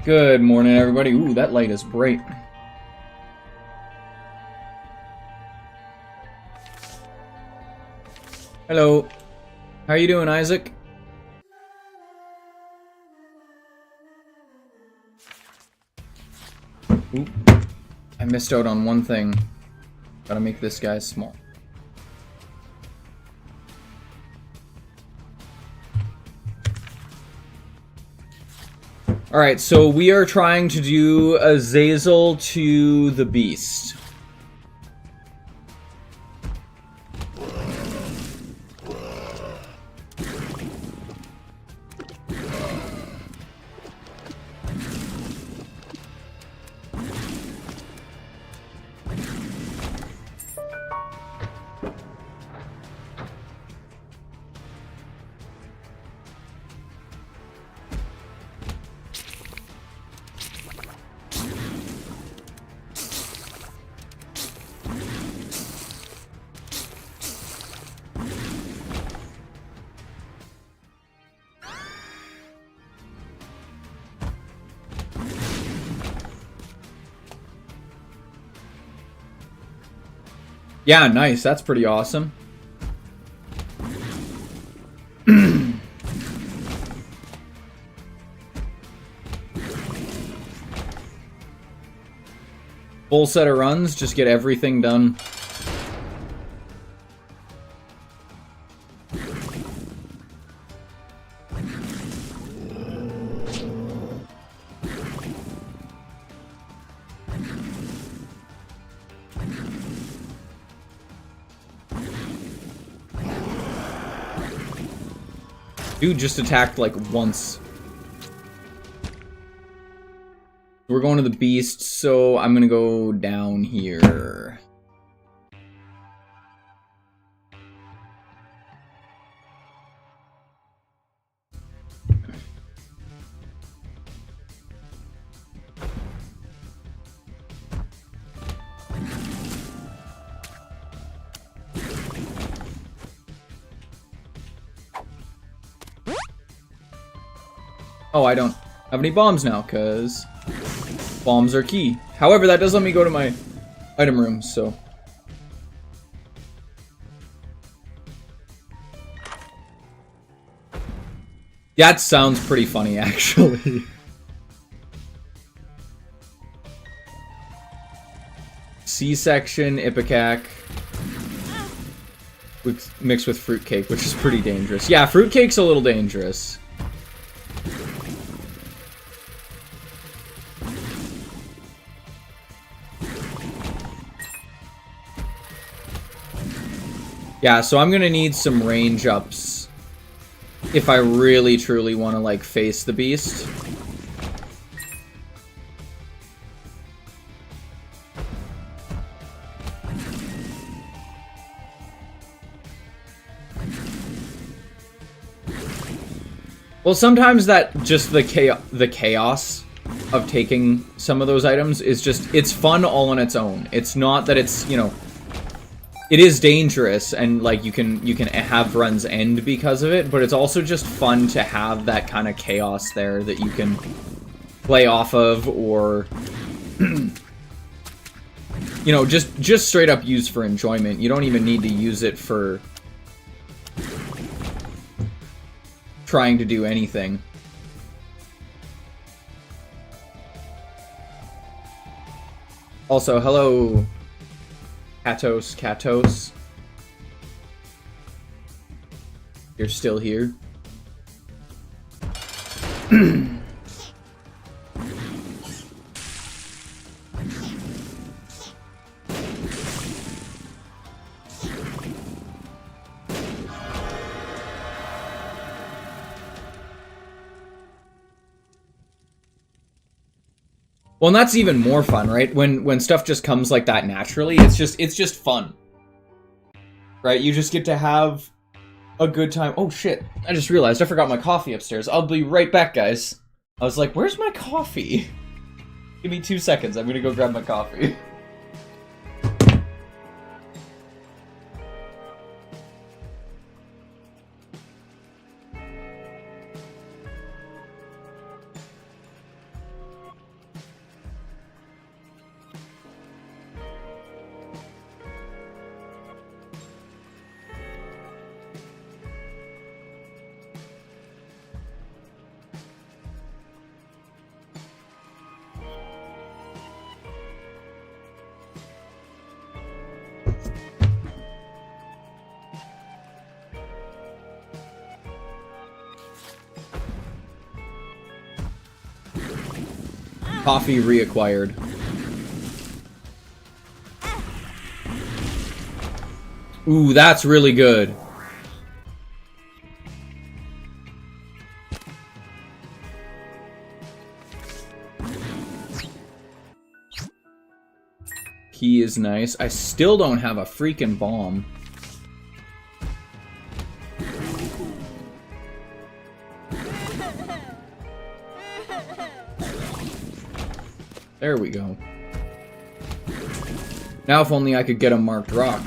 Good morning, everybody. Ooh, that light is bright. Hello. How are you doing, Isaac? Ooh, I missed out on one thing. Gotta make this guy small. Alright, so we are trying to do Azazel to the Beast. Yeah, nice. That's pretty awesome. Full set of runs, just get everything done. Dude just attacked like once. We're going to the Beast, so I'm gonna go down here. Oh, I don't have any bombs now, because bombs are key. However, that does let me go to my item room, so... That sounds pretty funny, actually. C-section, Ipecac. Mixed with fruitcake, which is pretty dangerous. Yeah, fruitcake's a little dangerous. Yeah, so I'm gonna need some range ups if I really truly want to like face the beast. Well, sometimes that just the chaos of taking some of those items is just, it's fun all on its own. It's not that it's, you know, it is dangerous and like you can have runs end because of it, but it's also just fun to have that kind of chaos there that you can play off of, or you know, just straight up use for enjoyment. You don't even need to use it for trying to do anything. Also, hello, Katos. You're still here. Well, and that's even more fun, right? When stuff just comes like that naturally, it's just fun. Right? You just get to have a good time. Oh shit, I just realized I forgot my coffee upstairs. I'll be right back, guys. I was like, where's my coffee? Give me 2 seconds, I'm gonna go grab my coffee. Coffee reacquired. Ooh, that's really good. Key is nice. I still don't have a freaking bomb. There we go. Now if only I could get a marked rock.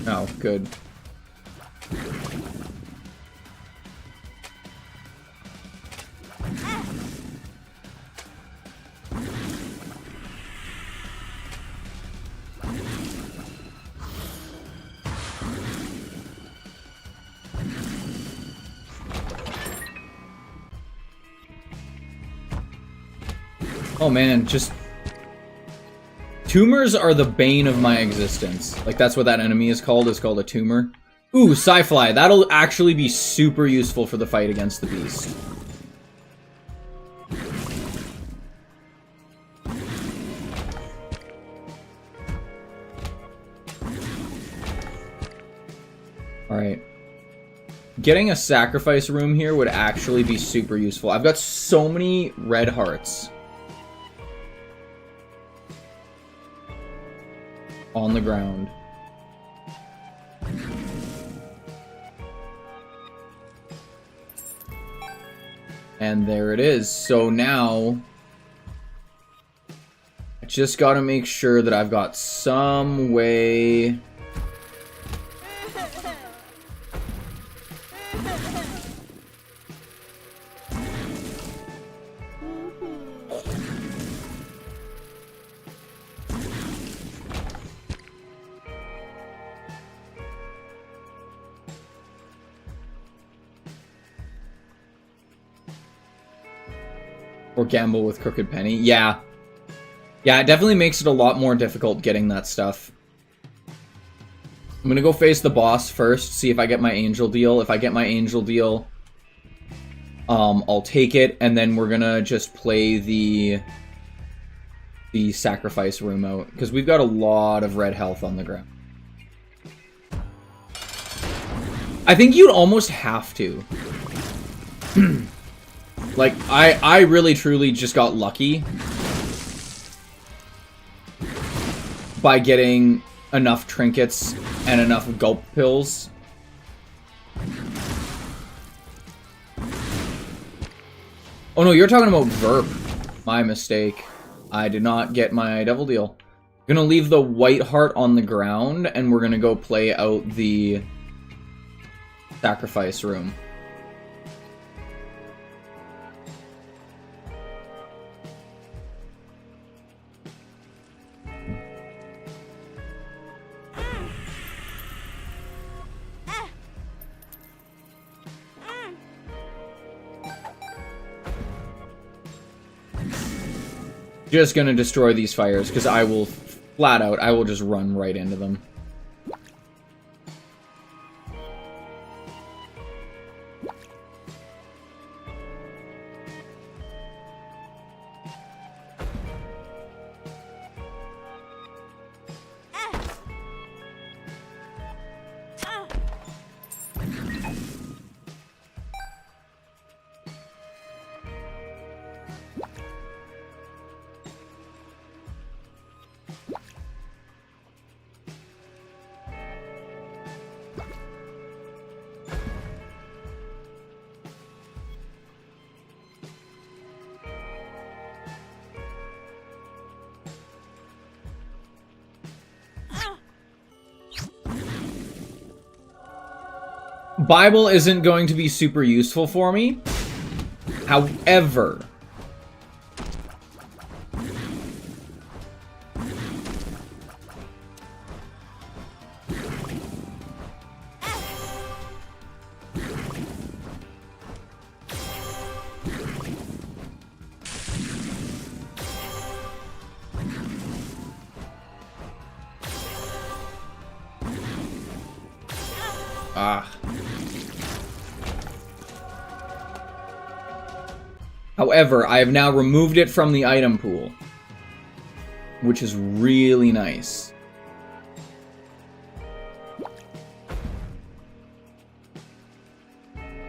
Oh, good. Oh man, just... Tumors are the bane of my existence. Like, that's what that enemy is called a tumor. Ooh, Psyfly. That'll actually be super useful for the fight against the beast. Alright. Getting a sacrifice room here would actually be super useful. I've got so many red hearts on the ground. And there it is. So now I just gotta make sure that I've got some way or gamble with Crooked Penny. Yeah. Yeah, it definitely makes it a lot more difficult getting that stuff. I'm gonna go face the boss first, see if I get my angel deal. If I get my angel deal, I'll take it, and then we're gonna just play the sacrifice room out, because we've got a lot of red health on the ground. I think you'd almost have to. Like, I really truly just got lucky by getting enough trinkets and enough gulp pills. Oh no, you're talking about Verp. My mistake. I did not get my devil deal. I'm gonna leave the white heart on the ground, and we're gonna go play out the sacrifice room. Just gonna destroy these fires, because I will, flat out, I will just run right into them. Bible isn't going to be super useful for me. However, Ah. However, I have now removed it from the item pool, which is really nice.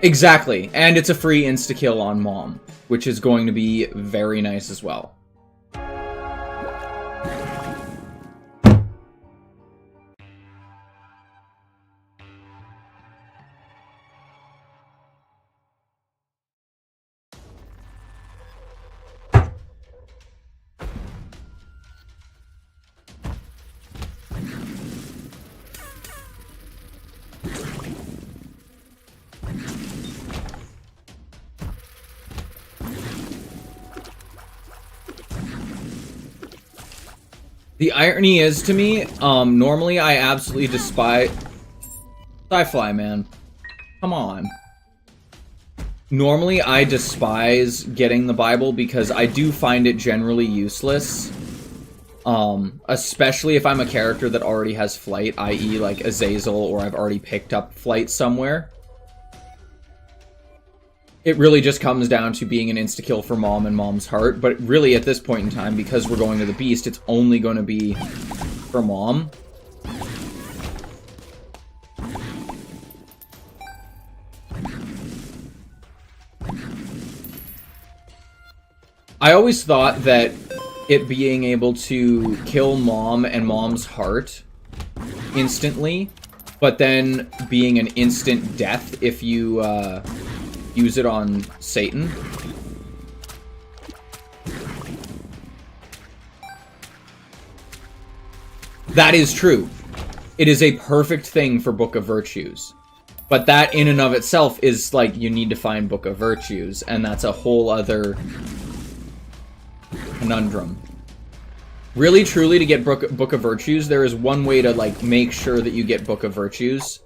Exactly, and it's a free insta-kill on Mom, which is going to be very nice as well. The irony is, to me, normally I absolutely despise... Sci-Fly, man. Come on. Normally I despise getting the Bible because I do find it generally useless. Especially if I'm a character that already has flight, i.e. like Azazel, or I've already picked up flight somewhere. It really just comes down to being an insta-kill for Mom and Mom's heart, but really at this point in time, because we're going to the Beast, it's only going to be for Mom. I always thought that it being able to kill Mom and Mom's heart instantly, but then being an instant death if you, use it on Satan. That is true. It is a perfect thing for Book of Virtues. But that in and of itself is like, you need to find Book of Virtues, and that's a whole other conundrum. Really, truly, to get Book of Virtues, there is one way to, like, make sure that you get Book of Virtues.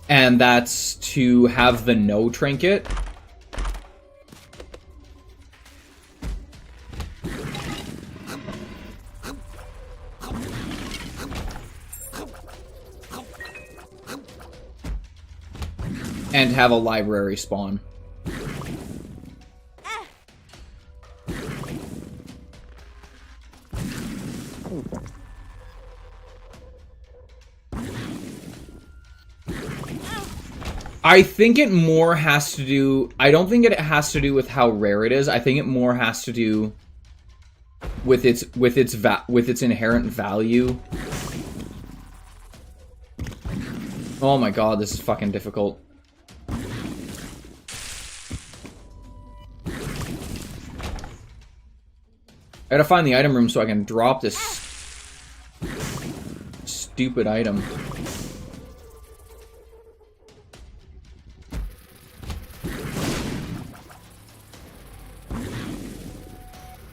And that's to have the No trinket. And have a library spawn. I think it more has to do... I don't think it has to do with how rare it is. I think it more has to do with its inherent value. Oh my god, this is fucking difficult. I gotta find the item room so I can drop this stupid item.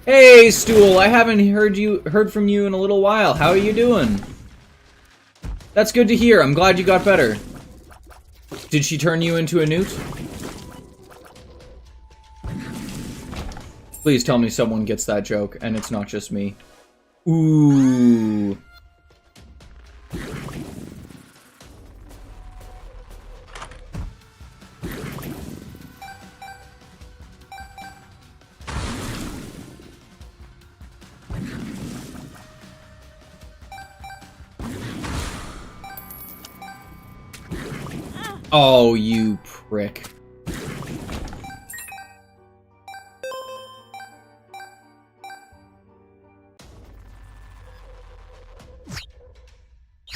Hey, Stool, I haven't heard from you in a little while. How are you doing? That's good to hear. I'm glad you got better. Did she turn you into a newt? Please tell me someone gets that joke, and it's not just me. Ooh. Oh, you prick.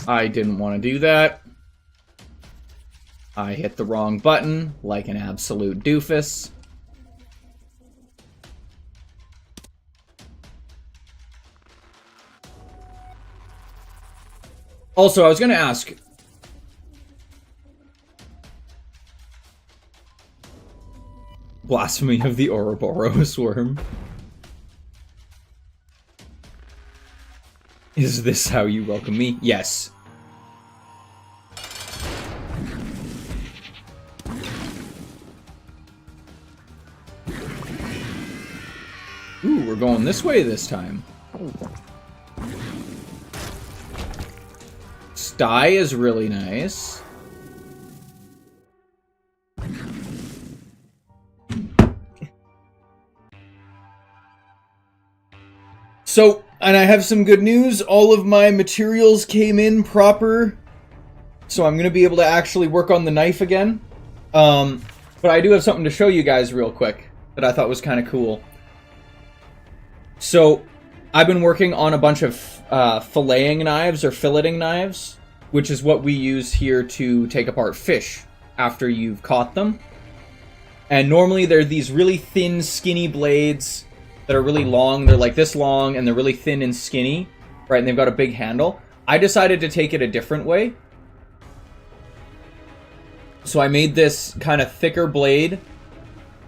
I didn't want to do that. I hit the wrong button, like an absolute doofus. Also, I was gonna ask... Blasphemy of the Ouroboros worm. Is this how you welcome me? Yes. Ooh, we're going this way this time. die is really nice. So, and I have some good news. All of my materials came in proper. So I'm going to be able to actually work on the knife again. But I do have something to show you guys real quick that I thought was kind of cool. So, I've been working on a bunch of filleting knives or filleting knives, which is what we use here to take apart fish after you've caught them. And normally they're these really thin, skinny blades that are really long. They're like this long, and they're really thin and skinny, right? And they've got a big handle. I decided to take it a different way. So I made this kind of thicker blade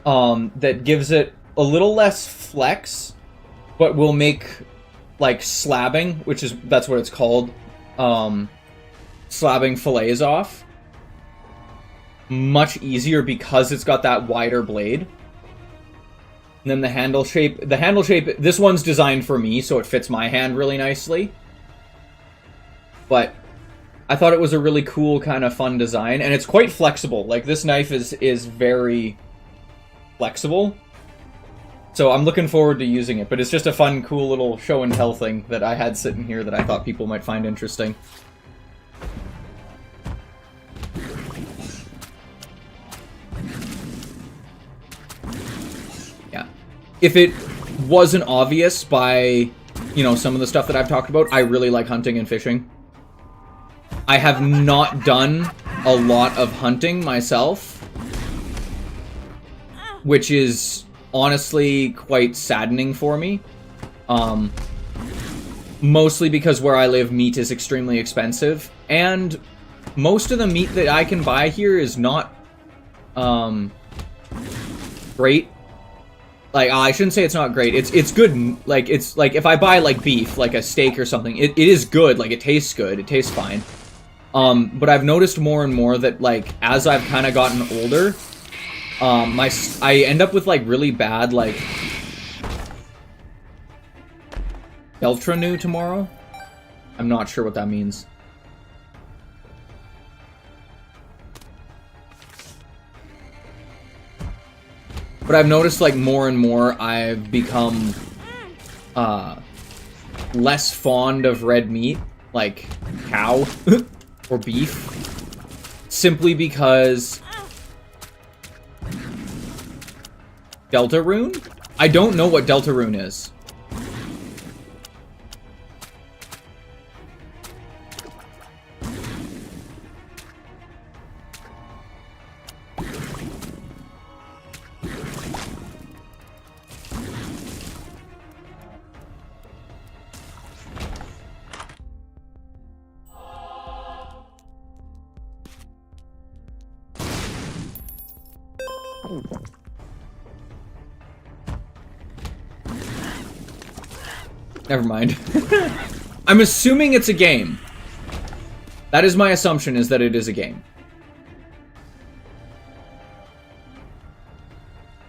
that gives it a little less flex, but will make, like, slabbing, that's what it's called, slabbing fillets off much easier because it's got that wider blade. And then the handle shape, this one's designed for me, so it fits my hand really nicely. But I thought it was a really cool, kind of fun design, and it's quite flexible. Like, this knife is very flexible. So I'm looking forward to using it, but it's just a fun, cool little show and tell thing that I had sitting here that I thought people might find interesting. Yeah. If it wasn't obvious by, you know, some of the stuff that I've talked about, I really like hunting and fishing. I have not done a lot of hunting myself, which is honestly quite saddening for me. Mostly because where I live, meat is extremely expensive, and most of the meat that I can buy here is not great. Like, I shouldn't say it's not great. It's good. Like, it's like if I buy like beef, like a steak or something, it is good. Like, it tastes good. It tastes fine. But I've noticed more and more that, like, as I've kind of gotten older, I end up with, like, really bad, like, Beltranu tomorrow? I'm not sure what that means. But I've noticed, like, more and more I've become, less fond of red meat, like cow or beef, simply because Deltarune? I don't know what Deltarune is. Never mind. I'm assuming it's a game. That is my assumption, is that it is a game.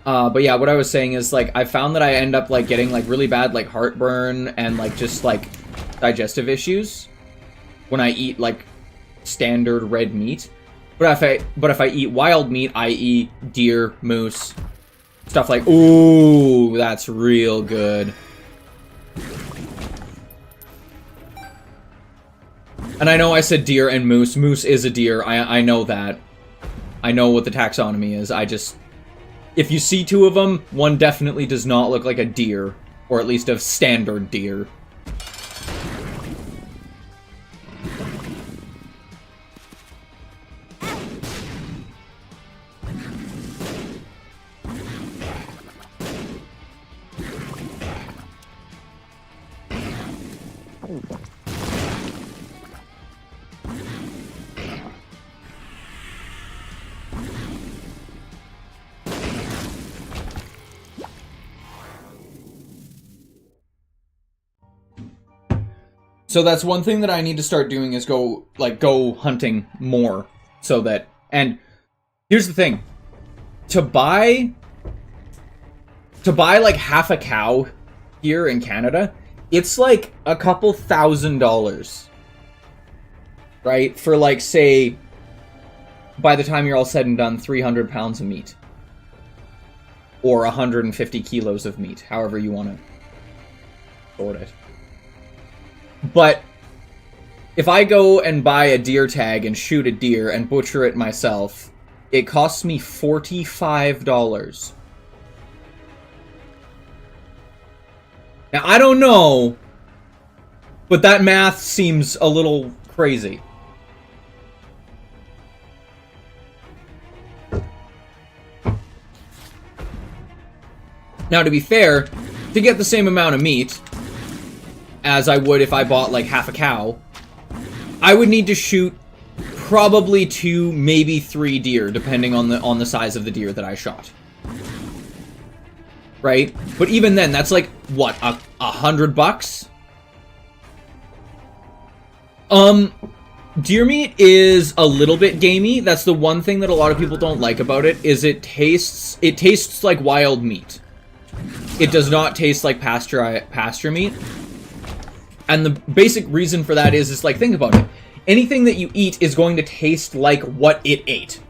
But yeah, what I was saying is, like, I found that I end up, like, getting, like, really bad, like, heartburn and, like, just, like, digestive issues when I eat, like, standard red meat. But if I eat wild meat, i.e. deer, moose, stuff like, ooh, that's real good. And I know I said deer and moose. Moose is a deer. I know that. I know what the taxonomy is. I just... If you see two of them, one definitely does not look like a deer. Or at least a standard deer. So that's one thing that I need to start doing, is go hunting more, so that... And here's the thing. To buy like half a cow here in Canada, it's like a couple $1,000. right? For like, say, by the time you're all said and done, 300 pounds of meat. Or 150 kilos of meat, however you want to sort it. But if I go and buy a deer tag and shoot a deer and butcher it myself, it costs me $45. Now, I don't know, but that math seems a little crazy. Now, to be fair, to get the same amount of meat as I would if I bought, like, half a cow, I would need to shoot probably 2, maybe 3 deer, depending on the size of the deer that I shot. Right? But even then, that's like, what, $100? Deer meat is a little bit gamey. That's the one thing that a lot of people don't like about it, is it tastes like wild meat. It does not taste like pasture meat. And the basic reason for that is like, think about it. Anything that you eat is going to taste like what it ate,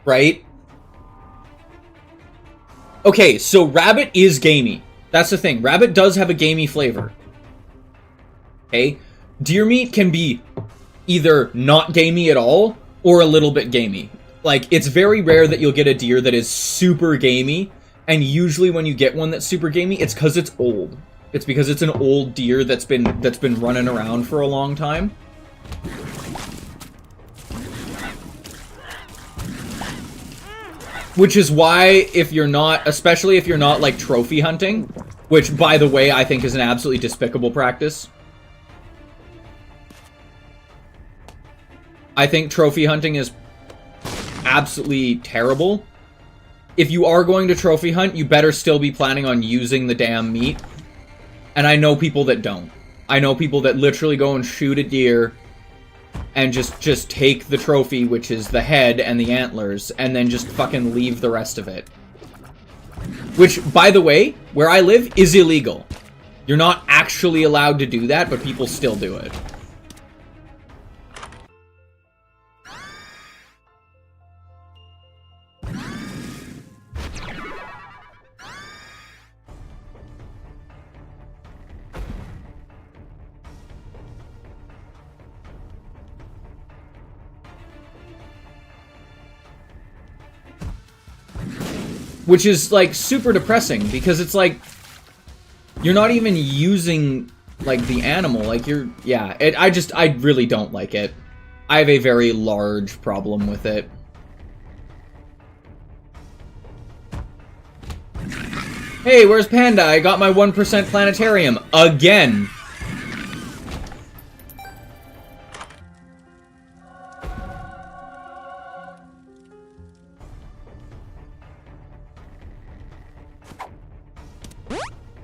right? Okay, so rabbit is gamey. That's the thing. Rabbit does have a gamey flavor. Okay? Deer meat can be either not gamey at all or a little bit gamey. Like, it's very rare that you'll get a deer that is super gamey. And usually when you get one that's super gamey, it's because it's old. It's because it's an old deer that's been running around for a long time. Which is why, if you're not, especially if you're not, like, trophy hunting, which, by the way, I think is an absolutely despicable practice. I think trophy hunting is absolutely terrible. If you are going to trophy hunt, you better still be planning on using the damn meat. And I know people that don't. I know people that literally go and shoot a deer and just take the trophy, which is the head and the antlers, and then just fucking leave the rest of it. Which, by the way, where I live, is illegal. You're not actually allowed to do that, but people still do it. Which is, like, super depressing, because it's like, you're not even using, like, the animal. Like, you're, yeah, I really don't like it. I have a very large problem with it. Hey, where's Panda? I got my 1% planetarium. Again!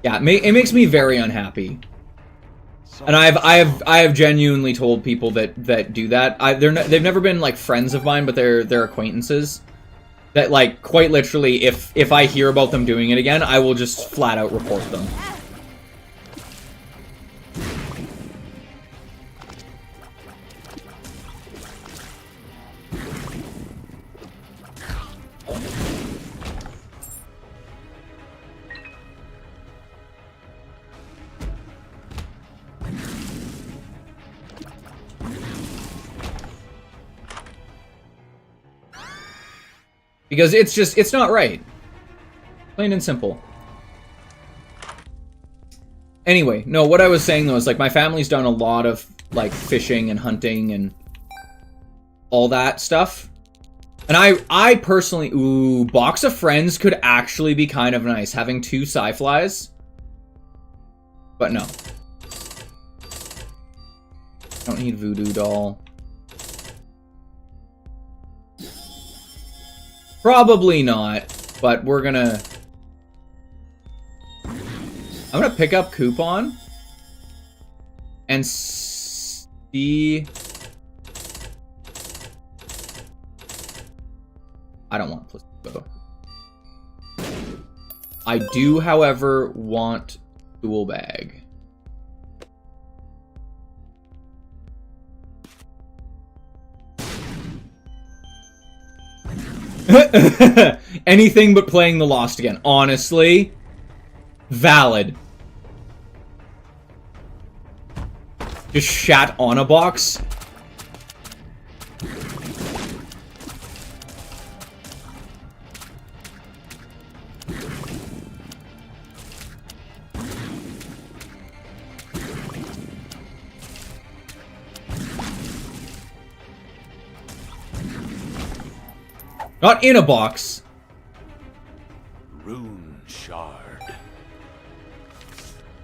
Yeah, it makes me very unhappy, and I have genuinely told people that do that. They've never been like friends of mine, but they're acquaintances. That, like, quite literally, if I hear about them doing it again, I will just flat out report them. Because it's not right. Plain and simple. Anyway, no, what I was saying though is, like, my family's done a lot of, like, fishing and hunting and all that stuff. And I personally, ooh, Box of Friends could actually be kind of nice, having 2 Psyflies. But no. Don't need Voodoo Doll. Probably not, but we're gonna... I'm gonna pick up Coupon and see... I don't want Placebo. I do, however, want Dual Bag. Anything but playing The Lost again. Honestly, valid. Just shat on a box. Not in a box. Rune shard.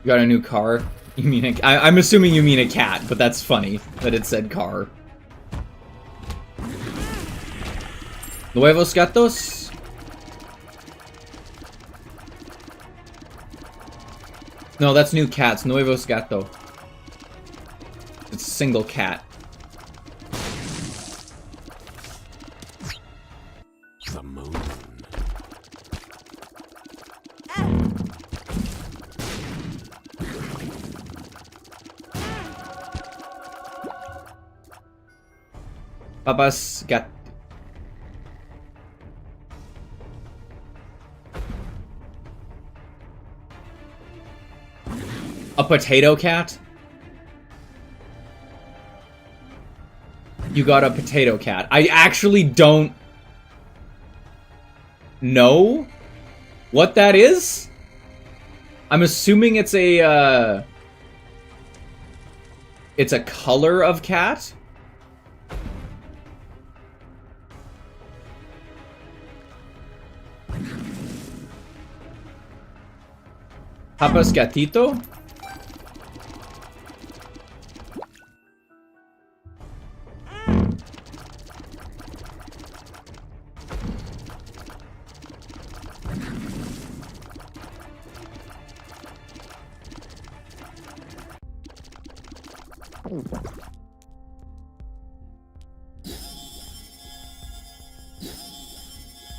You got a new car? You mean I'm assuming you mean a cat, but that's funny that it said car. Nuevos gatos? No, that's new cats. Nuevos gato. It's a single cat. The moon. Papa's got... A potato cat? You got a potato cat. I actually don't know what that is. I'm assuming it's a color of cat. Papa's gatito?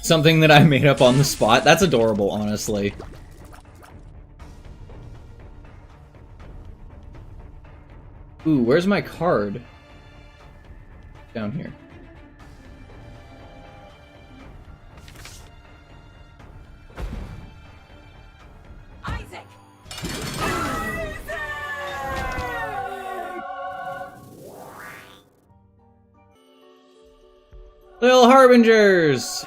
Something that I made up on the spot. That's adorable, honestly. Ooh, where's my card? Down here. Isaac! Little Harbingers!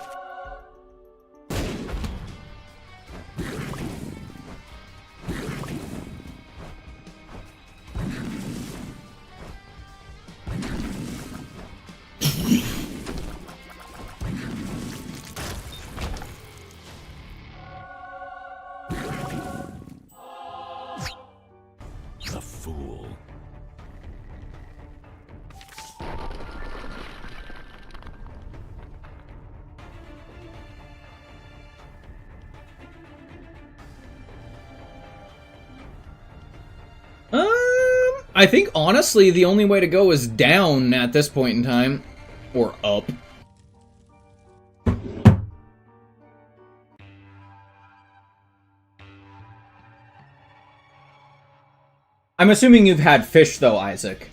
The fool. I think honestly the only way to go is down at this point in time. Or up. I'm assuming you've had fish though, Isaac.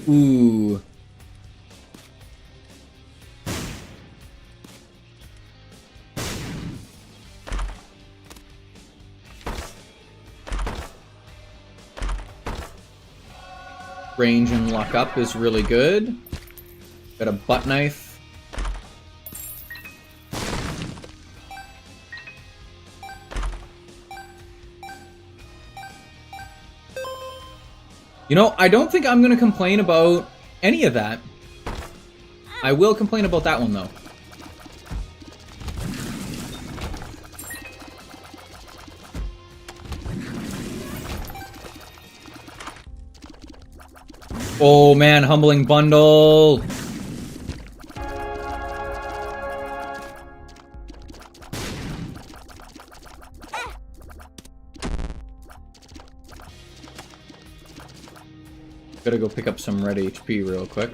Ooh. Range and luck up is really good. Got a butt knife. You know, I don't think I'm gonna complain about any of that. I will complain about that one, though. Oh man, humbling bundle. Gotta go pick up some red HP real quick.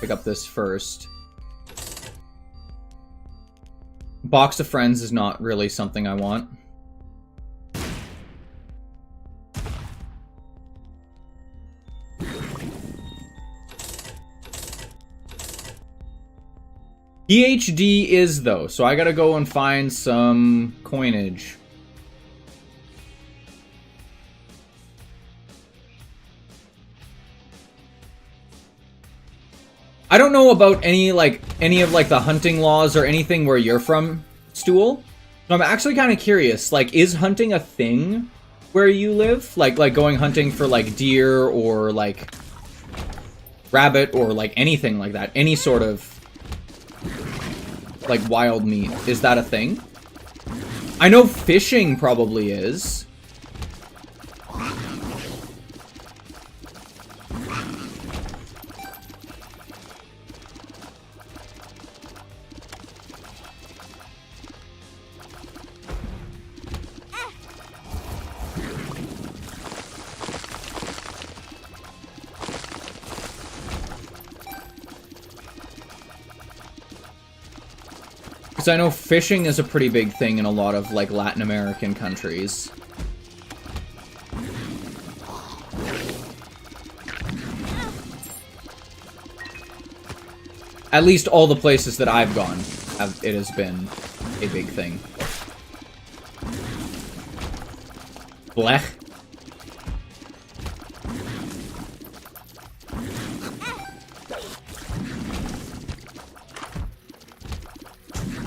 Pick up this first. Box of friends is not really something I want. PhD is though, so I gotta go and find some coinage. I don't know about any of the hunting laws or anything where you're from, Stool. So I'm actually kind of curious, like, is hunting a thing where you live? Like going hunting for like deer or like rabbit or like anything like that. Any sort of like wild meat. Is that a thing? I know fishing probably is. Because I know fishing is a pretty big thing in a lot of, like, Latin American countries. At least all the places that I've gone, it has been a big thing. Blech.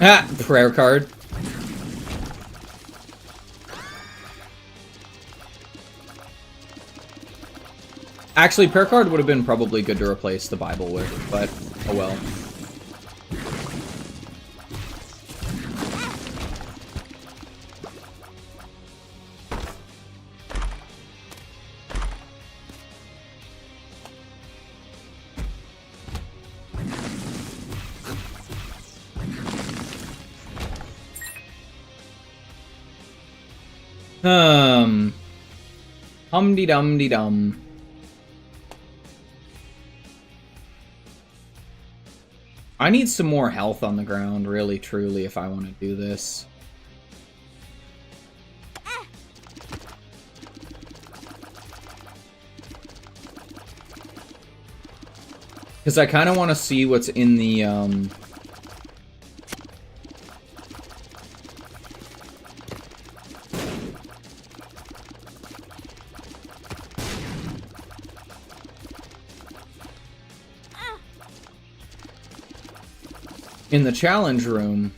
Ah, prayer card. Actually, prayer card would have been probably good to replace the Bible with, but oh well. Hum-de-dum-de-dum. I need some more health on the ground, really, truly, if I want to do this. Because I kind of want to see what's in the, in the challenge room.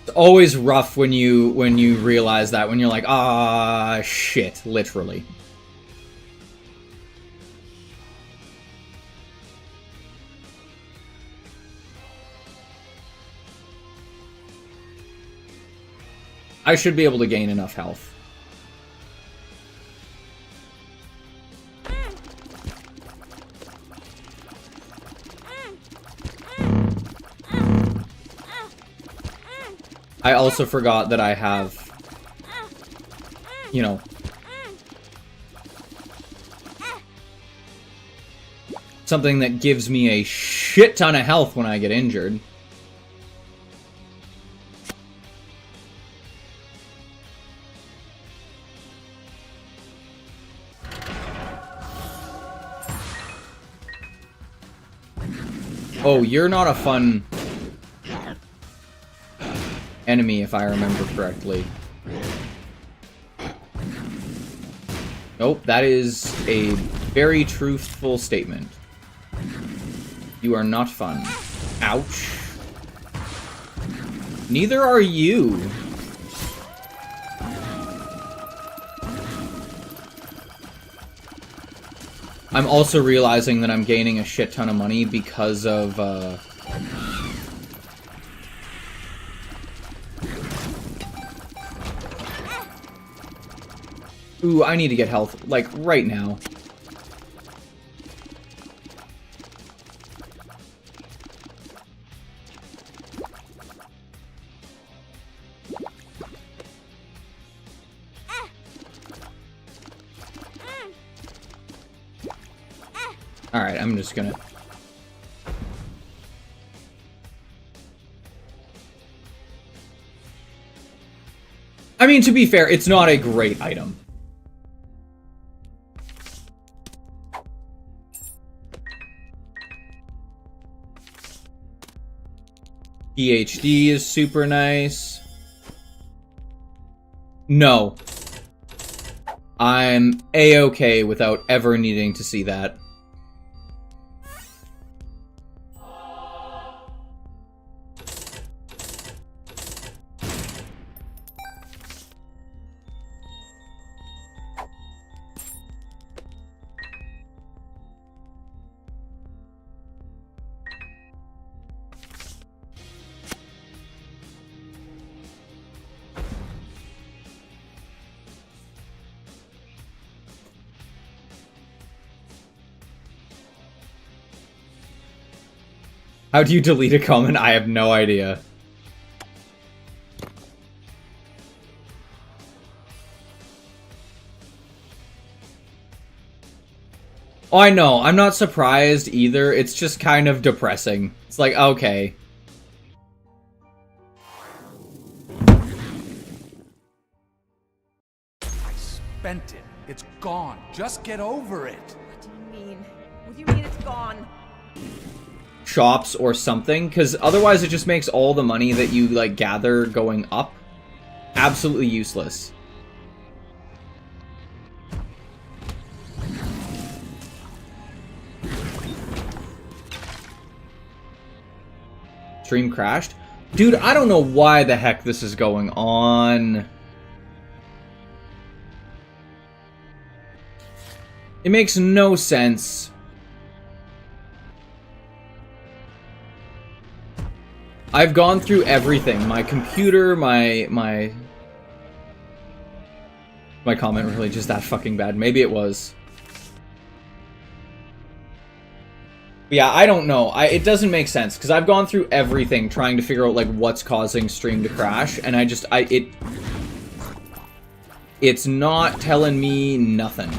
It's always rough when you realize that, when you're like, ah, shit, literally. I should be able to gain enough health. I also forgot that I have, you know, something that gives me a shit ton of health when I get injured. Oh, you're not a fun enemy, if I remember correctly. Nope, that is a very truthful statement. You are not fun. Ouch. Neither are you. I'm also realizing that I'm gaining a shit ton of money because of, Ooh, I need to get health, like, right now. Alright, I'm just gonna... I mean, to be fair, it's not a great item. PhD is super nice. No. I'm A-okay without ever needing to see that. How do you delete a comment? I have no idea. Oh, I know. I'm not surprised either. It's just kind of depressing. It's like, okay. I spent it. It's gone. Just get over it. What do you mean? What do you mean it's gone? Shops or something, because otherwise it just makes all the money that you, like, gather going up absolutely useless. Stream crashed? Dude, I don't know why the heck this is going on. It makes no sense. I've gone through everything. My computer, my comment really just that fucking bad. Maybe it was. But yeah, I don't know. It doesn't make sense because I've gone through everything trying to figure out like what's causing stream to crash, and it's not telling me nothing.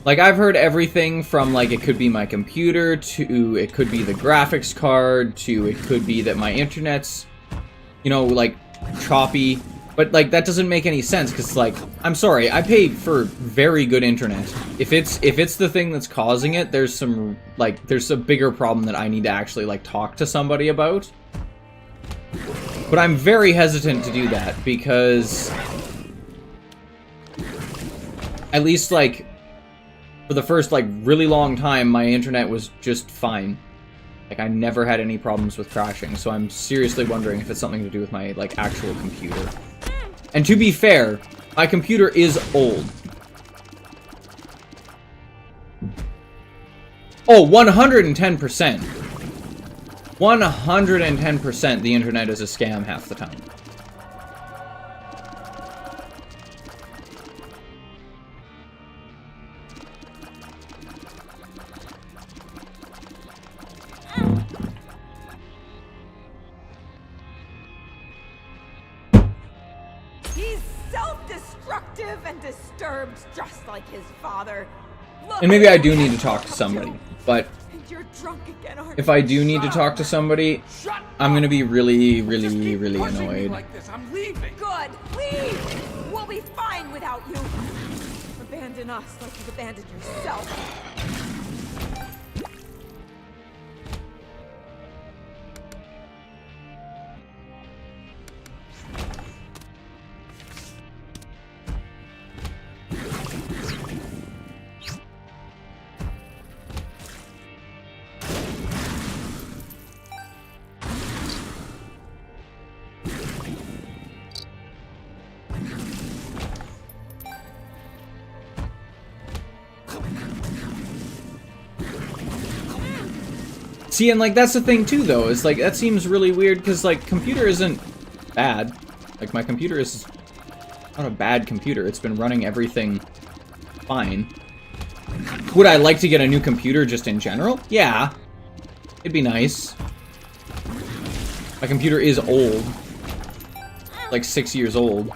Like, I've heard everything from, like, it could be my computer, to it could be the graphics card, to it could be that my internet's, you know, like, choppy. But, like, that doesn't make any sense, because, like, I'm sorry, I pay for very good internet. If it's the thing that's causing it, there's some, like, there's a bigger problem that I need to actually, like, talk to somebody about. But I'm very hesitant to do that, because at least, like, for the first, like, really long time, my internet was just fine. Like, I never had any problems with crashing, so I'm seriously wondering if it's something to do with my, like, actual computer. And to be fair, my computer is old. Oh, 110%. 110% the internet is a scam half the time. And disturbed, just like his father. Look, and maybe I do need to talk to somebody, but and you're drunk again, aren't if I do need to talk to somebody, I'm gonna be really Pushing me annoyed. like this. I'm leaving. Good, leave! We'll be fine without you. Abandon us like you've abandoned yourself. See, and like that's the thing too, though. Is like that seems really weird because like computer isn't bad. Like my computer is not a bad computer. It's been running everything fine. Would I like to get a new computer just in general? Yeah, it'd be nice. My computer is old, like 6 years old.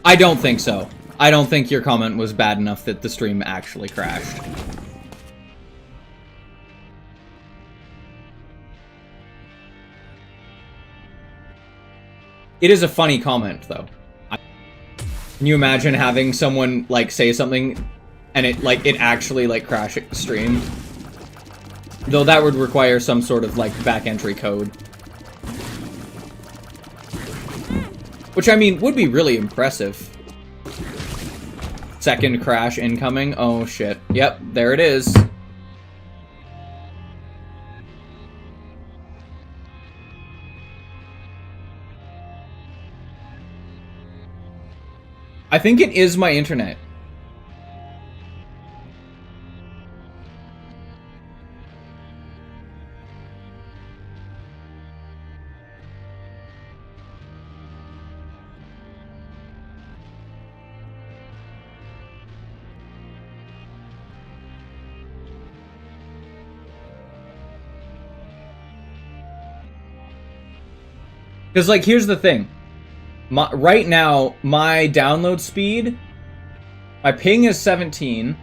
I don't think so. I don't think your comment was bad enough that the stream actually crashed. It is a funny comment, though. Can you imagine having someone, like, say something, and it actually, like, crash stream? Though that would require some sort of, like, back entry code. Which, I mean, would be really impressive. Second crash incoming. Oh, shit. Yep, there it is. I think it is my internet. Because, like, here's the thing. Right now, my download speed, my ping is 17,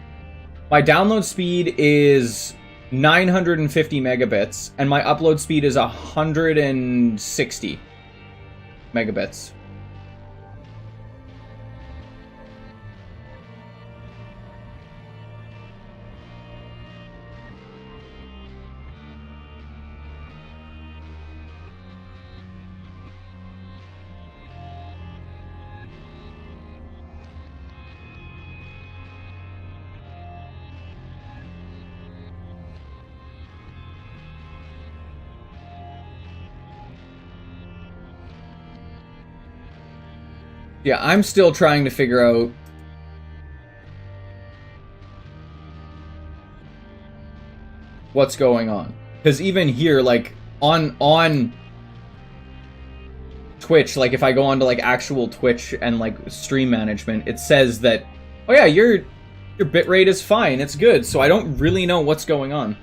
my download speed is 950 megabits, and my upload speed is 160 megabits. Yeah, I'm still trying to figure out what's going on. Because even here, like, on Twitch, like, if I go on to, like, actual Twitch and, like, stream management, it says that, oh yeah, your bitrate is fine, it's good, so I don't really know what's going on.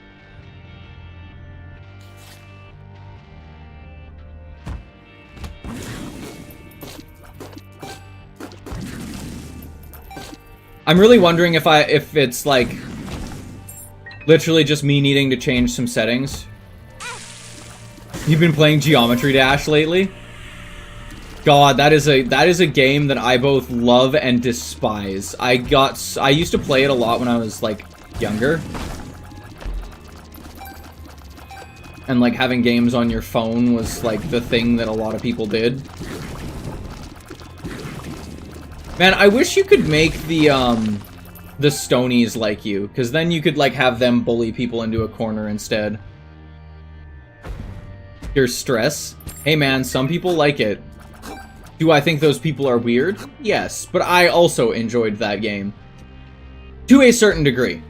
I'm really wondering if it's like literally just me needing to change some settings. You've been playing Geometry Dash lately? God, that is a game that I both love and despise. I used to play it a lot when I was like younger. And like having games on your phone was like the thing that a lot of people did. Man, I wish you could make the Stonies like you, because then you could, like, have them bully people into a corner instead. Your stress? Hey man, some people like it. Do I think those people are weird? Yes, but I also enjoyed that game. To a certain degree.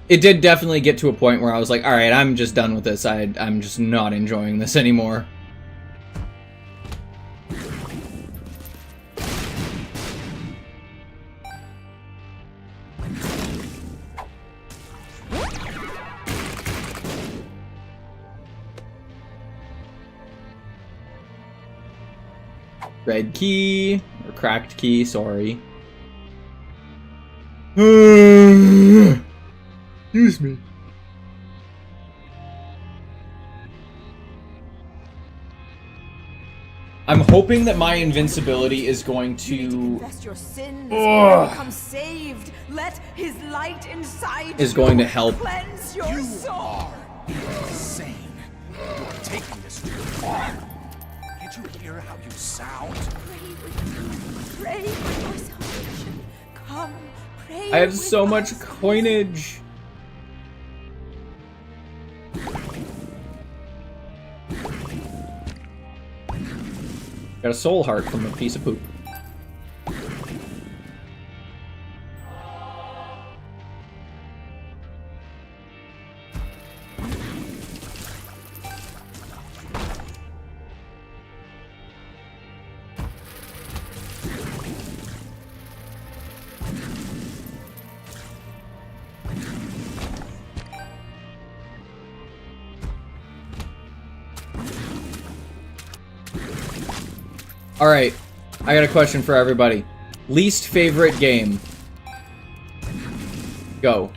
It did definitely get to a point where I was like, alright, I'm just done with this. I'm just not enjoying this anymore. Red key, or cracked key, sorry. Excuse me. I'm hoping that my invincibility is going to confess your sins and become saved. Let his light inside is going to help. Cleanse your soul. Insane. You're taking this too far. Can't you hear how you sound? Pray for your salvation. Come, pray. I have with so much us. coinage. Got a soul heart from a piece of poop. Alright, I got a question for everybody. Least favorite game? Go.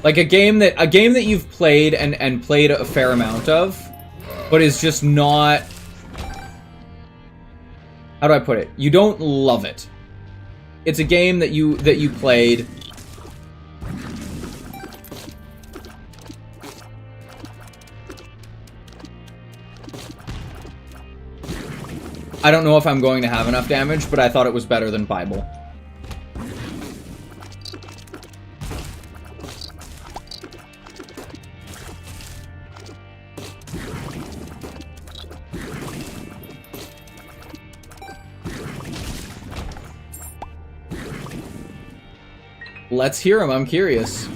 Like a game that you've played and played a fair amount of, but is just not... How do I put it? You don't love it. It's a game that you played... I don't know if I'm going to have enough damage, but I thought it was better than Bible. Let's hear him, I'm curious.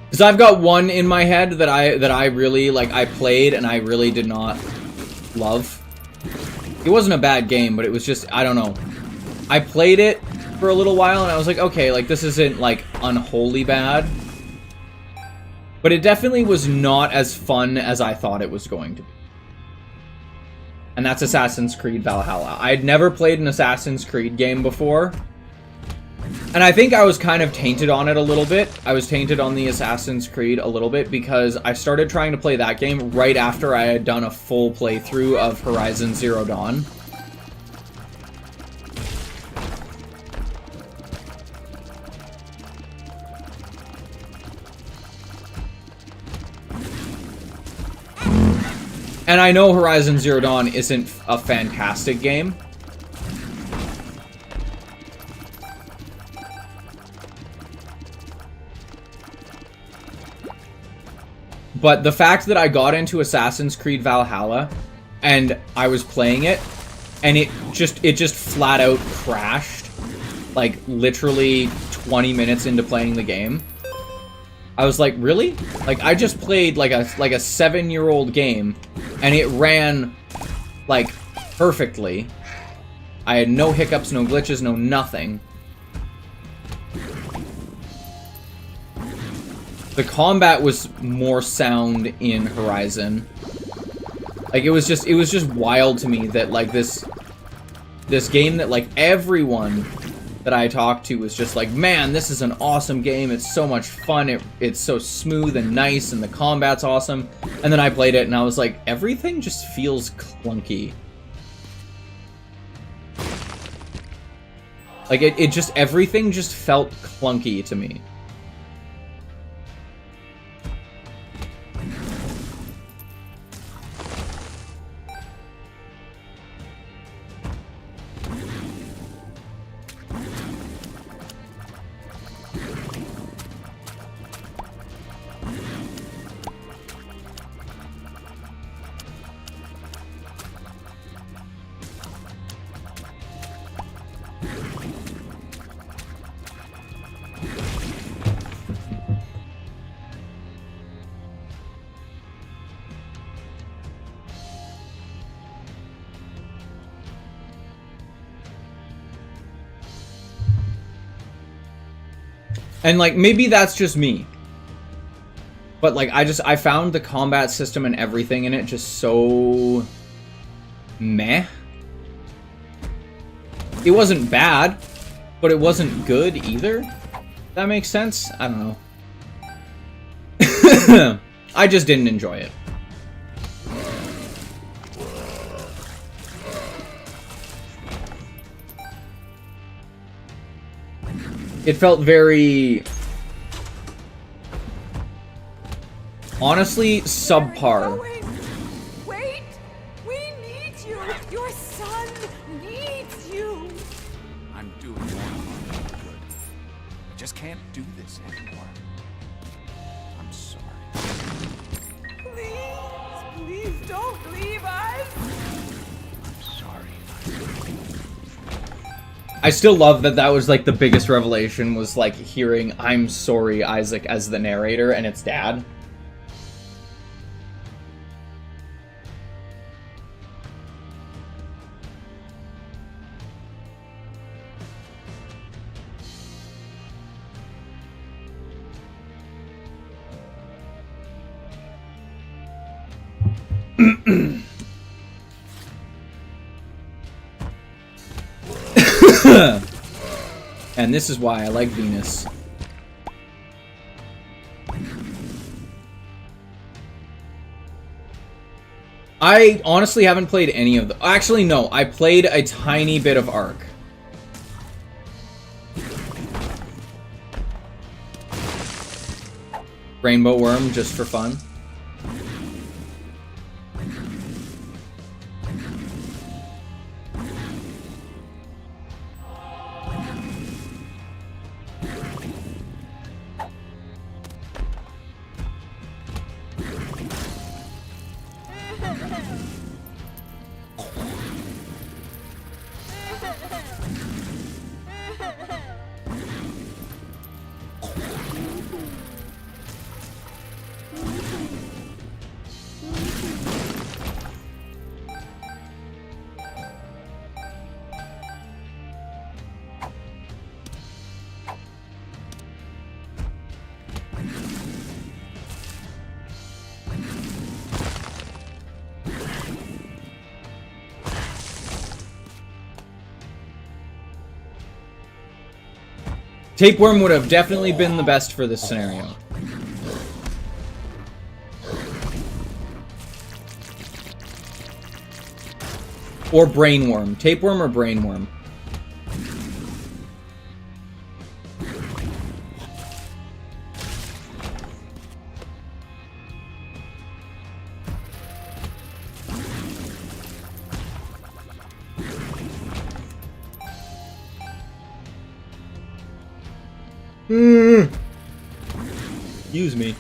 Because I've got one in my head that I really, like, I played and I really did not love. It wasn't a bad game, but it was just, I don't know. I played it for a little while and I was like, okay, like, this isn't, like, unholy bad. But it definitely was not as fun as I thought it was going to be. And that's Assassin's Creed Valhalla. I'd never played an Assassin's Creed game before. And I think I was kind of tainted on it a little bit. I was tainted on the Assassin's Creed a little bit because I started trying to play that game right after I had done a full playthrough of Horizon Zero Dawn. And I know Horizon Zero Dawn isn't a fantastic game. But the fact that I got into Assassin's Creed Valhalla and I was playing it and it just flat out crashed like literally 20 minutes into playing the game. I was like, really? Like I just played like a 7-year-old game and it ran like perfectly. I had no hiccups, no glitches, no nothing. The combat was more sound in Horizon. Like it was just wild to me that like this game that like everyone that I talked to was just like, man, this is an awesome game. It's so much fun. It's so smooth and nice and the combat's awesome. And then I played it and I was like, everything just feels clunky. Like everything just felt clunky to me. And like maybe that's just me. But like I found the combat system and everything in it just so meh. It wasn't bad, but it wasn't good either. That makes sense? I don't know. I just didn't enjoy it. It felt very, honestly, subpar. Wait! We need you! Your son needs you! I'm doing more harm than good. I just can't do this anymore. I'm sorry. Please! I still love that that was like the biggest revelation was like hearing "I'm sorry, Isaac" as the narrator and its dad. And this is why I like Venus. I honestly haven't played any of them. Actually, no. I played a tiny bit of Ark. Rainbow Worm, just for fun. Tapeworm would have definitely been the best for this scenario. Or Brainworm. Tapeworm or Brainworm. Use me.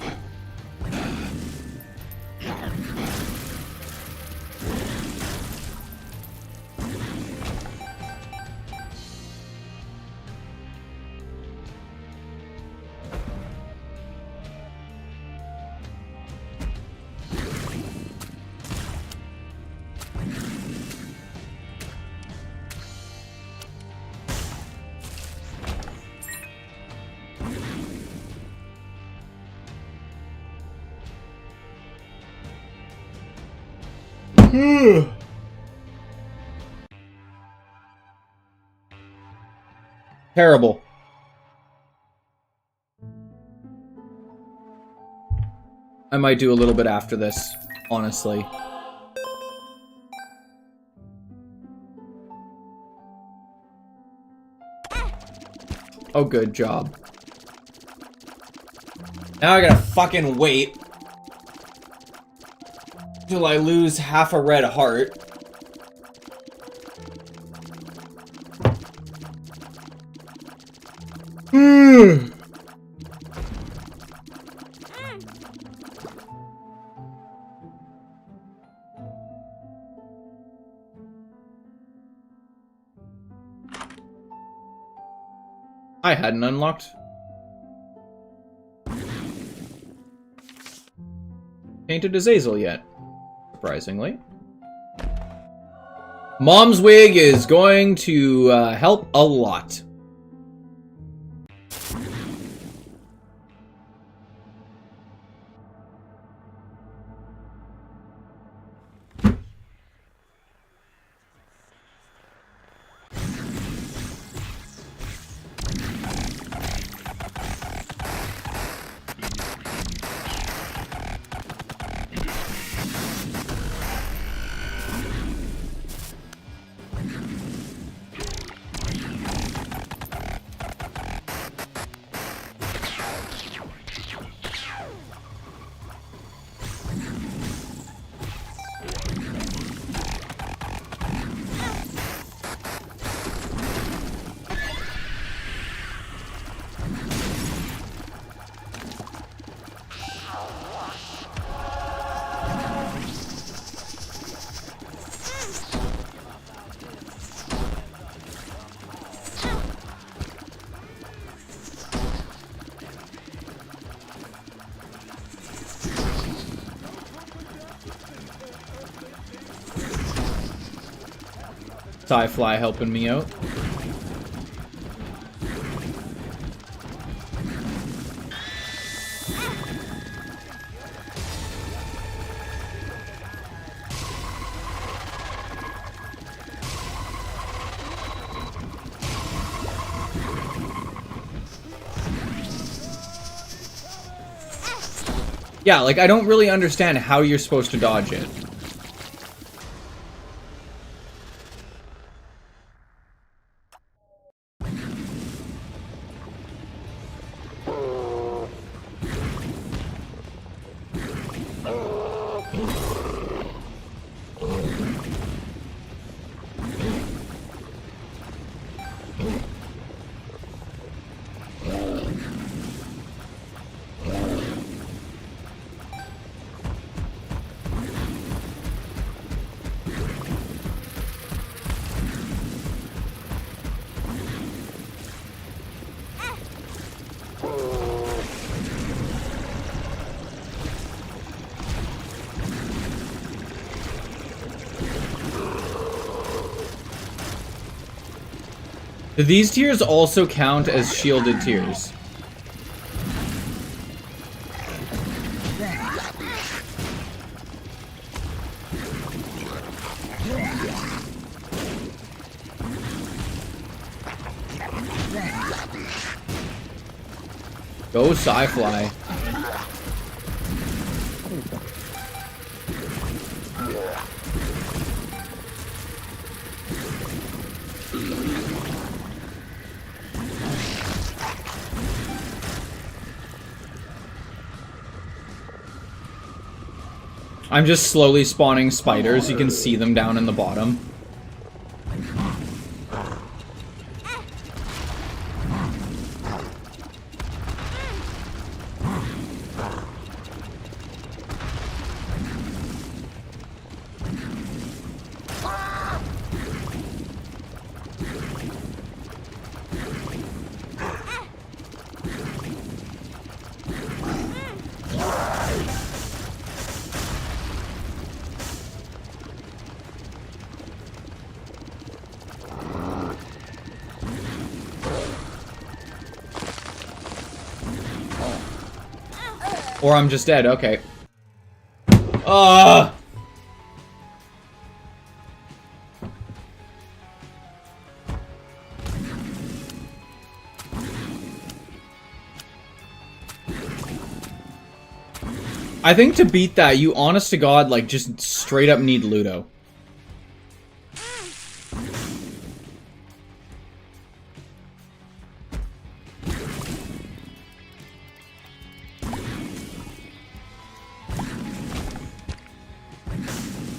Terrible. I might do a little bit after this, honestly. Oh, good job. Now I gotta fucking wait till I lose half a red heart. I hadn't unlocked. Painted Azazel yet, surprisingly. Mom's wig is going to help a lot. Sci-Fly helping me out. Yeah, like, I don't really understand how you're supposed to dodge it. Do these tiers also count as shielded tiers? Go Sci-Fly. I'm just slowly spawning spiders. You can see them down in the bottom. Or I'm just dead, okay. I think to beat that, you honest to God, like, just straight up need Ludo.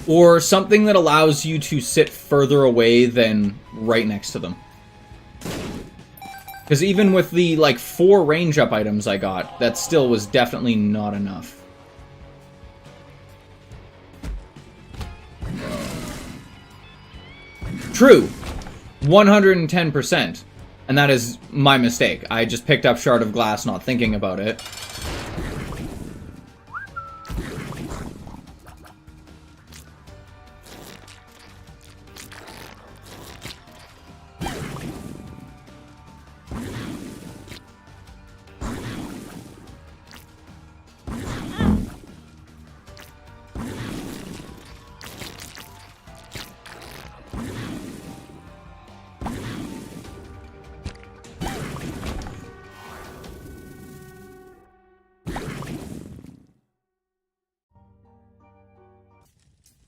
Or something that allows you to sit further away than right next to them. Because even with the, like, 4 range up items I got, that still was definitely not enough. True. 110%. And that is my mistake. I just picked up Shard of Glass not thinking about it.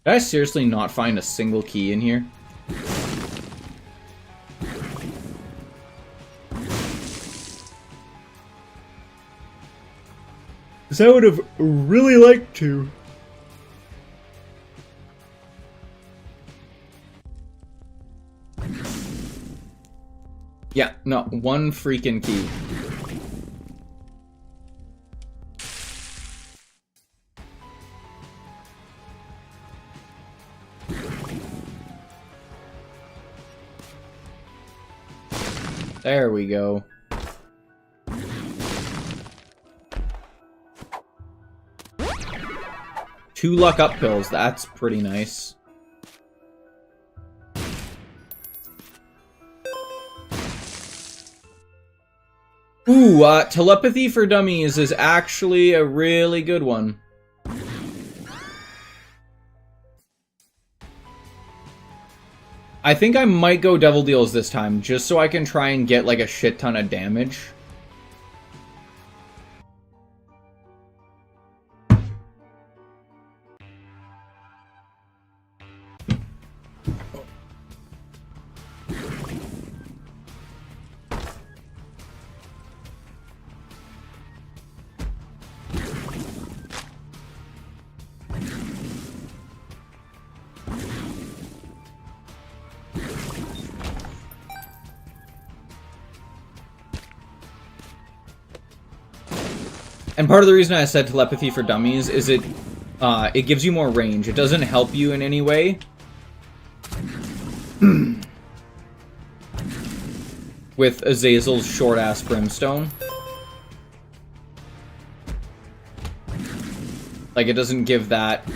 Did I seriously not find a single key in here? Because I would have really liked to. Yeah, no, one freaking key. There we go. Two luck up pills, that's pretty nice. Ooh, Telepathy for Dummies is actually a really good one. I think I might go Devil Deals this time, just so I can try and get, like, a shit ton of damage. And part of the reason I said Telepathy for Dummies is it gives you more range. It doesn't help you in any way. With Azazel's short-ass Brimstone. Like, it doesn't give that.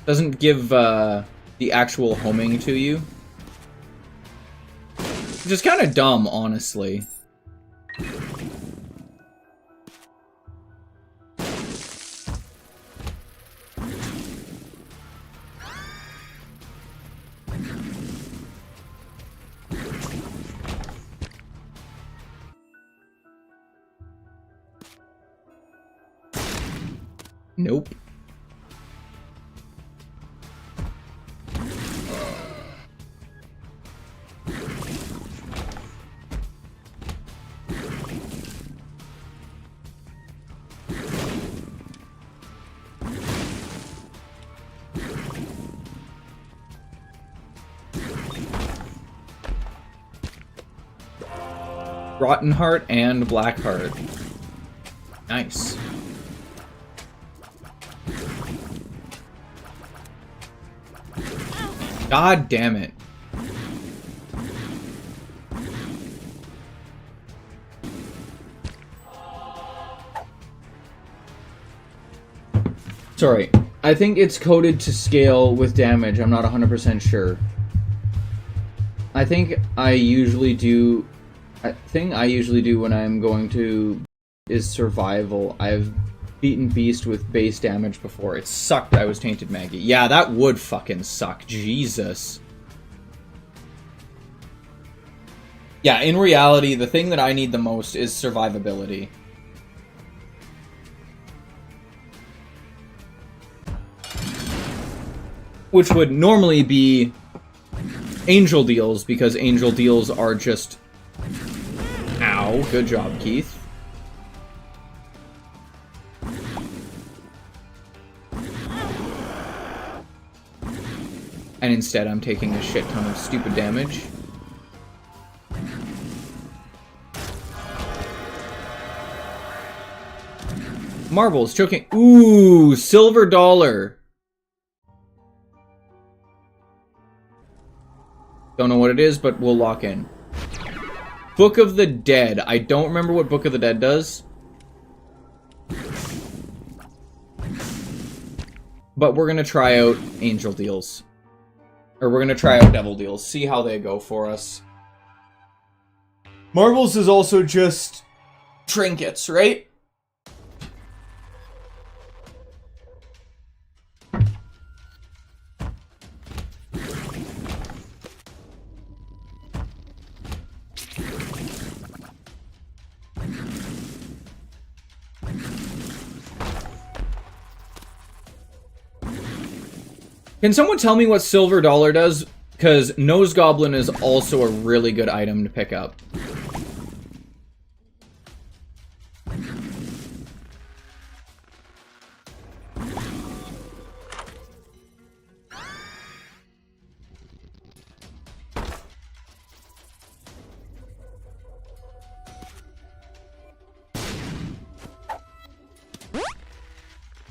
Doesn't give, the actual homing to you. Which is kind of dumb, honestly. Nope. Rotten Heart and Black Heart. Nice. God damn it. Sorry. I think it's coded to scale with damage. I'm not 100% sure. I think I usually do when I'm going to is survival. I've beaten Beast with base damage before. It sucked I was Tainted Maggie. Yeah, that would fucking suck. Jesus. Yeah, in reality, the thing that I need the most is survivability. Which would normally be Angel Deals, because Angel Deals are just... Ow, good job, Keith. And instead I'm taking a shit ton of stupid damage. Marbles, choking. Ooh, silver dollar. Don't know what it is, but we'll lock in. Book of the Dead. I don't remember what Book of the Dead does. But we're gonna try out Angel Deals. Or we're gonna try out Devil Deals. See how they go for us. Marbles is also just trinkets, right? Can someone tell me what Silver Dollar does? Because Nose Goblin is also a really good item to pick up.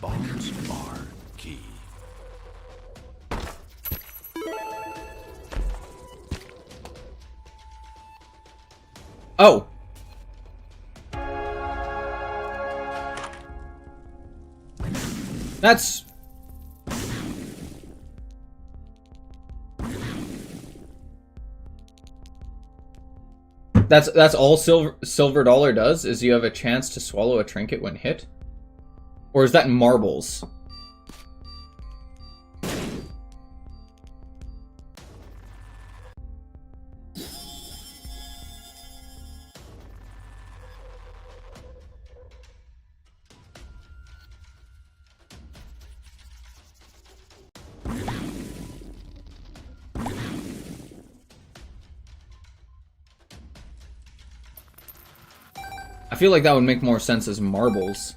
Bombs are key. Oh. That's... That's all silver dollar does, is you have a chance to swallow a trinket when hit? Or is that in marbles? I feel like that would make more sense as marbles.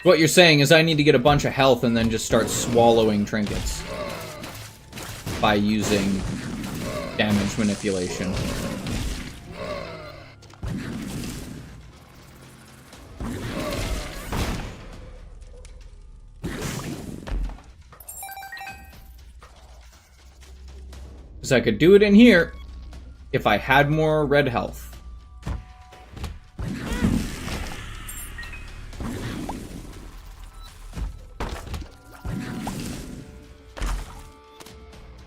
What you're saying is I need to get a bunch of health and then just start swallowing trinkets by using damage manipulation. Because I could do it in here if I had more red health.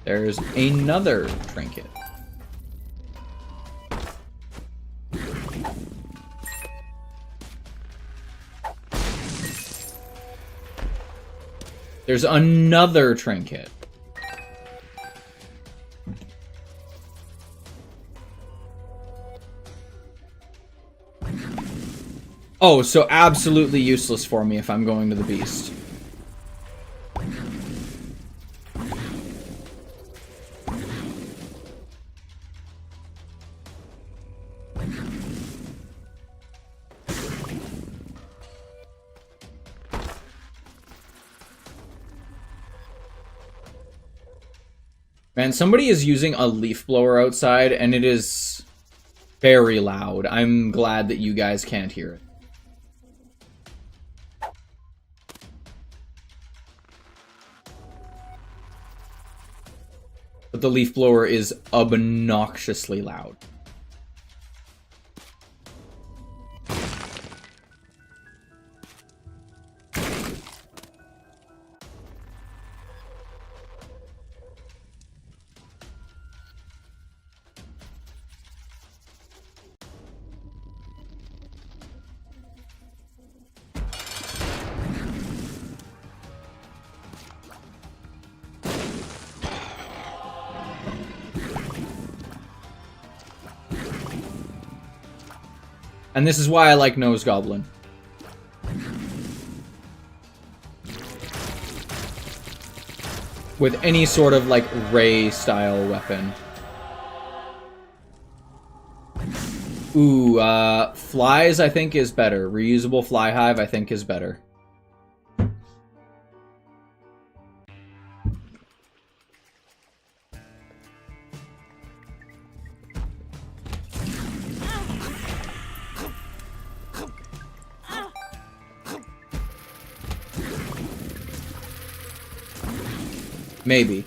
There's another trinket. There's another trinket. Oh, so absolutely useless for me if I'm going to the beast. Man, somebody is using a leaf blower outside, and it is very loud. I'm glad that you guys can't hear it. But the leaf blower is obnoxiously loud. And this is why I like Nose Goblin. With any sort of, like, ray-style weapon. Ooh, flies I think is better. Reusable fly hive I think is better. Maybe.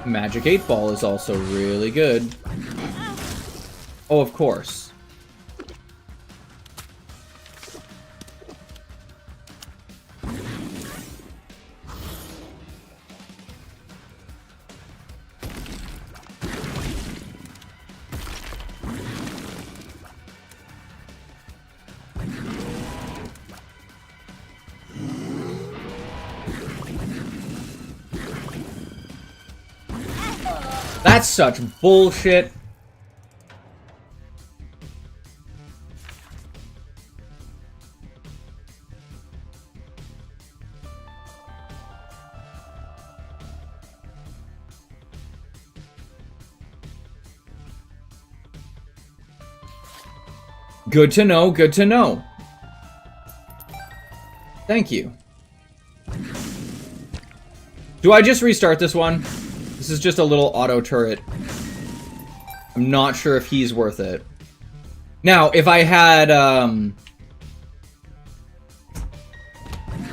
Magic 8 Ball is also really good. Oh, of course. That's such bullshit. Good to know, good to know. Thank you. Do I just restart this one? This is just a little auto turret. I'm not sure if he's worth it. Now, if I had,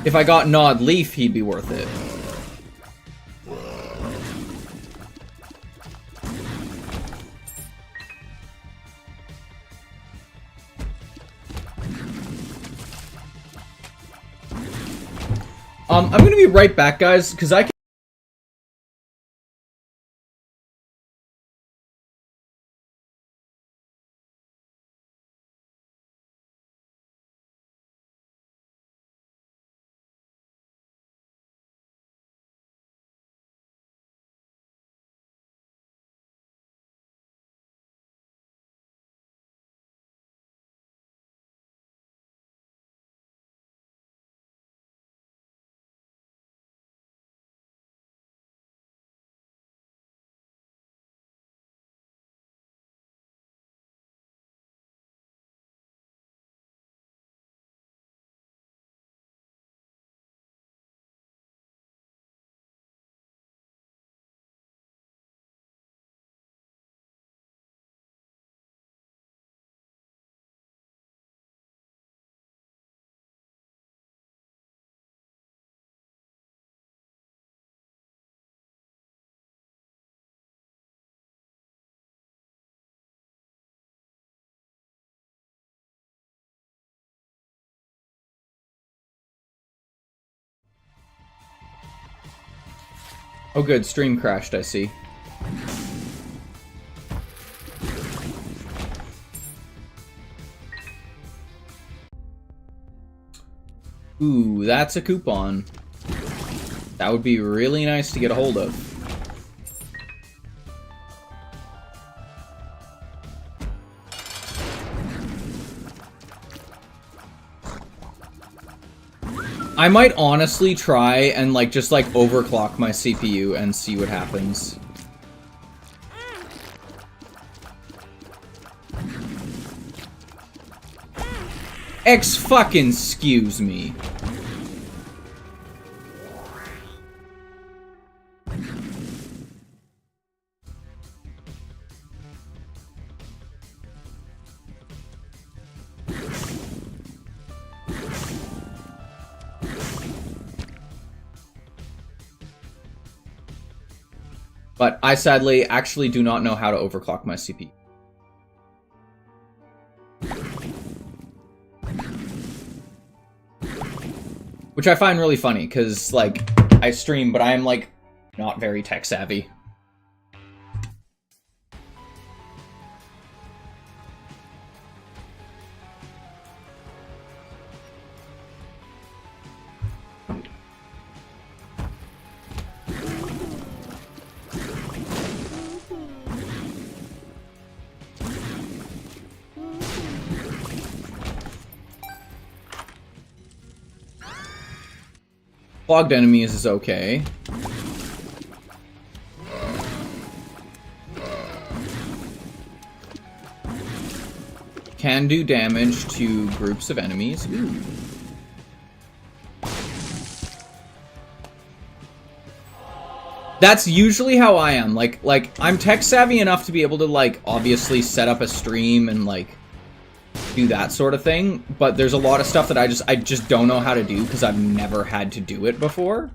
if I got Gnawed Leaf, he'd be worth it. I'm gonna be right back, guys, because I can... Oh good, stream crashed, I see. Ooh, that's a coupon. That would be really nice to get a hold of. I might honestly try and just overclock my CPU and see what happens. Excuse me. But I sadly actually do not know how to overclock my CPU. Which I find really funny, because, I stream, but I am, not very tech savvy. Clogged enemies is okay. Can do damage to groups of enemies. Ooh. That's usually how I am. Like I'm tech savvy enough to be able to obviously set up a stream and do that sort of thing, but there's a lot of stuff that I just don't know how to do because I've never had to do it before.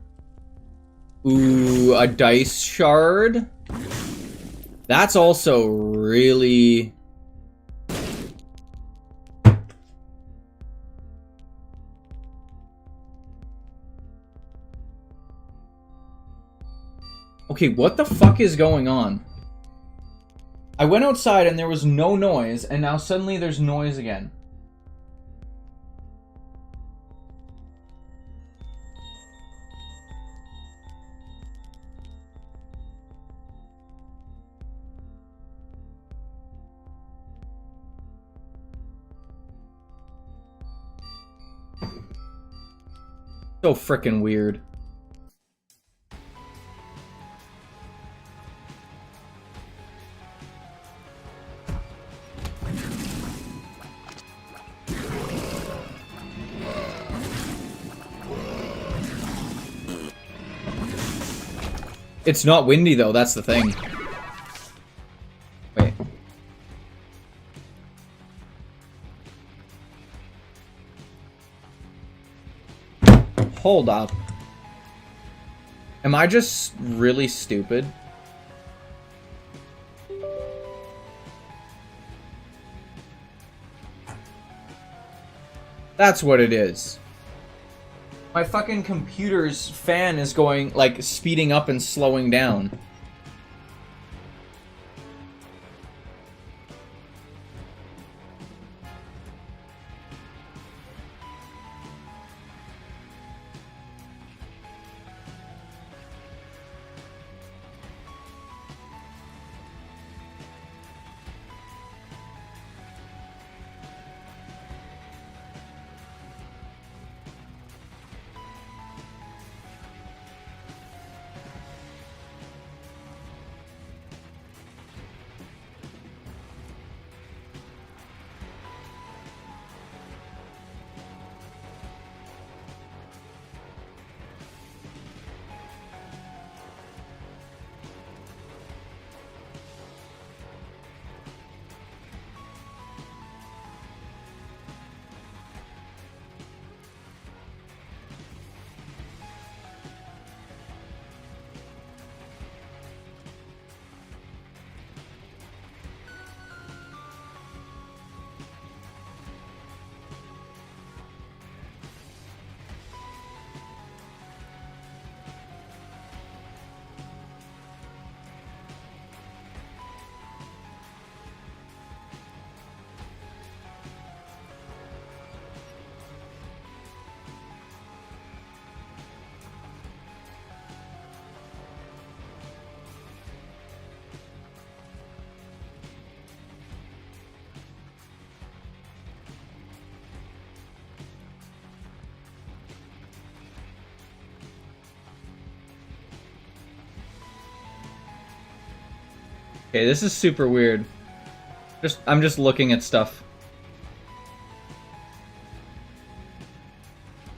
Ooh, a dice shard. That's also really... Okay, what the fuck is going on? I went outside and there was no noise, and now suddenly there's noise again. So frickin' weird. It's not windy though, that's the thing. Wait. Hold up. Am I just really stupid? That's what it is. My fucking computer's fan is going, like, speeding up and slowing down. Okay, this is super weird. I'm just looking at stuff.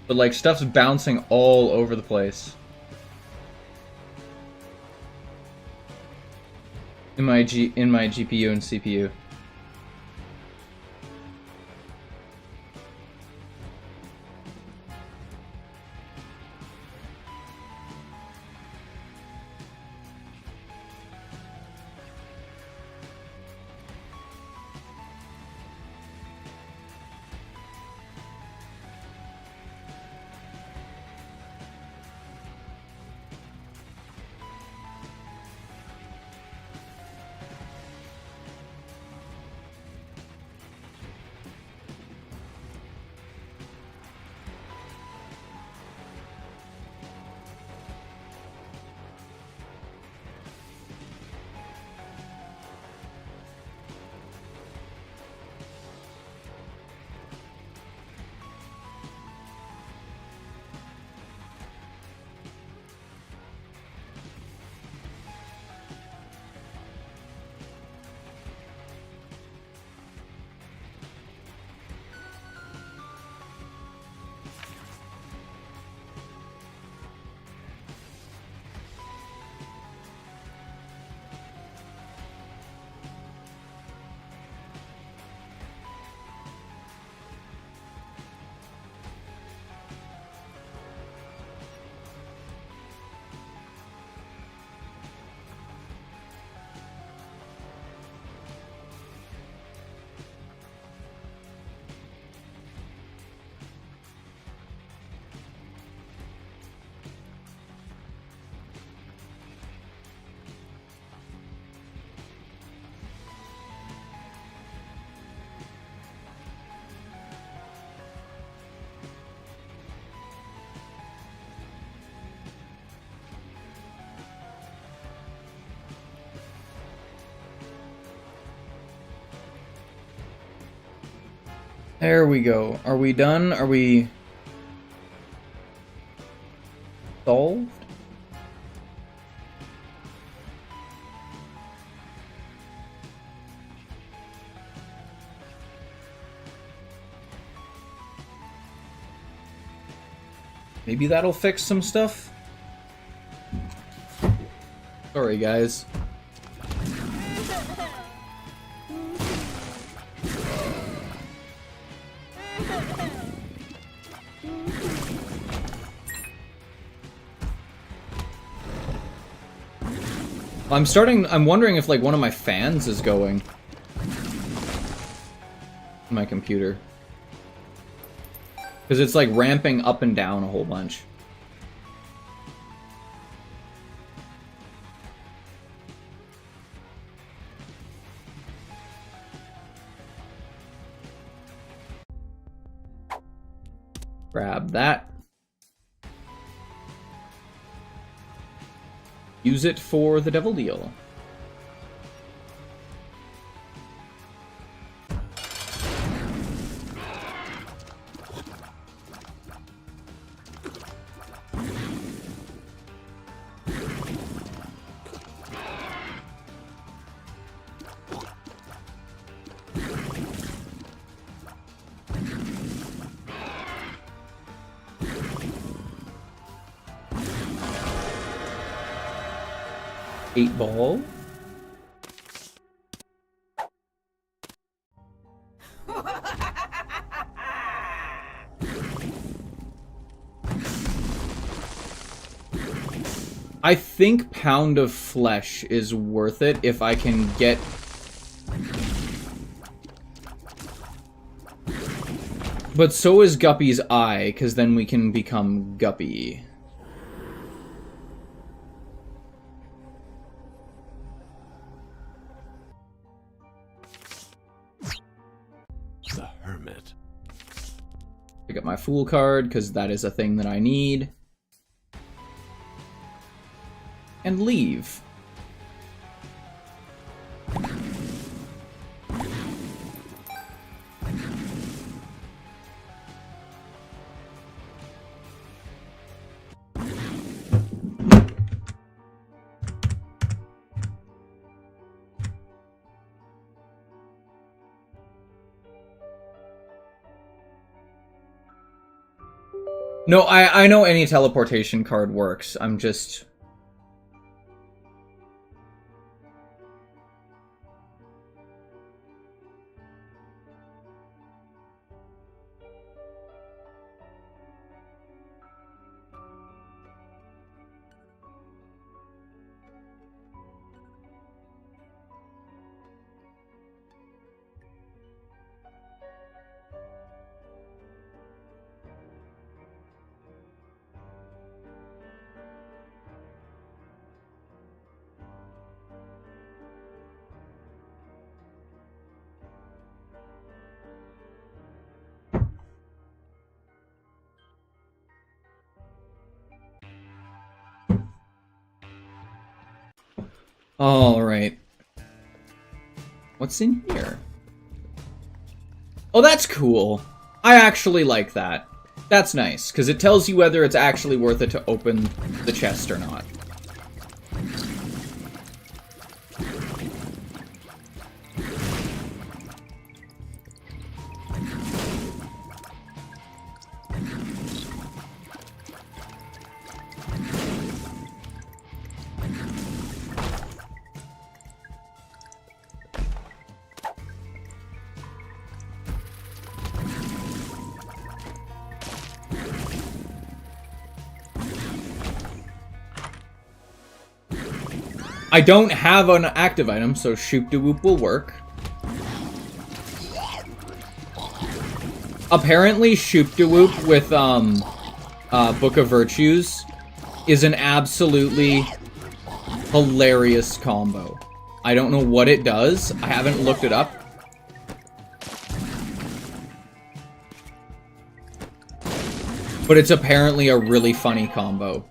But like stuff's bouncing all over the place. In my GPU and CPU. There we go. Are we done? Are we solved? Maybe that'll fix some stuff. Sorry, guys. I'm wondering if, like, one of my fans is going. My computer. Because it's, like, ramping up and down a whole bunch. Grab that. Use it for the devil deal. Eight ball. I think Pound of Flesh is worth it if I can get... But so is Guppy's Eye, because then we can become Guppy. The Hermit. Pick up my Fool card, because that is a thing that I need. And leave. No, I know any teleportation card works. I'm just... Alright. What's in here? Oh, that's cool. I actually like that. That's nice, because it tells you whether it's actually worth it to open the chest or not. I don't have an active item, so Shoop-de-Whoop will work. Apparently, Shoop-de-Whoop with Book of Virtues is an absolutely hilarious combo. I don't know what it does. I haven't looked it up. But it's apparently a really funny combo.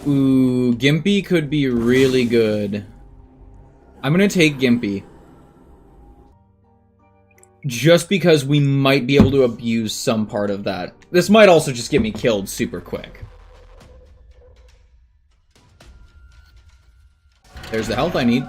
Ooh, Gimpy could be really good. I'm gonna take Gimpy. Just because we might be able to abuse some part of that. This might also just get me killed super quick. There's the health I need.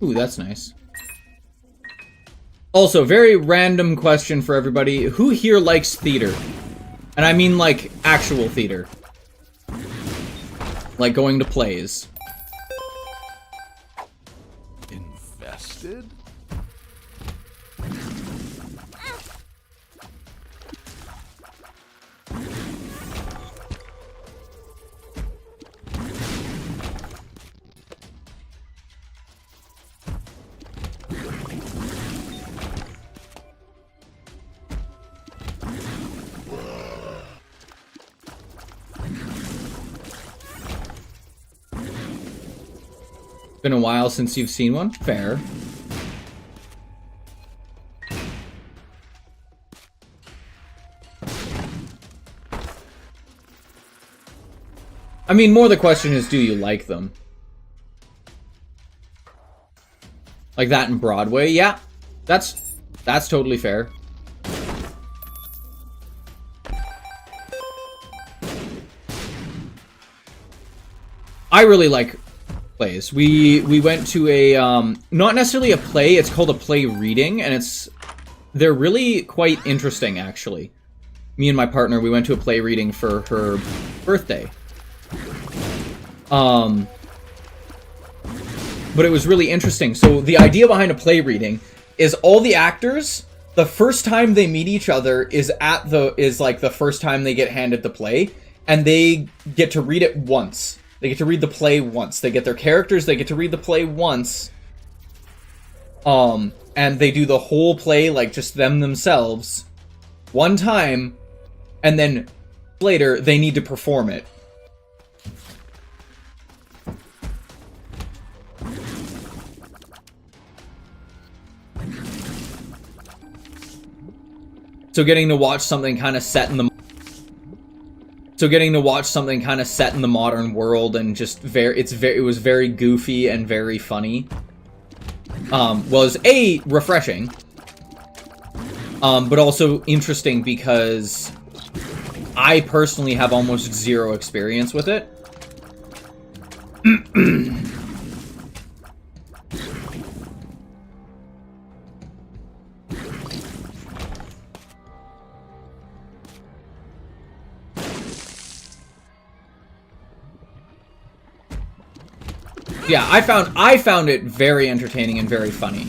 Ooh, that's nice. Also, very random question for everybody. Who here likes theater? And I mean, like, actual theater. Like going to plays. Invested? Been a while since you've seen one? Fair. I mean, more the question is, do you like them? Like that in Broadway? Yeah, that's totally fair. I really like plays. We went to a not necessarily a play, it's called a play reading, and they're really quite interesting actually. Me and my partner, we went to a play reading for her birthday. But it was really interesting. So the idea behind a play reading is all the actors, the first time they meet each other is like the first time they get handed the play, and they get to read it once. They get to read the play once. They get their characters, they get to read the play once. And they do the whole play, like, just themselves, one time, and then later, they need to perform it. So getting to watch something kind of set in the modern world and just it was very goofy and very funny. Was refreshing. But also interesting because I personally have almost zero experience with it. Yeah, I found it very entertaining and very funny.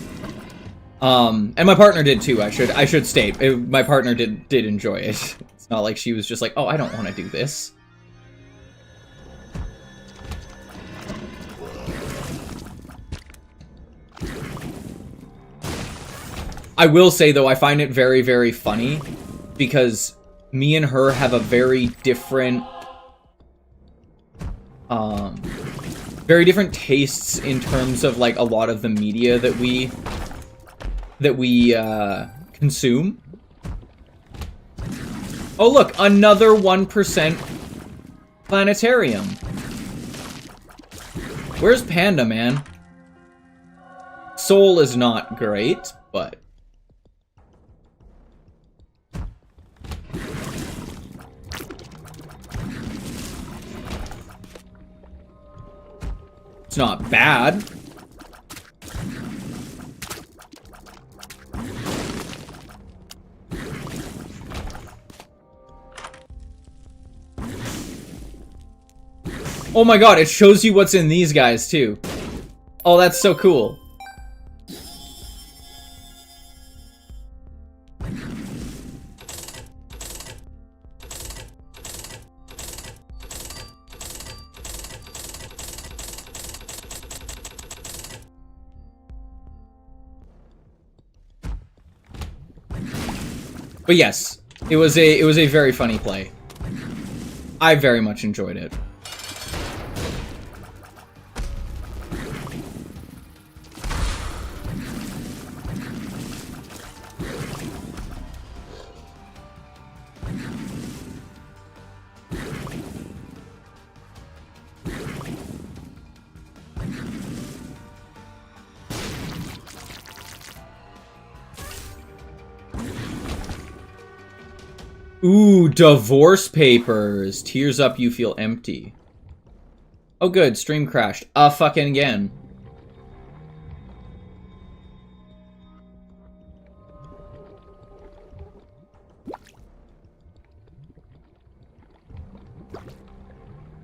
And my partner did too. I should state my partner did enjoy it. It's not like she was just like, "Oh, I don't want to do this." I will say though, I find it very, very funny because me and her have a very different tastes in terms of like a lot of the media that we consume. Oh look, another 1% planetarium. Where's Panda, man? Soul is not great, but It's not bad. Oh my god, it shows you what's in these guys too. Oh, that's so cool. But yes, it was a very funny play. I very much enjoyed it. Ooh, divorce papers. Tears up, you feel empty. Oh good, stream crashed. Fucking again.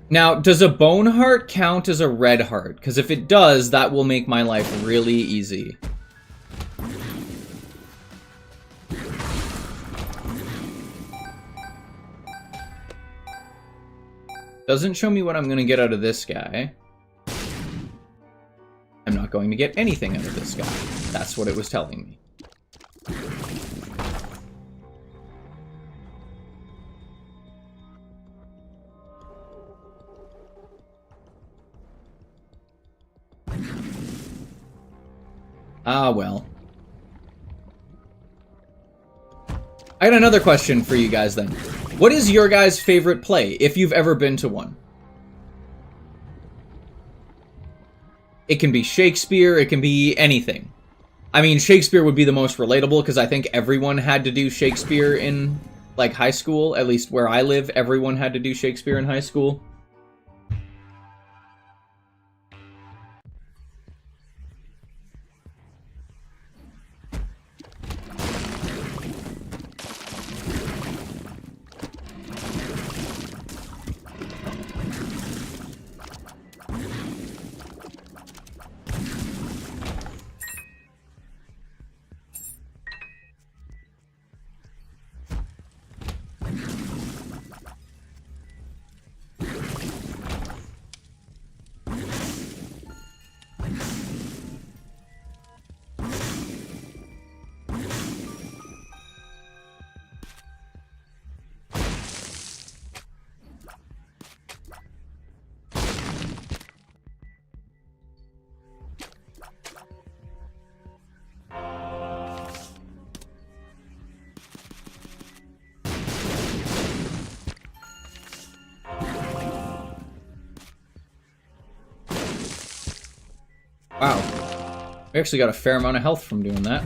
Now, does a bone heart count as a red heart? Because if it does, that will make my life really easy. Doesn't show me what I'm going to get out of this guy. I'm not going to get anything out of this guy. That's what it was telling me. Ah, well. I got another question for you guys then. What is your guys' favorite play, if you've ever been to one? It can be Shakespeare, it can be anything. I mean, Shakespeare would be the most relatable, because I think everyone had to do Shakespeare in, like, high school. At least where I live, everyone had to do Shakespeare in high school. Wow. We actually got a fair amount of health from doing that.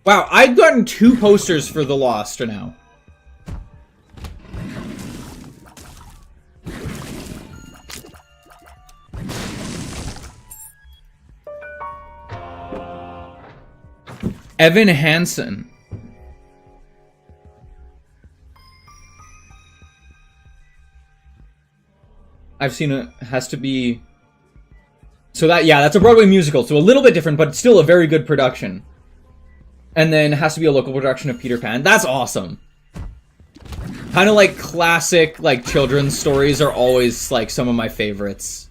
Wow, I've gotten 2 posters for The Lost now. Evan Hansen. I've seen it. Has to be... So that, yeah, that's a Broadway musical, so a little bit different, but still a very good production. And then has to be a local production of Peter Pan. That's awesome. Kind of like classic, like, children's stories are always, like, some of my favorites.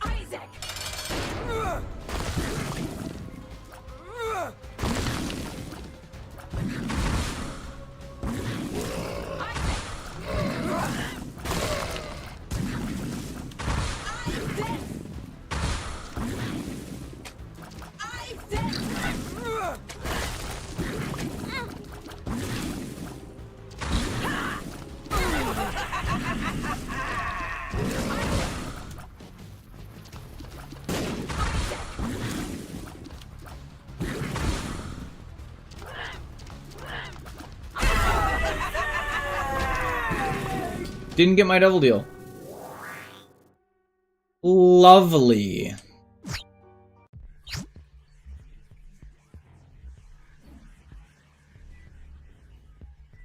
Isaac! Didn't get my Devil Deal. Lovely.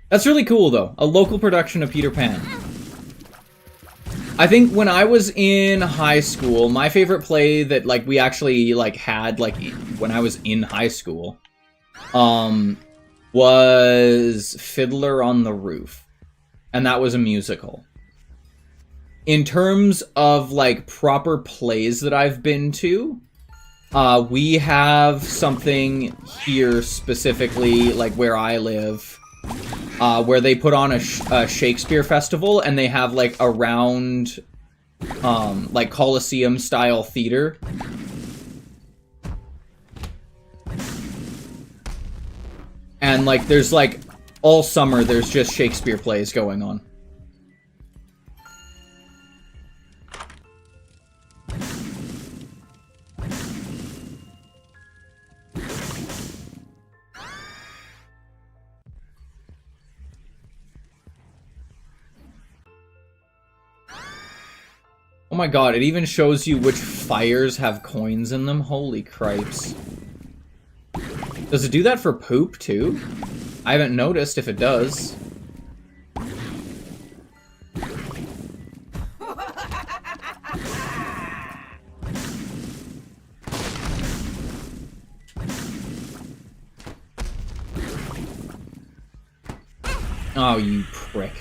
That's really cool, though. A local production of Peter Pan. I think when I was in high school, my favorite play that, like, we actually, like, had, like, when I was in high school, was Fiddler on the Roof. And that was a musical. In terms of, like, proper plays that I've been to, we have something here specifically, like, where I live, where they put on a Shakespeare festival, and they have, like, a round, like, Coliseum-style theater. And, like, there's, like, all summer, there's just Shakespeare plays going on. Oh my god, it even shows you which fires have coins in them. Holy cripes. Does it do that for poop, too? I haven't noticed if it does. Oh, you prick.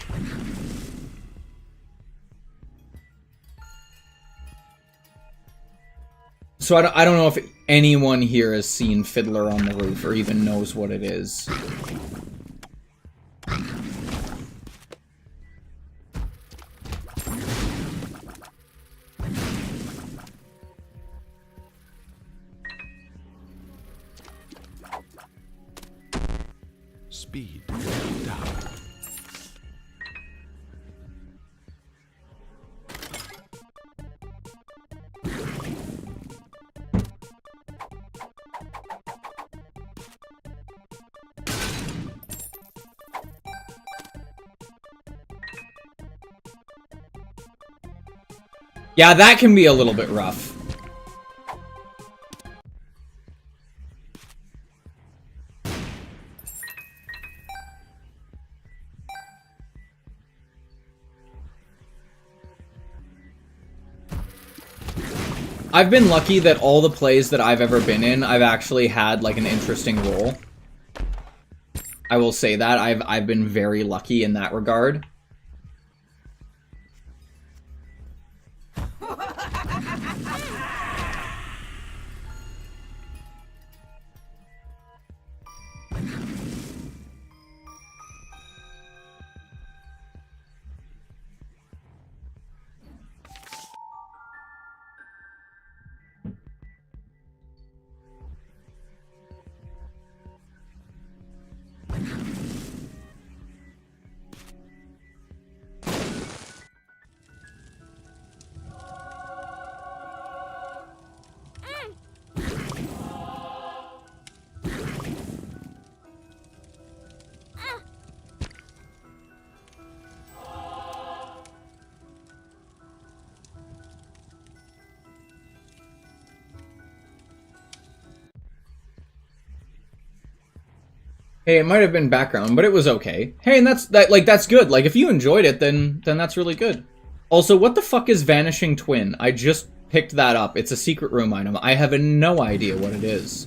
So I don't know if anyone here has seen Fiddler on the Roof or even knows what it is. Speed down. Yeah, that can be a little bit rough. I've been lucky that all the plays that I've ever been in, I've actually had, like, an interesting role. I will say that. I've been very lucky in that regard. Hey, it might have been background, but it was okay. Hey, and that's good. Like, if you enjoyed it, then that's really good. Also, what the fuck is Vanishing Twin? I just picked that up. It's a secret room item. I have no idea what it is.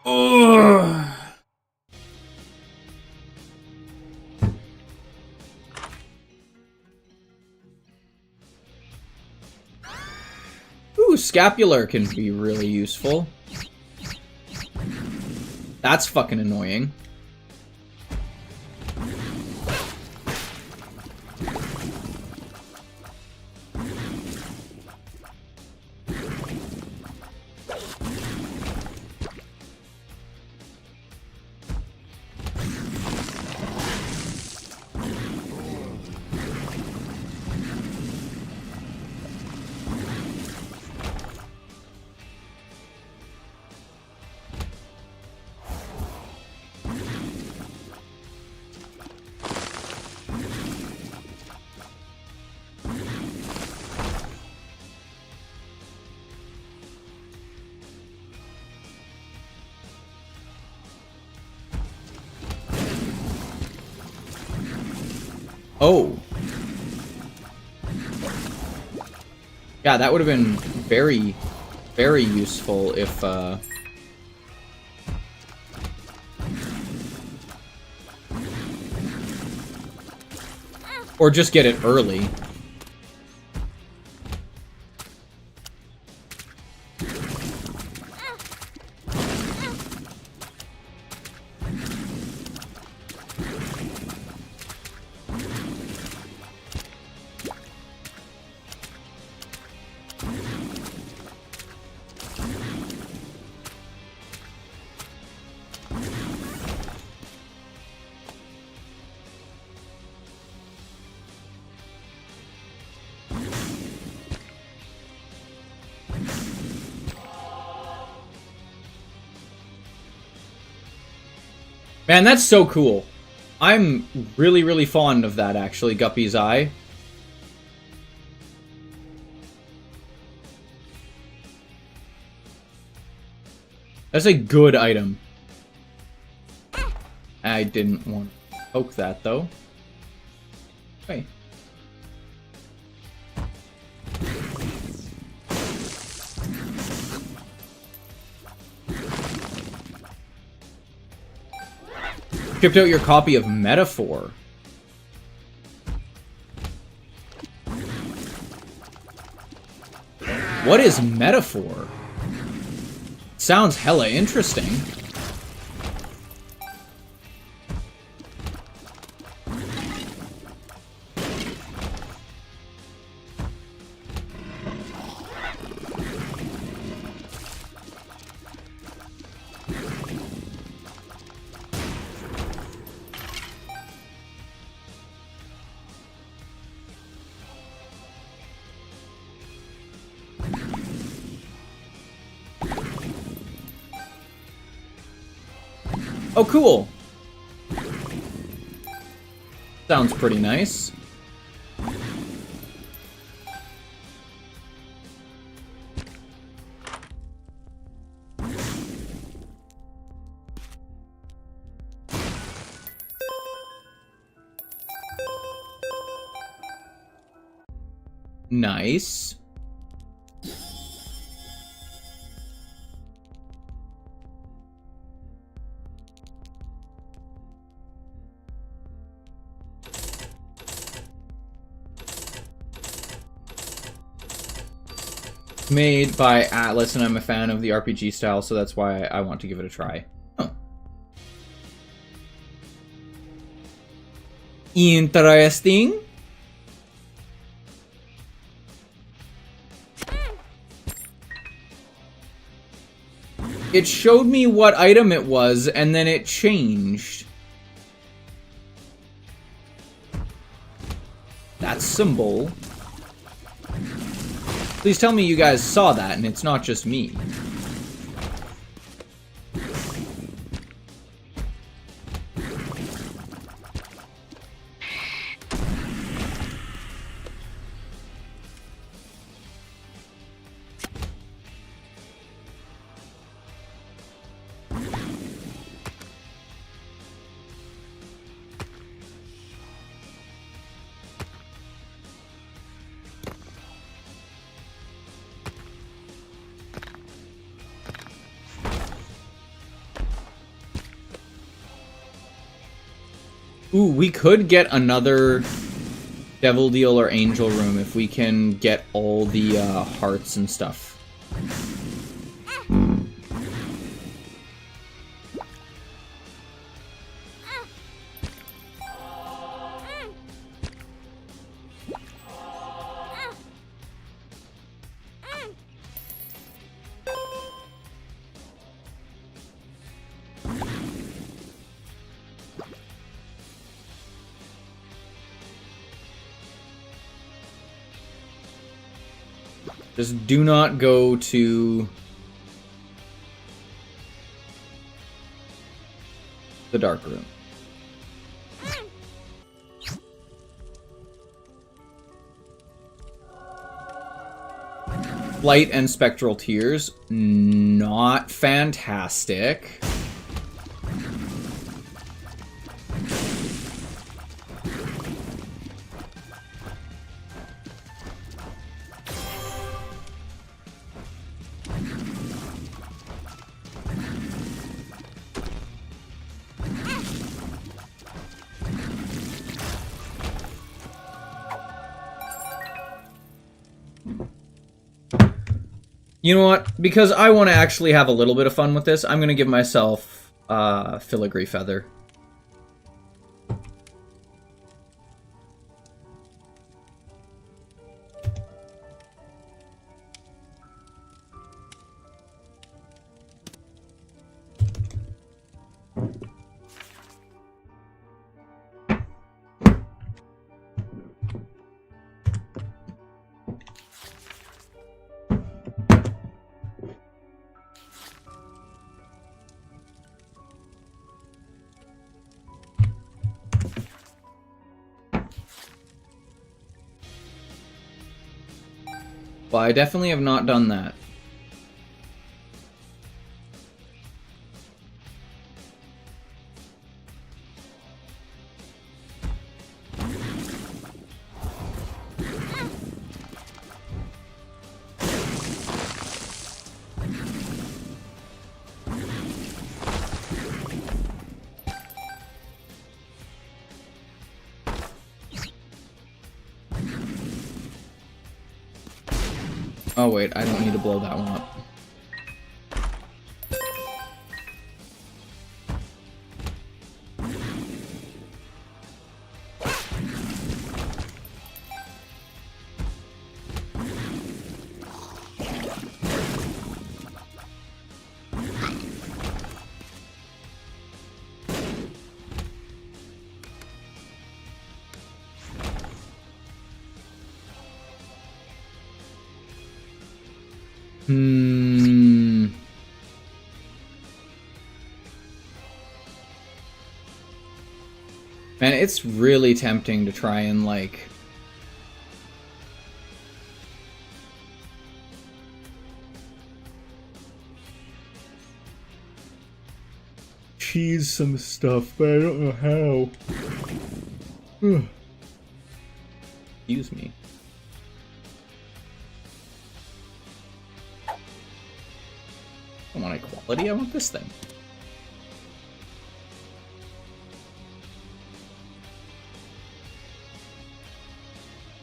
Ugh. Ooh, scapular can be really useful. That's fucking annoying. Oh. Yeah, that would have been very, very useful if, or just get it early. Man, that's so cool. I'm really, really fond of that, actually, Guppy's Eye. That's a good item. I didn't want to poke that, though. Okay. Shipped out your copy of Metaphor. What is Metaphor? Sounds hella interesting. Oh, cool. Sounds pretty nice. Nice. Made by Atlas, and I'm a fan of the RPG style, so that's why I want to give it a try. Oh. Interesting. It showed me what item it was, and then it changed. That symbol. Please tell me you guys saw that and it's not just me. Ooh, we could get another Devil Deal or Angel Room if we can get all the hearts and stuff. Just do not go to the dark room. Light and Spectral Tears, not fantastic. You know what? Because I want to actually have a little bit of fun with this, I'm going to give myself Filigree Feather. But I definitely have not done that. Oh wait, I don't need to blow that one up. Man, it's really tempting to try and, like... cheese some stuff, but I don't know how. Excuse me. I want equality, I want this thing.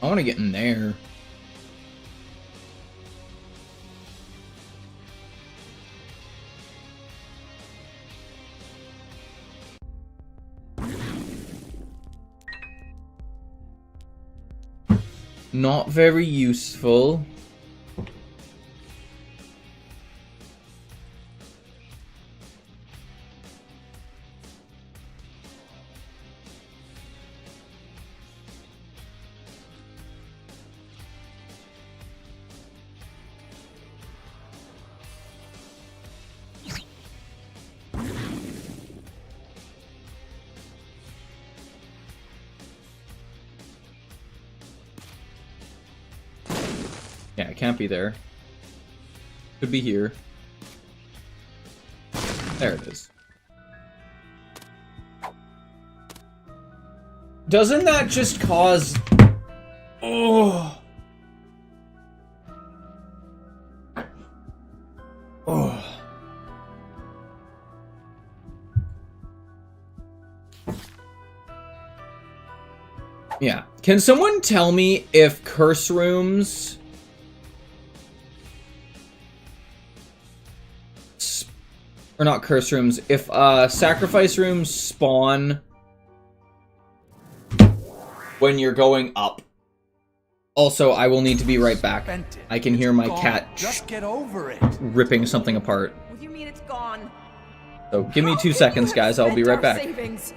I want to get in there. Not very useful. Yeah, it can't be there. Could be here. There it is. Doesn't that just cause... Oh. Oh. Yeah. Can someone tell me if curse rooms... or not curse rooms, if sacrifice rooms spawn when you're going up? Also, I will need to be right back. I can hear my cat Just get over it. ripping something apart. What do you mean it's gone? So give me 2 seconds, guys. I'll be right back. Savings.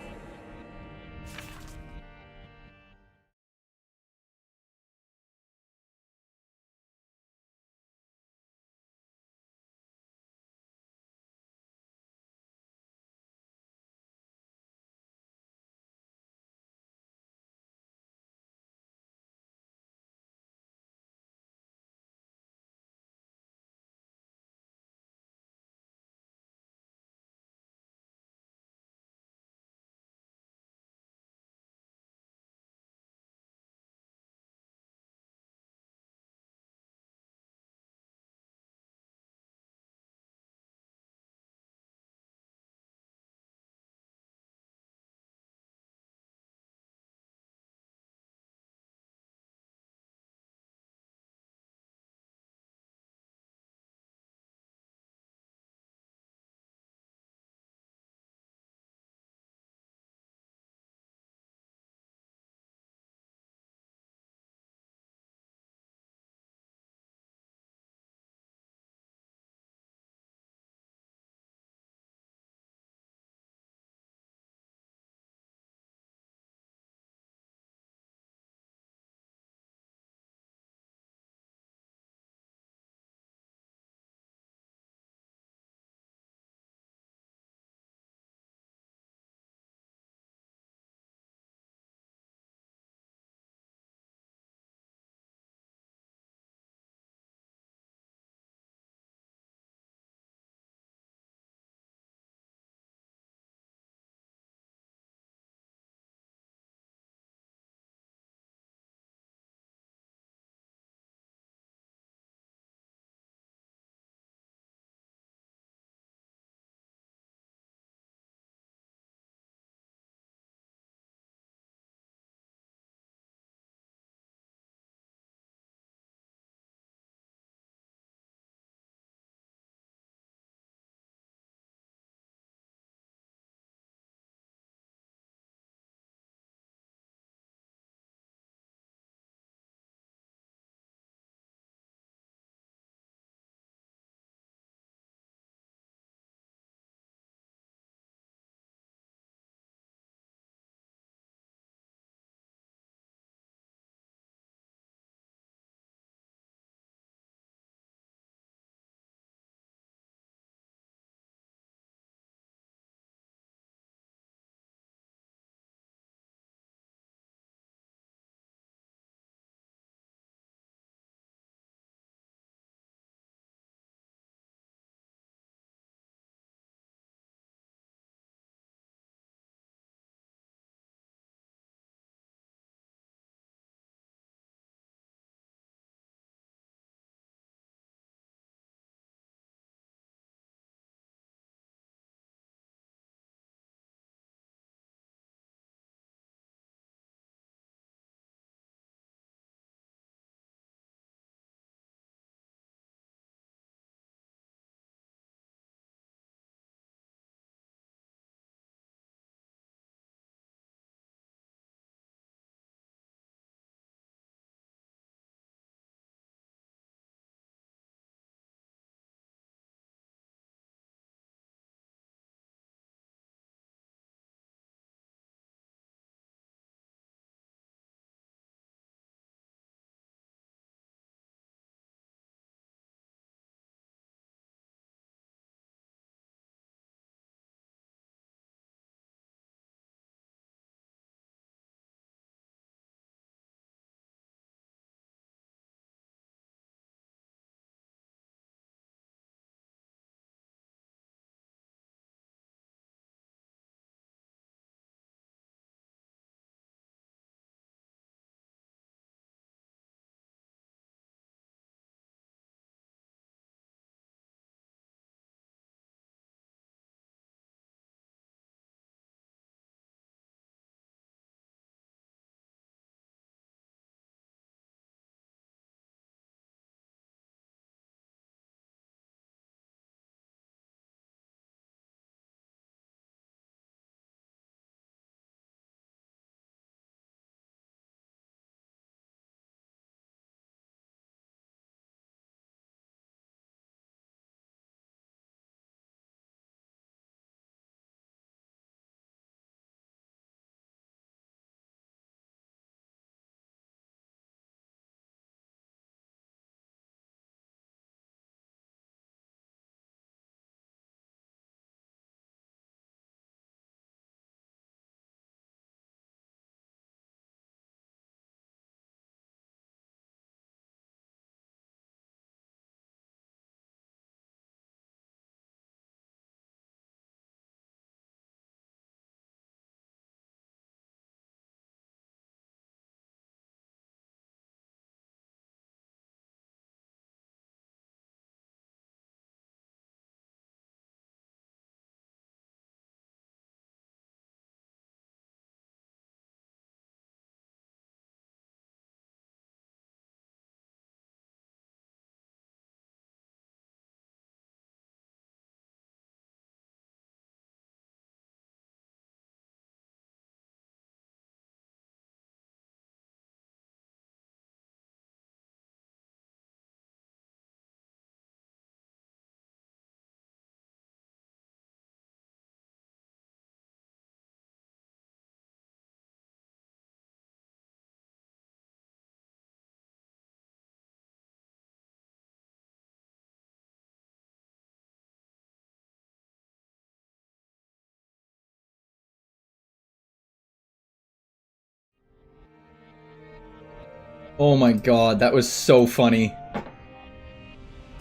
Oh my god, that was so funny.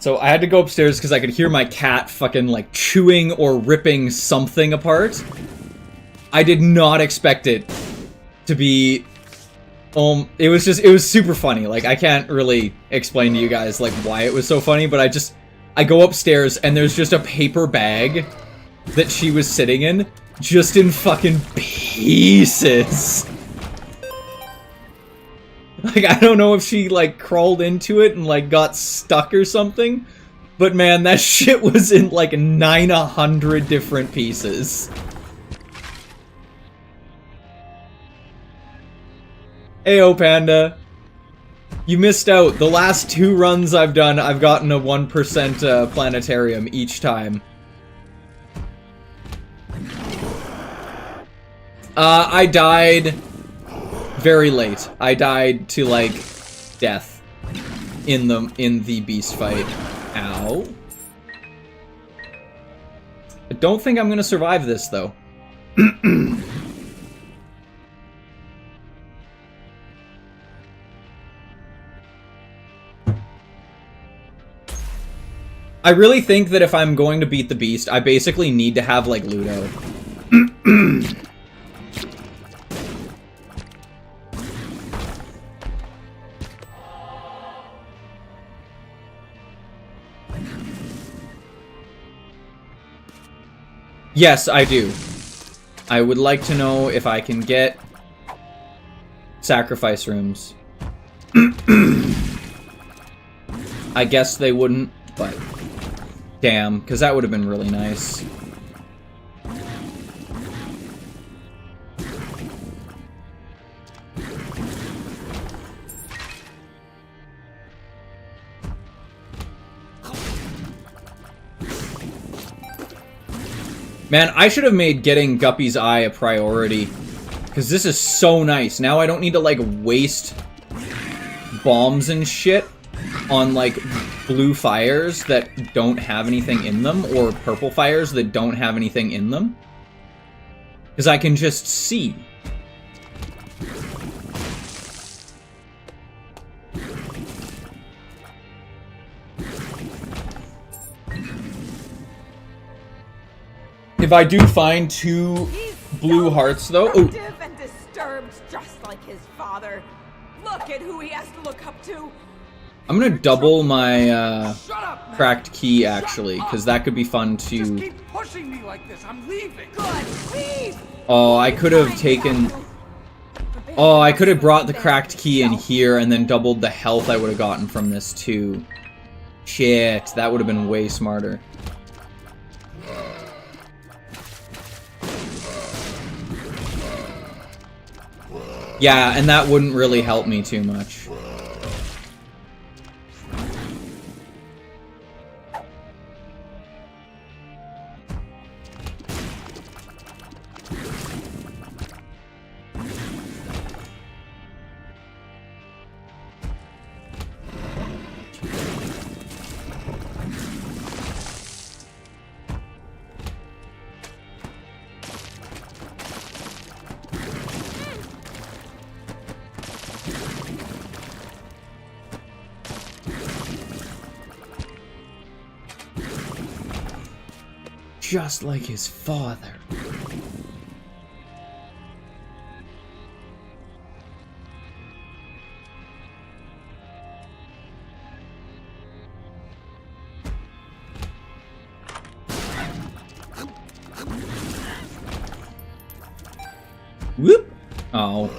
So I had to go upstairs because I could hear my cat fucking like chewing or ripping something apart. I did not expect it to be... it was super funny. Like, I can't really explain to you guys like why it was so funny, but I go upstairs and there's just a paper bag that she was sitting in, just in fucking pieces. Like, I don't know if she, like, crawled into it and, like, got stuck or something. But, man, that shit was in, like, 900 different pieces. Ayo, Panda. You missed out. The last 2 runs I've done, I've gotten a 1% planetarium each time. I died... very late. I died to, like, death in the beast fight. Ow. I don't think I'm gonna survive this, though. I really think that if I'm going to beat the beast, I basically need to have, like, Ludo. Yes, I do. I would like to know if I can get sacrifice rooms. I guess they wouldn't, but damn, because that would have been really nice. Man, I should have made getting Guppy's Eye a priority. Because this is so nice. Now I don't need to, like, waste bombs and shit on, like, blue fires that don't have anything in them. Or purple fires that don't have anything in them. Because I can just see. If I do find 2 blue hearts, though... Oh. And disturbed, just like his father. Look at who he has to look up to. I'm gonna double my cracked key, actually, because that could be fun to... Just keep pushing me like this. I'm leaving. Good, leave. Oh, I could have taken... Oh, I could have brought the cracked key in here and then doubled the health I would have gotten from this, too. Shit, that would have been way smarter. Yeah, and that wouldn't really help me too much. Just like his father. Whoop! Oh.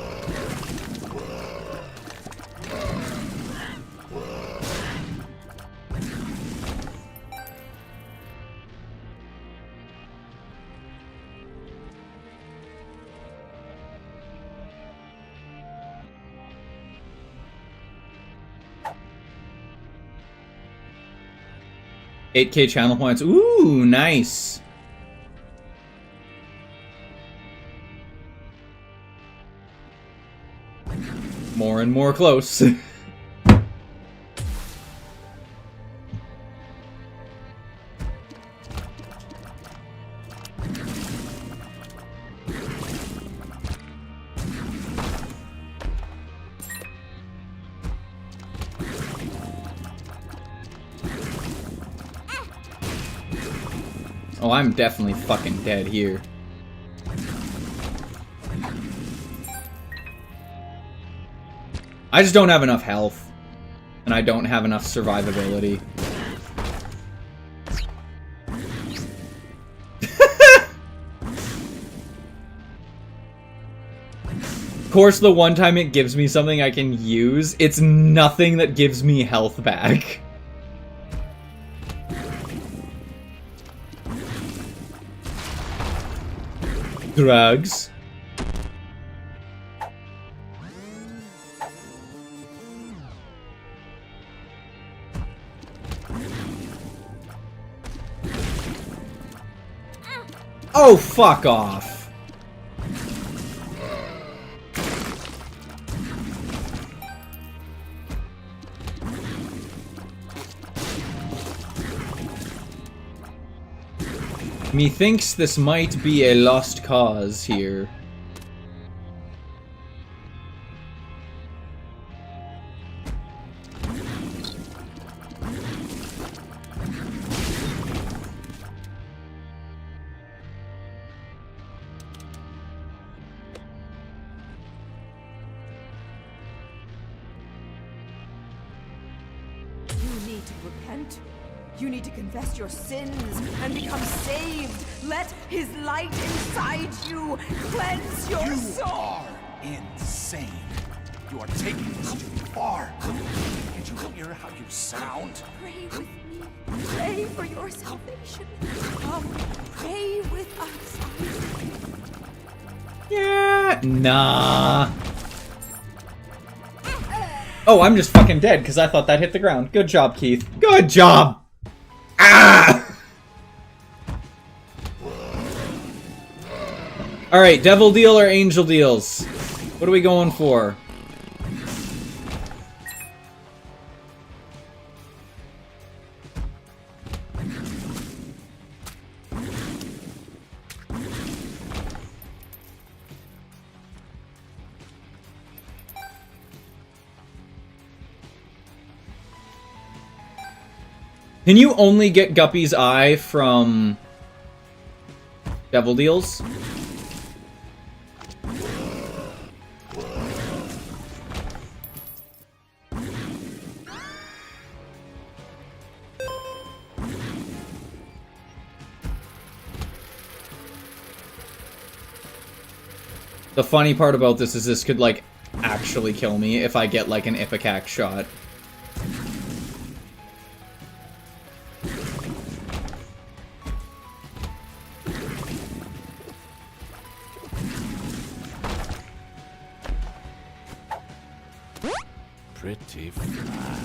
$8K channel points. Ooh, nice. More and more close. Oh, I'm definitely fucking dead here. I just don't have enough health. And I don't have enough survivability. Of course, the one time it gives me something I can use, it's nothing that gives me health back. Drugs. Oh, fuck off. Methinks this might be a lost cause here. You need to repent. You need to confess your sins and become saved. Let his light inside you cleanse your You soul. are insane. You are taking this too far. Can't you hear how you sound? Pray with me. Pray for your salvation. Come, pray with us. Yeah. Nah. Oh, I'm just fucking dead because I thought that hit the ground. Good job, Keith. Good job! Ah! Alright, devil deal or angel deals? What are we going for? Can you only get Guppy's eye from devil deals? The funny part about this is this could, like, actually kill me if I get, like, an Ipecac shot. Pretty fly.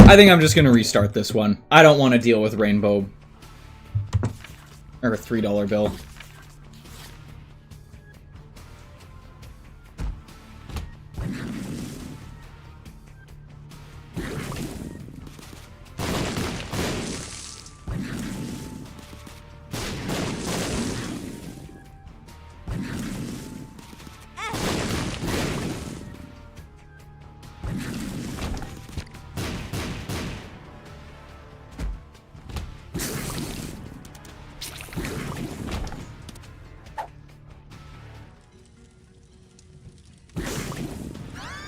I think I'm just gonna restart this one. I don't want to deal with Rainbow. Or a $3 bill.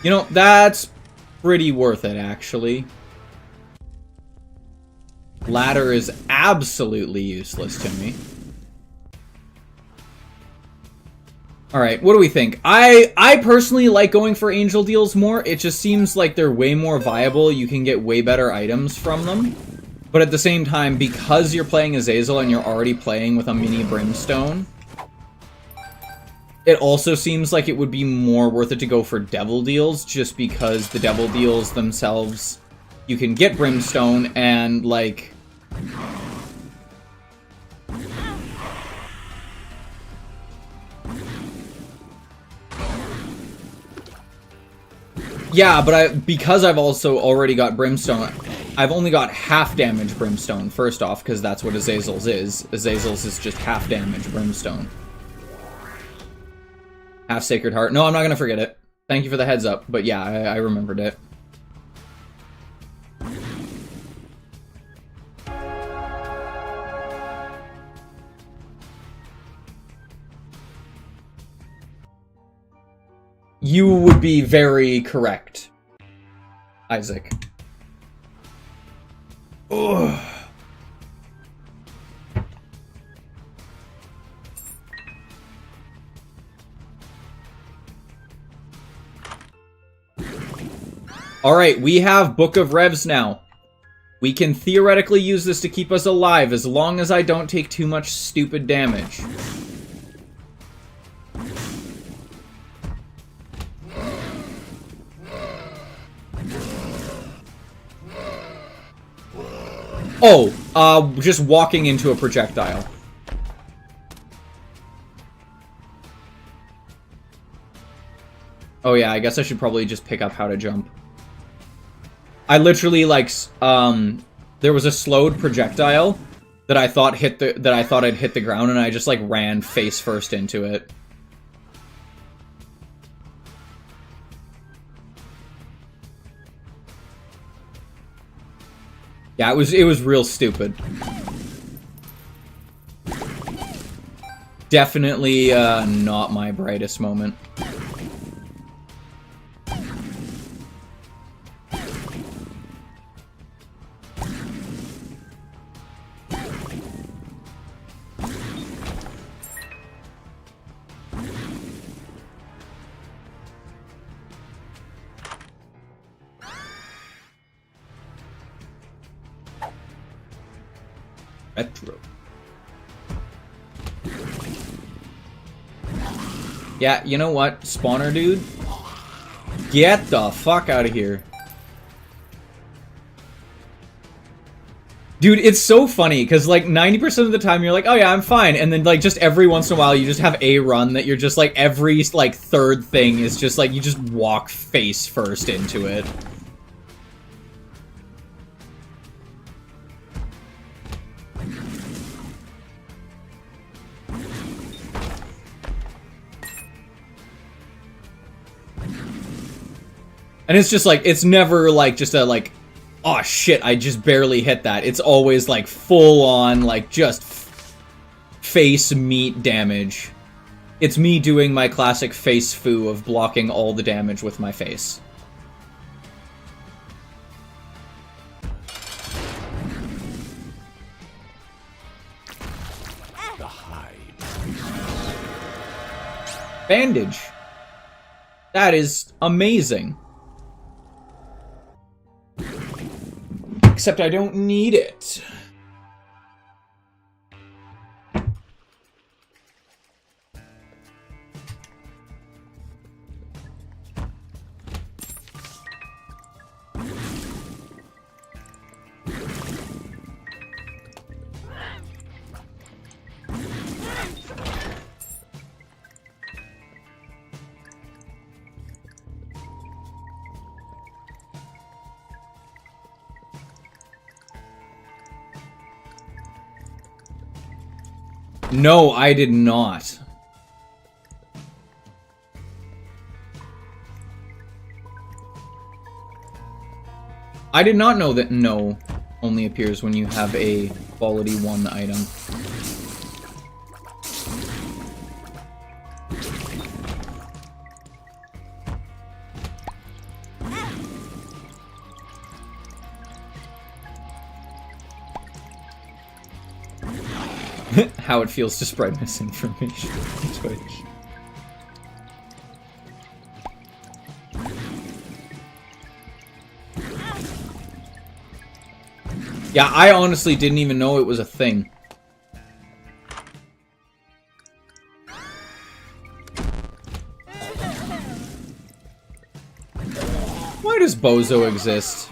You know, that's pretty worth it, actually. Ladder is absolutely useless to me. Alright, what do we think? I personally like going for angel deals more. It just seems like they're way more viable. You can get way better items from them. But at the same time, because you're playing Azazel and you're already playing with a mini Brimstone, it also seems like it would be more worth it to go for devil deals, just because the devil deals themselves, you can get Brimstone, and, like, Yeah, but because I've also already got Brimstone, I've only got half damage Brimstone, first off, because that's what Azazel's is. Azazel's is just half damage Brimstone. Half Sacred Heart. No, I'm not going to forget it. Thank you for the heads up, but yeah, I remembered it. You would be very correct, Isaac. Ugh. Alright, we have Book of Revs now. We can theoretically use this to keep us alive as long as I don't take too much stupid damage. Oh, just walking into a projectile. Oh yeah, I guess I should probably just pick up how to jump. I literally, like, there was a slowed projectile that I thought I'd hit the ground, and I just, like, ran face first into it. Yeah, it was real stupid. Definitely, not my brightest moment. Retro. Yeah, you know what, spawner dude? Get the fuck out of here. Dude, it's so funny, because, like, 90% of the time you're like, oh yeah, I'm fine, and then, like, just every once in a while you just have a run that you're just, like, every, like, third thing is just, like, you just walk face first into it. And it's just like, it's never like just a like, oh shit, I just barely hit that. It's always like full on, like just face meat damage. It's me doing my classic face foo of blocking all the damage with my face. The hide. Bandage. That is amazing. Except I don't need it. No, I did not. I did not know that no only appears when you have a quality 1 item. How it feels to spread misinformation on Twitch. Yeah, I honestly didn't even know it was a thing. Why does Bozo exist?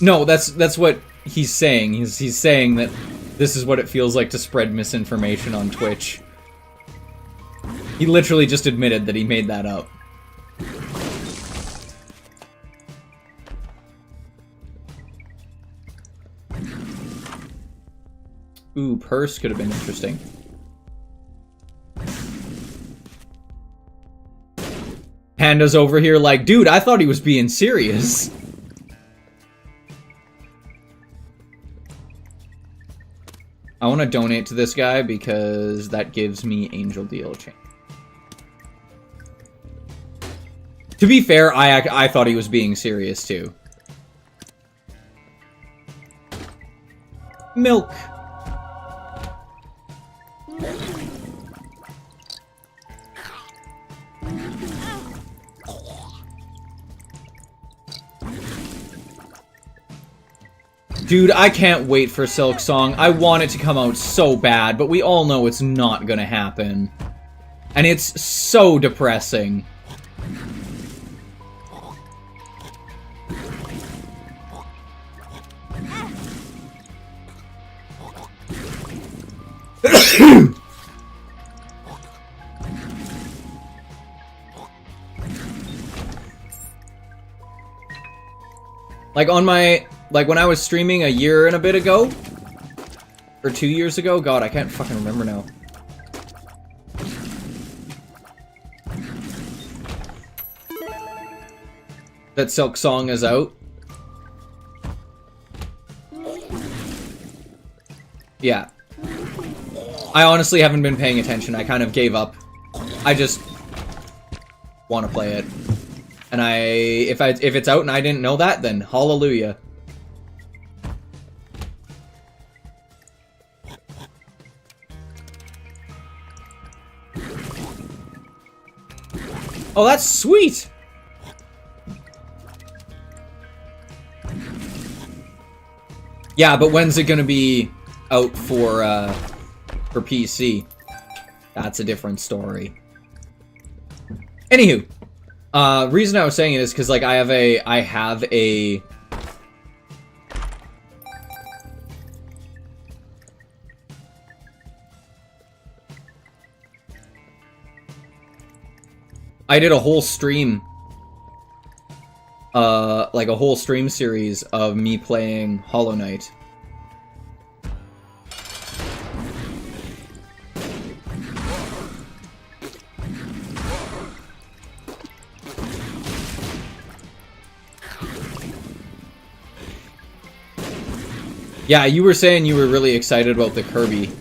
No, that's what he's saying. He's saying that this is what it feels like to spread misinformation on Twitch. He literally just admitted that he made that up. Ooh, purse could have been interesting. Panda's over here like, dude, I thought he was being serious. I want to donate to this guy because that gives me Angel Deal change. To be fair, I thought he was being serious too. Milk. Dude, I can't wait for Silk Song. I want it to come out so bad, but we all know it's not gonna happen. And it's so depressing. Like when I was streaming a year and a bit ago, or 2 years ago, God, I can't fucking remember now. That Silk Song is out. Yeah. I honestly haven't been paying attention. I kind of gave up. I just want to play it. And if it's out and I didn't know that, then hallelujah. Oh, that's sweet! Yeah, but when's it gonna be out for PC? That's a different story. Anywho, reason I was saying it is because like I have a I did a whole stream, like a whole stream series of me playing Hollow Knight. Yeah, you were saying you were really excited about the Kirby.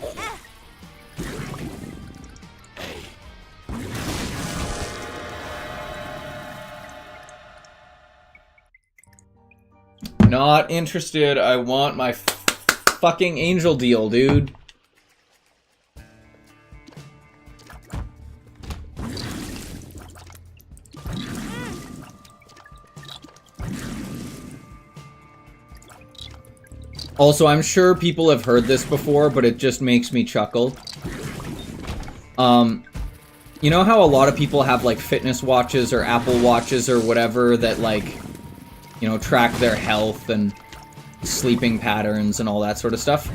Not interested. I want my fucking Angel Deal, dude. Also, I'm sure people have heard this before, but it just makes me chuckle. You know how a lot of people have, like, fitness watches or Apple Watches or whatever that, like, you know, track their health and sleeping patterns and all that sort of stuff?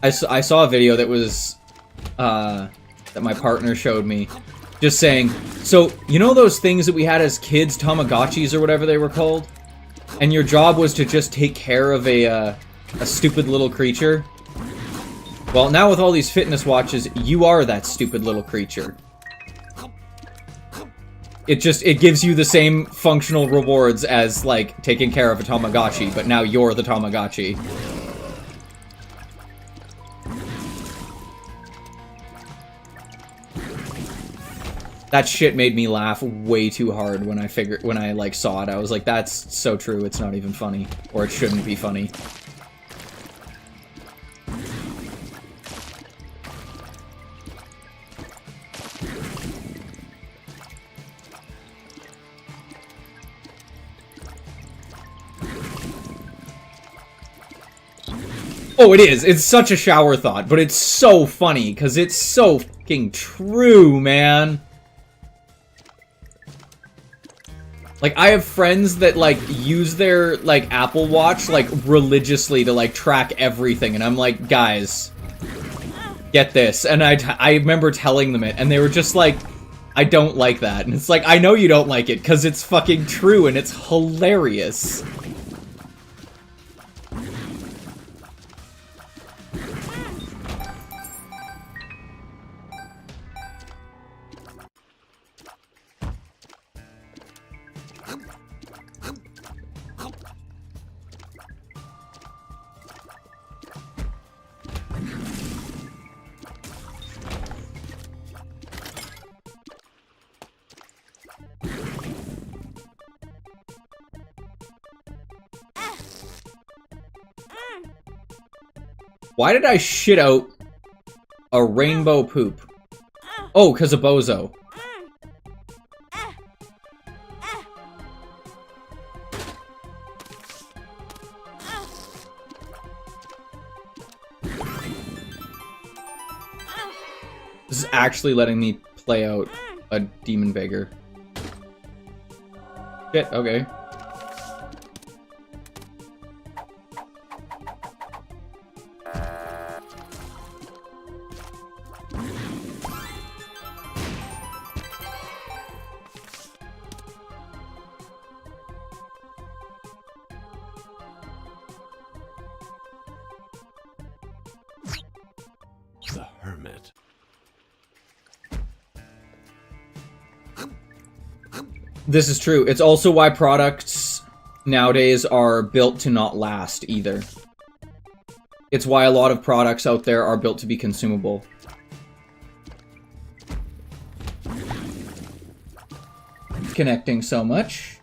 I saw a video that was, that my partner showed me, just saying, so, you know those things that we had as kids, Tamagotchis or whatever they were called? And your job was to just take care of a stupid little creature? Well, now with all these fitness watches, you are that stupid little creature. It gives you the same functional rewards as, like, taking care of a Tamagotchi, but now you're the Tamagotchi. That shit made me laugh way too hard when I like saw it. I was like, that's so true, it's not even funny. Or it shouldn't be funny. Oh, it is. It's such a shower thought, but it's so funny, because it's so fucking true, man. Like, I have friends that, like, use their, like, Apple Watch, like, religiously to, like, track everything, and I'm like, guys, get this. And I remember telling them it, and they were just like, I don't like that. And it's like, I know you don't like it, because it's fucking true, and it's hilarious. Why did I shit out a rainbow poop? Oh, because of Bozo. This is actually letting me play out a Demon Beggar. Shit, okay. The Hermit. This is true. It's also why products nowadays are built to not last, either. It's why a lot of products out there are built to be consumable. Connecting so much.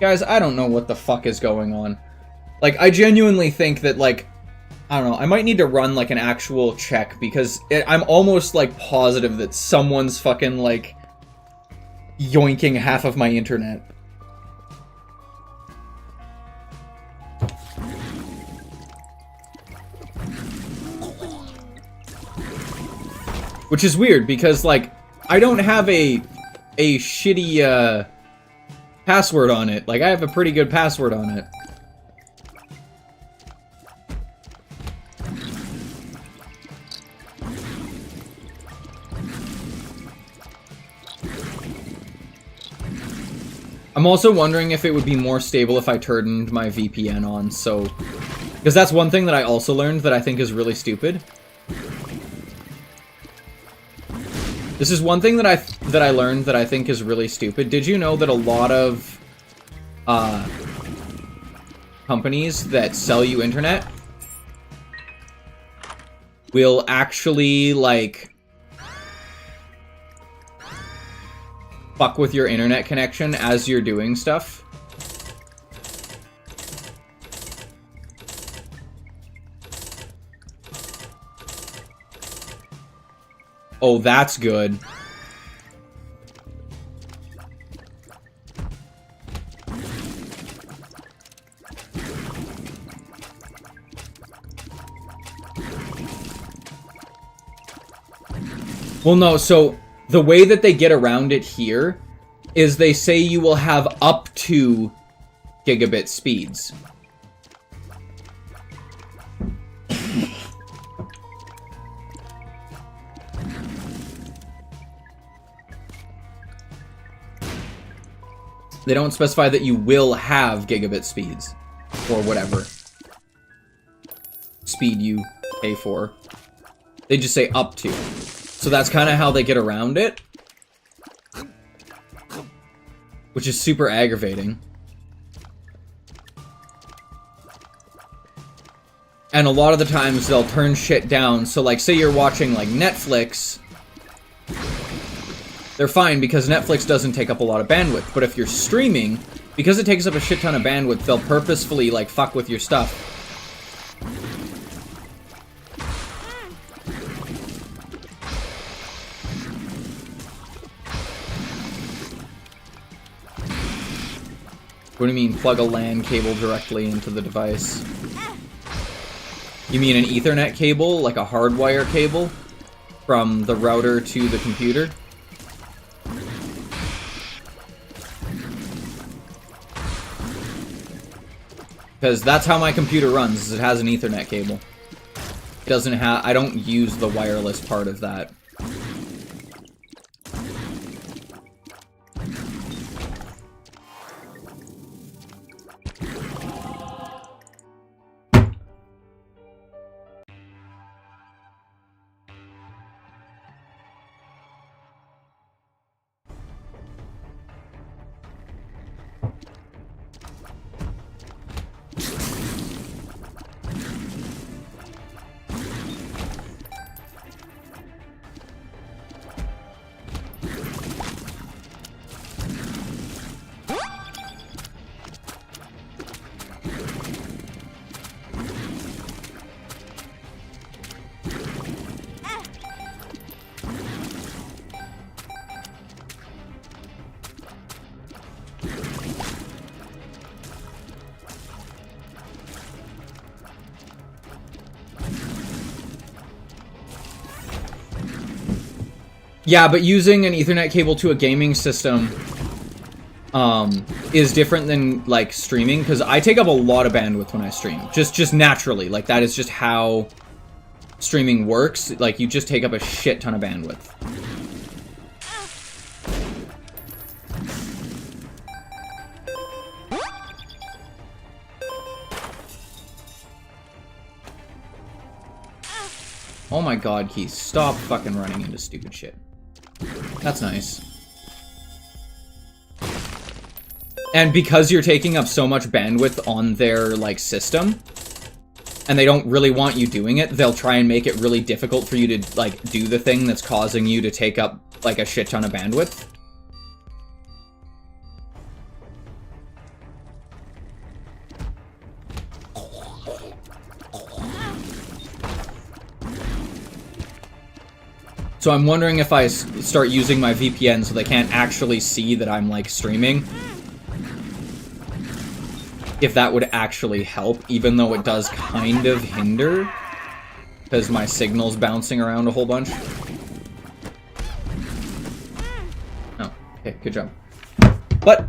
Guys, I don't know what the fuck is going on. Like, I genuinely think that, like, I don't know, I might need to run, like, an actual check, because I'm almost, like, positive that someone's fucking, like, yoinking half of my internet. Which is weird, because, like, I don't have a shitty, password on it. Like, I have a pretty good password on it. I'm also wondering if it would be more stable if I turned my VPN on, so... Because that's one thing that I also learned that I think is really stupid. This is one thing that I learned that I think is really stupid. Did you know that a lot of companies that sell you internet will actually, like, fuck with your internet connection as you're doing stuff? Oh, that's good. Well, no, so the way that they get around it here is they say you will have up to gigabit speeds. They don't specify that you will have gigabit speeds, or whatever speed you pay for. They just say up to. So that's kind of how they get around it. Which is super aggravating. And a lot of the times they'll turn shit down. So, like, say you're watching, like, Netflix, they're fine because Netflix doesn't take up a lot of bandwidth. But if you're streaming, because it takes up a shit ton of bandwidth, they'll purposefully, like, fuck with your stuff. What do you mean, plug a LAN cable directly into the device? You mean an Ethernet cable, like a hardwire cable? from the router to the computer. Because that's how my computer runs, is it has an Ethernet cable. It doesn't have, I don't use the wireless part of that. Yeah, but using an Ethernet cable to a gaming system is different than, like, streaming, because I take up a lot of bandwidth when I stream. Just naturally. Like, that is just how streaming works. Like, you just take up a shit ton of bandwidth. Oh my god, Keith, stop fucking running into stupid shit. That's nice. And because you're taking up so much bandwidth on their, like, system, and they don't really want you doing it, they'll try and make it really difficult for you to, like, do the thing that's causing you to take up, like, a shit ton of bandwidth. So I'm wondering if I start using my VPN so they can't actually see that I'm, like, streaming. If that would actually help, even though it does kind of hinder. Because my signal's bouncing around a whole bunch. Oh, okay, good job. But,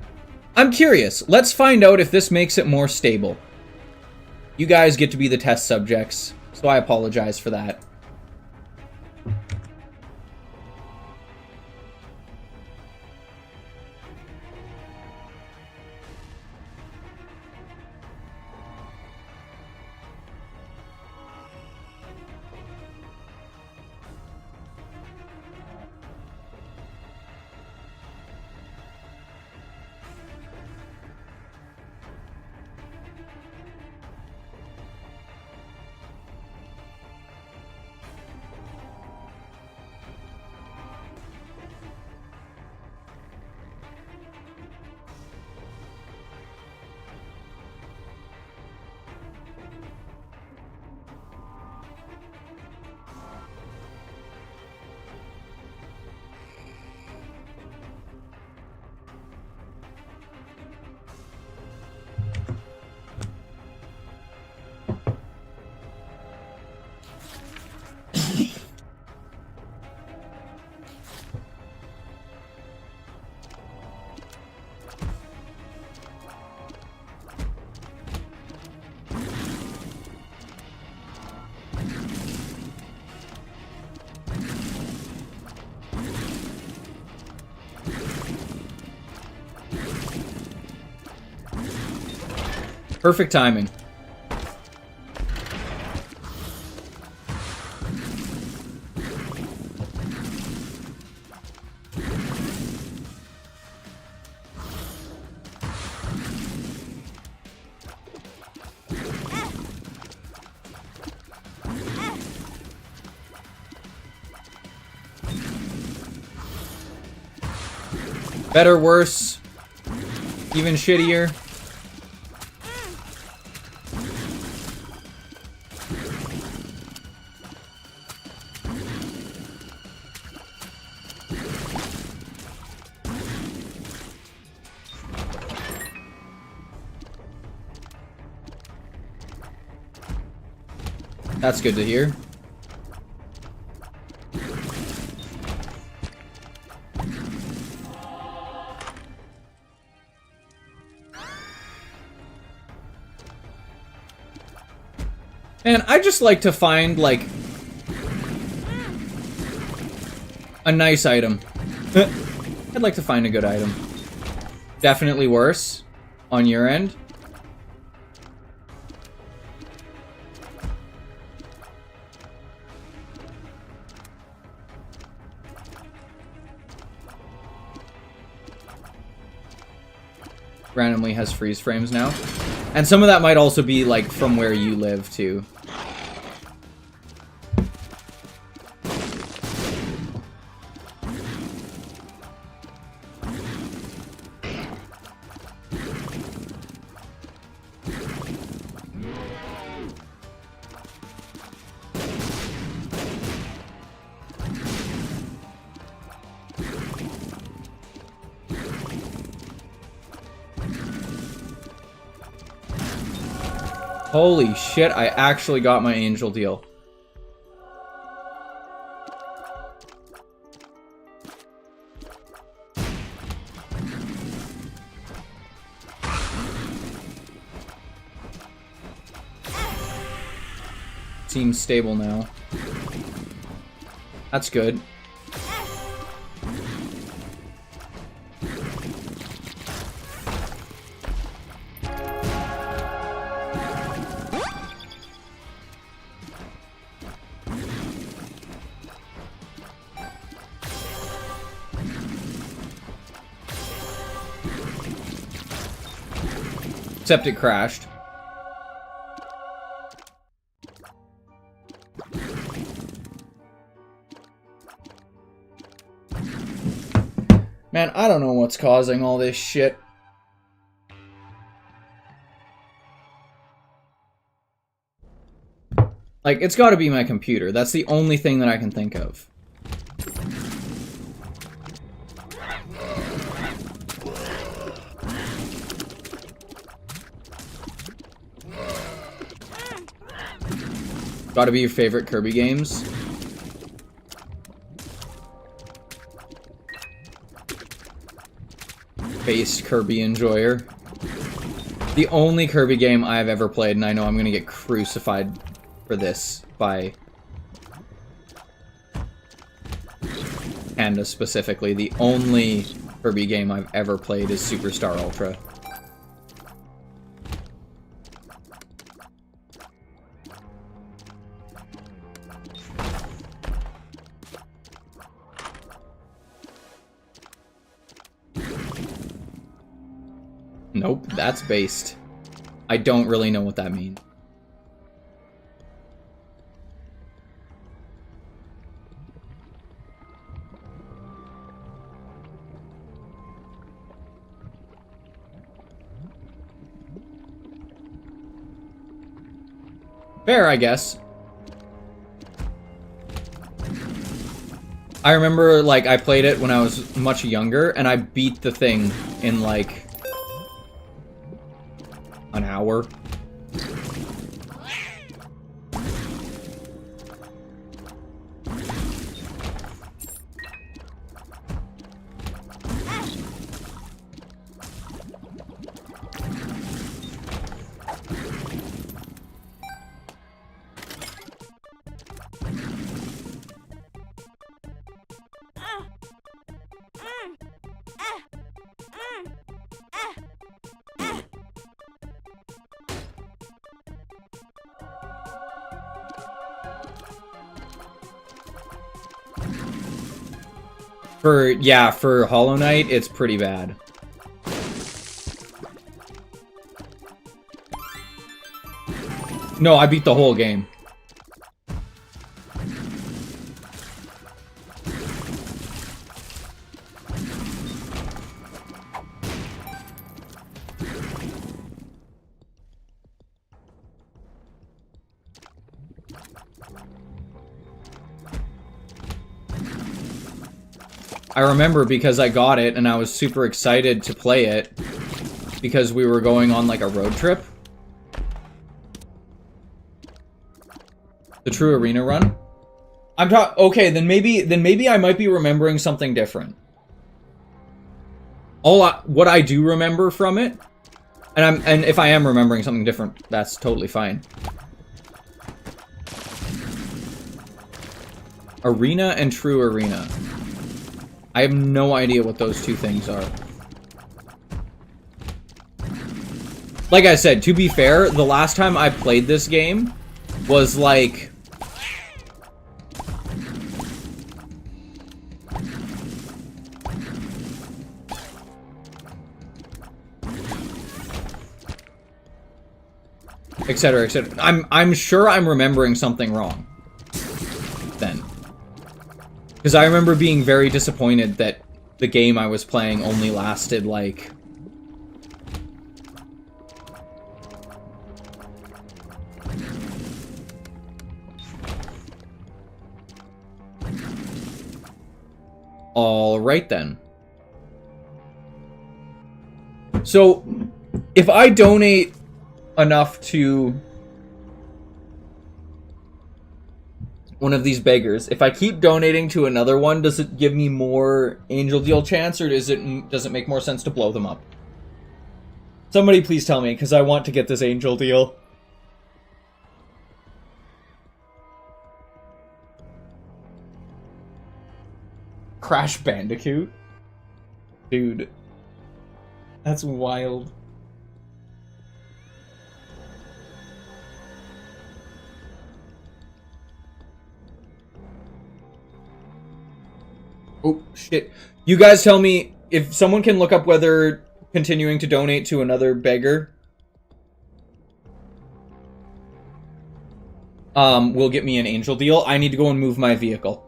I'm curious. Let's find out if this makes it more stable. You guys get to be the test subjects, so I apologize for that. Perfect timing. Better, worse, even shittier. That's good to hear. And I just like to find, like, a nice item. I'd like to find a good item. Definitely worse on your end. Randomly has freeze frames now. And some of that might also be, like, from where you live, too. Holy shit, I actually got my angel deal. Seems stable now. That's good. Except it crashed. Man, I don't know what's causing all this shit. Like, it's gotta be my computer. That's the only thing that I can think of. Gotta be your favorite Kirby games. Based Kirby enjoyer. The only Kirby game I've ever played, and I know I'm gonna get crucified for this by Panda specifically. The only Kirby game I've ever played is Superstar Ultra. Nope, that's based. I don't really know what that means. Fair, I guess. I remember, like, I played it when I was much younger, and I beat the thing in, like, an hour. For Hollow Knight, it's pretty bad. No, I beat the whole game. I remember because I got it and I was super excited to play it because we were going on like a road trip. The True Arena run? Okay, then maybe I might be remembering something different. What I do remember from it, and if I am remembering something different, that's totally fine. Arena and True Arena. I have no idea what those two things are. Like I said, to be fair, the last time I played this game was like... etc, etc. I'm sure I'm remembering something wrong then. Because I remember being very disappointed that the game I was playing only lasted, like... Alright then. So, if I donate enough to one of these beggars, if I keep donating to another one, does it give me more angel deal chance, or does it make more sense to blow them up? Somebody please tell me, because I want to get this angel deal. Crash Bandicoot? Dude. That's wild. Oh, shit. You guys tell me if someone can look up whether continuing to donate to another beggar will get me an angel deal. I need to go and move my vehicle.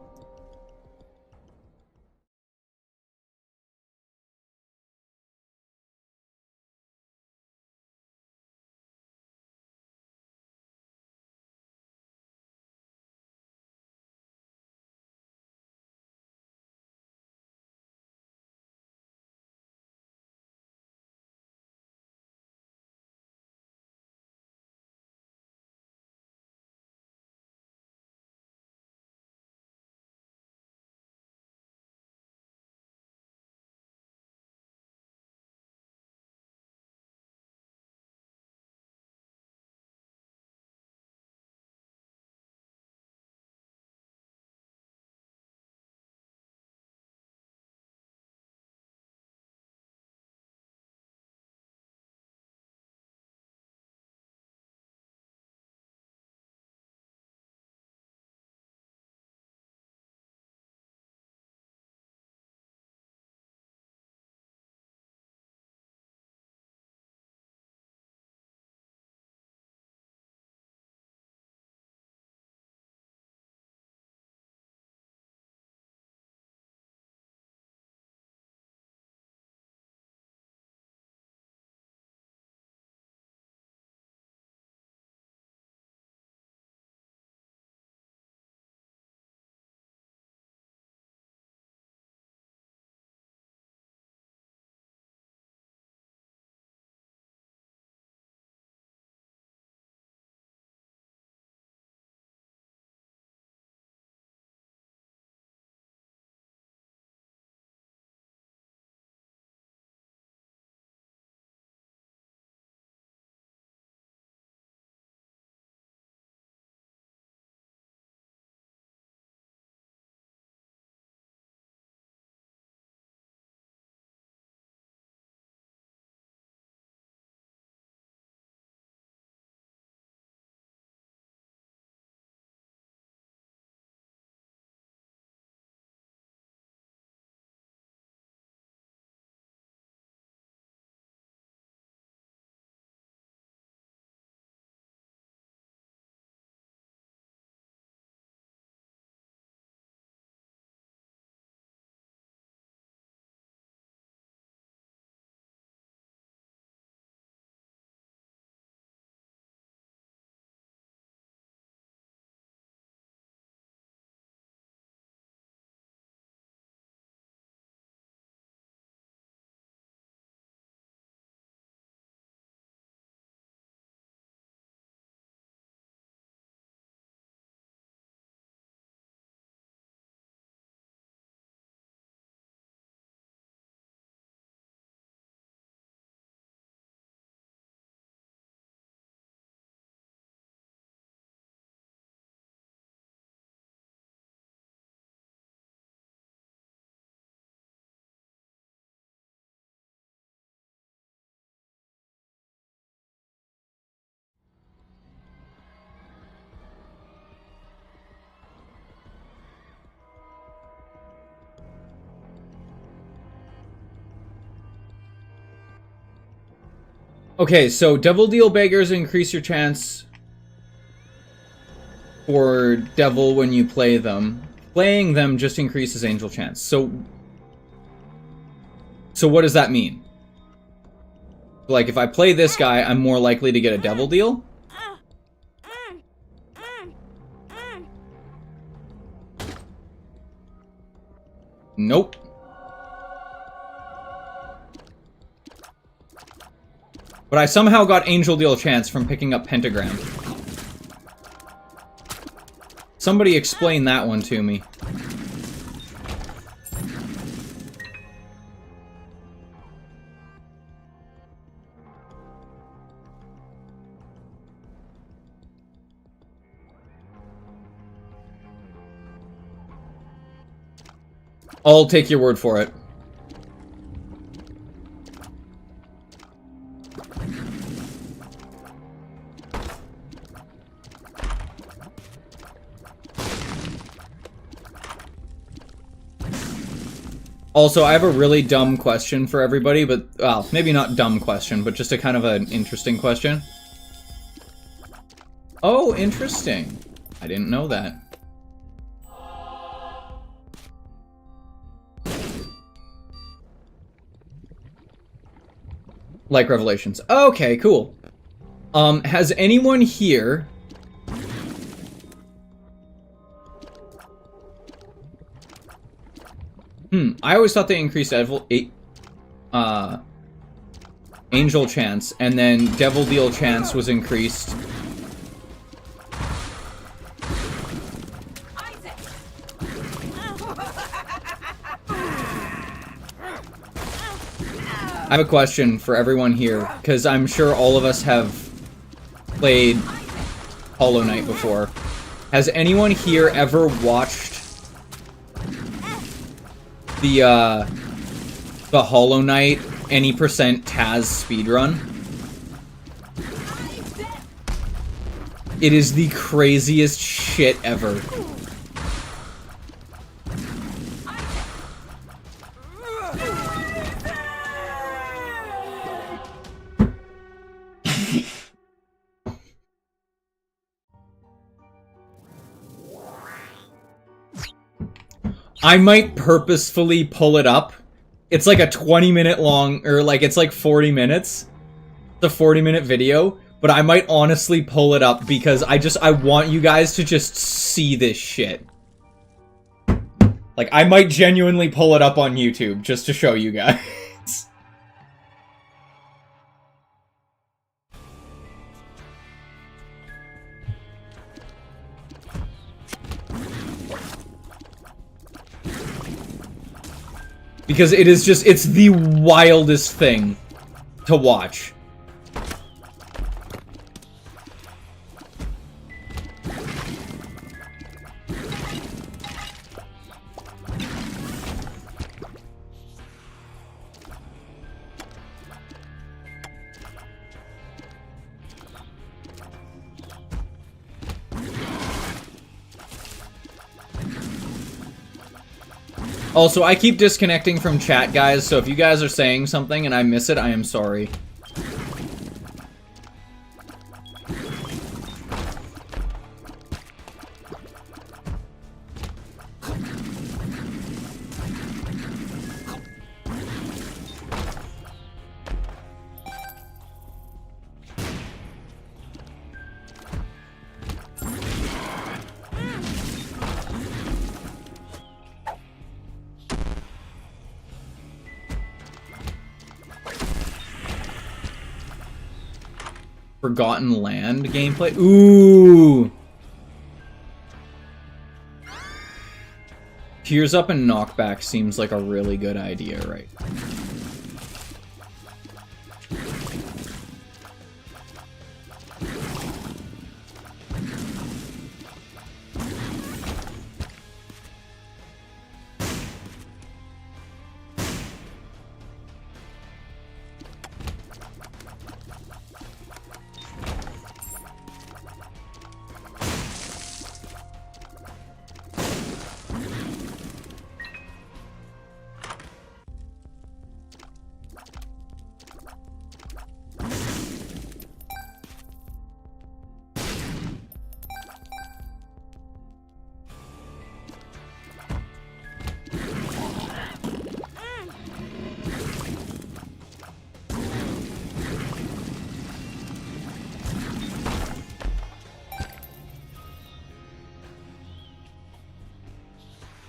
Okay, so Devil Deal Beggars increase your chance for Devil when you play them. Playing them just increases Angel chance. So what does that mean? Like, if I play this guy, I'm more likely to get a Devil Deal? Nope. But I somehow got Angel Deal chance from picking up Pentagram. Somebody explain that one to me. I'll take your word for it. Also, I have a really dumb question for everybody, but, well, maybe not dumb question, but just a kind of an interesting question. Oh, interesting. I didn't know that. Like Revelations. Okay, cool. Has anyone here... I always thought they increased Angel chance, and then Devil Deal chance was increased. I have a question for everyone here, because I'm sure all of us have played Hollow Knight before. Has anyone here ever watched the Hollow Knight any % Taz speedrun? It is the craziest shit ever. I might purposefully pull it up. It's like a 20-minute long, or like, it's like 40 minutes. It's a 40-minute video, but I might honestly pull it up because I want you guys to just see this shit. Like, I might genuinely pull it up on YouTube just to show you guys. Because it is just, it's the wildest thing to watch. Also, I keep disconnecting from chat, guys, so if you guys are saying something and I miss it, I am sorry. Forgotten Land gameplay? Ooh! Tears Up and Knockback seems like a really good idea, right?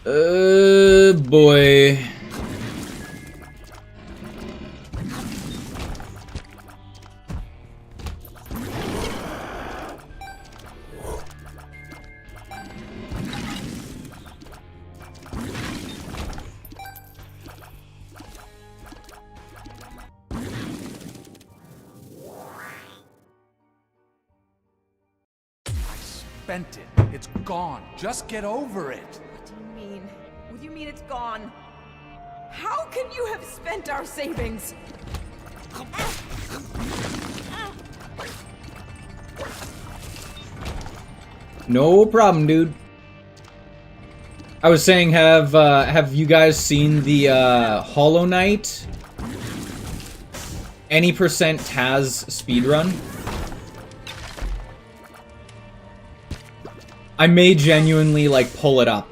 Boy. Spent it. It's gone. Just get over it. What do you mean? What do you mean it's gone? How can you have spent our savings? No problem, dude. I was saying, have you guys seen the Hollow Knight any percent Taz speedrun? I may genuinely like pull it up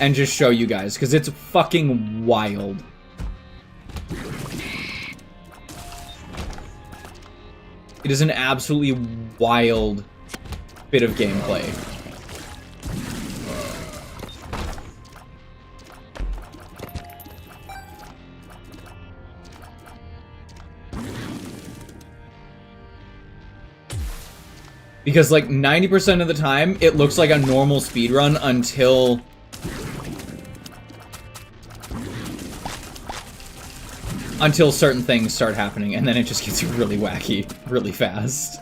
and just show you guys because it's fucking wild. It is an absolutely wild bit of gameplay. Because like 90% of the time, it looks like a normal speedrun until certain things start happening, and then it just gets really wacky really fast.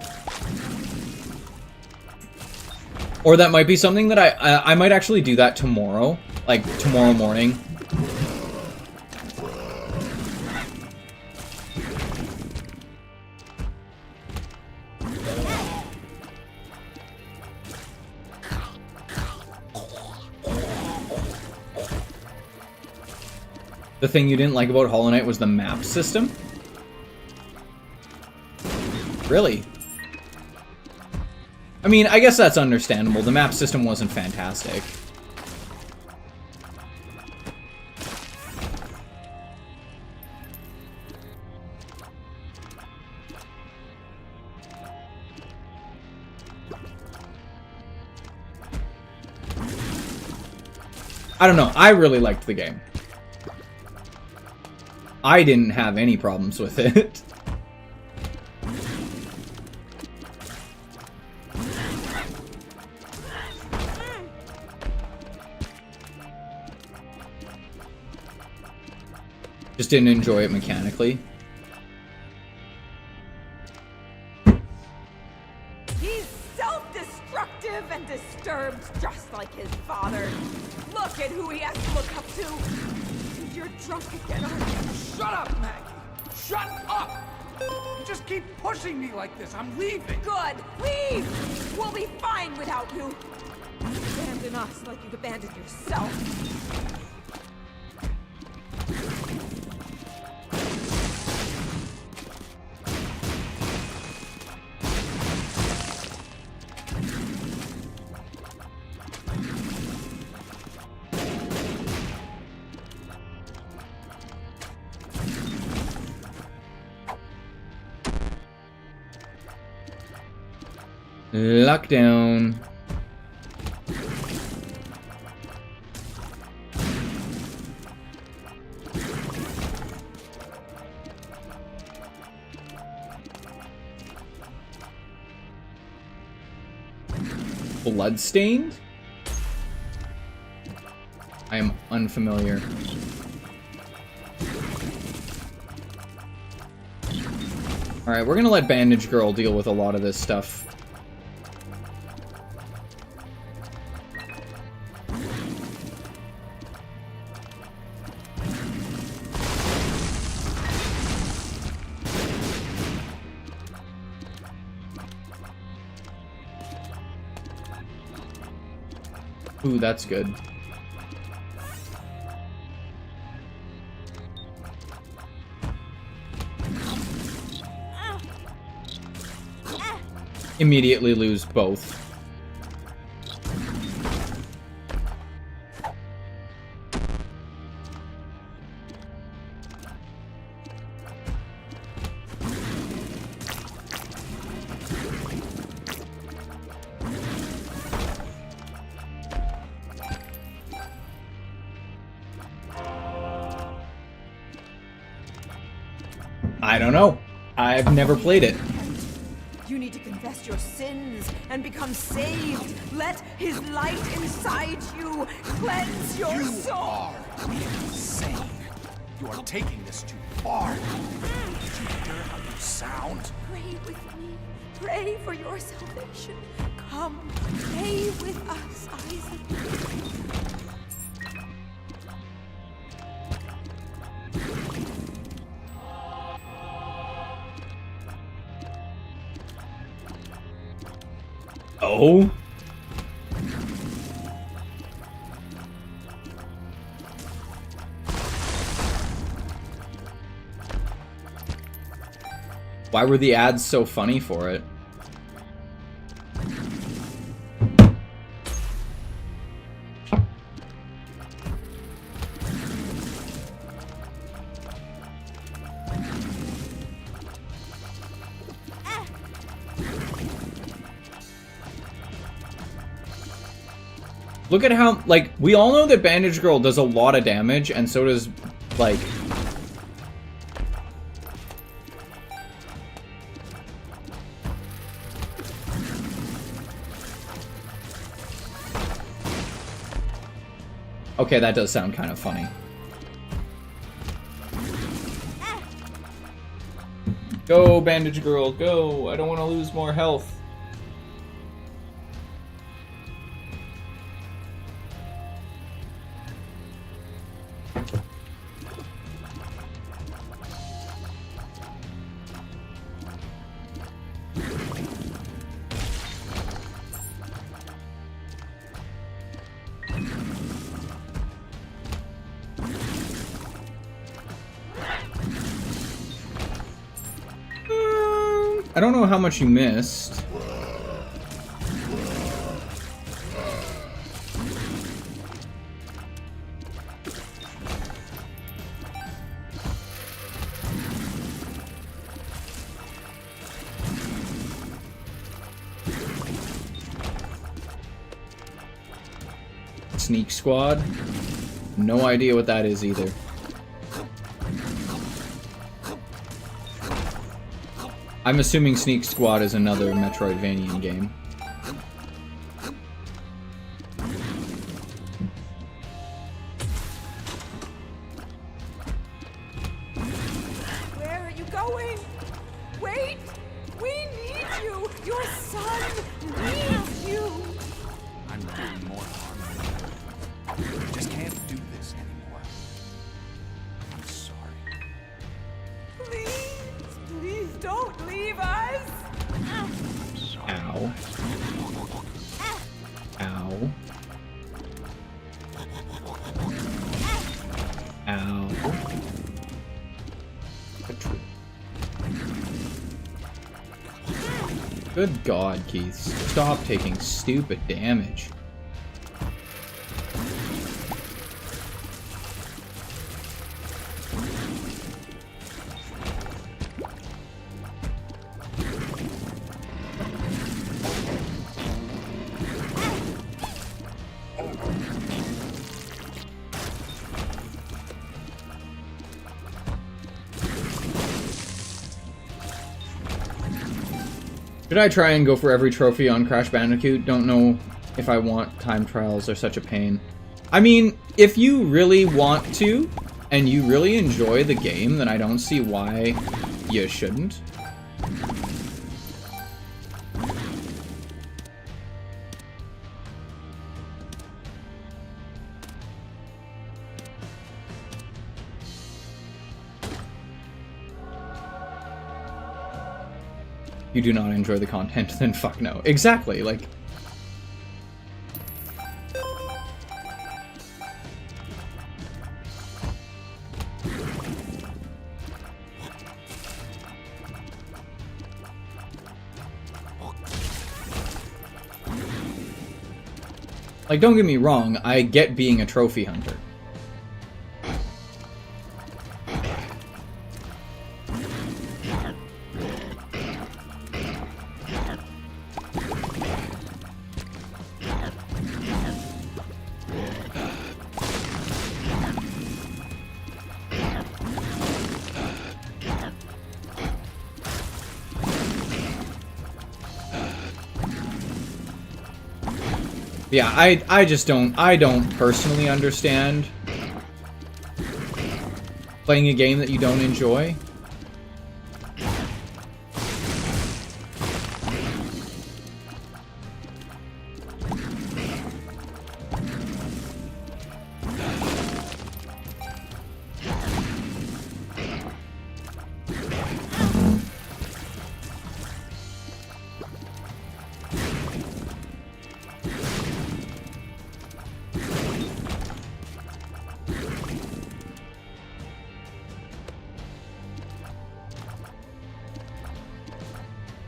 Or that might be something that I might actually do that tomorrow, like tomorrow morning. The thing you didn't like about Hollow Knight was the map system? Really? I mean, I guess that's understandable. The map system wasn't fantastic. I don't know. I really liked the game. I didn't have any problems with it. Just didn't enjoy it mechanically. He's self-destructive and disturbed, just like his father. Look at who he has to look up to. You're drunk again, aren't you? Shut up, Maggie! Shut up! You just keep pushing me like this. I'm leaving. Good. Leave. We'll be fine without you. Abandon us like you've abandoned yourself. Lockdown. Bloodstained? I am unfamiliar. Alright, we're gonna let Bandage Girl deal with a lot of this stuff. Ooh, that's good. Immediately lose both. I don't know. I've never played it. You need to confess your sins and become saved. Let his light inside you cleanse your You soul. are insane. You are taking this too far. Can't you hear how you sound? Pray with me. Pray for your salvation. Come, pray with us, Isaac. Oh? Why were the ads so funny for it? Look at how, like, we all know that Bandage Girl does a lot of damage, and so does, like... Okay, that does sound kind of funny. Go, Bandage Girl, go! I don't want to lose more health. I don't know how much you missed. Sneak Squad? No idea what that is either. I'm assuming Sneak Squad is another Metroidvania game. Where are you going? Wait! We need you! Your son needs you! I'm doing more harm. I just can't do this anymore. I'm sorry. Please, please don't leave us! Ow. Ow. Ow. Good God, Keith. Stop taking stupid damage. Should I try and go for every trophy on Crash Bandicoot? Don't know if I want time trials. They're such a pain. I mean, if you really want to, and you really enjoy the game, then I don't see why you shouldn't. You do not enjoy the content, then fuck no. Exactly, like... Like, don't get me wrong, I get being a trophy hunter. Yeah, I just don't personally understand playing a game that you don't enjoy.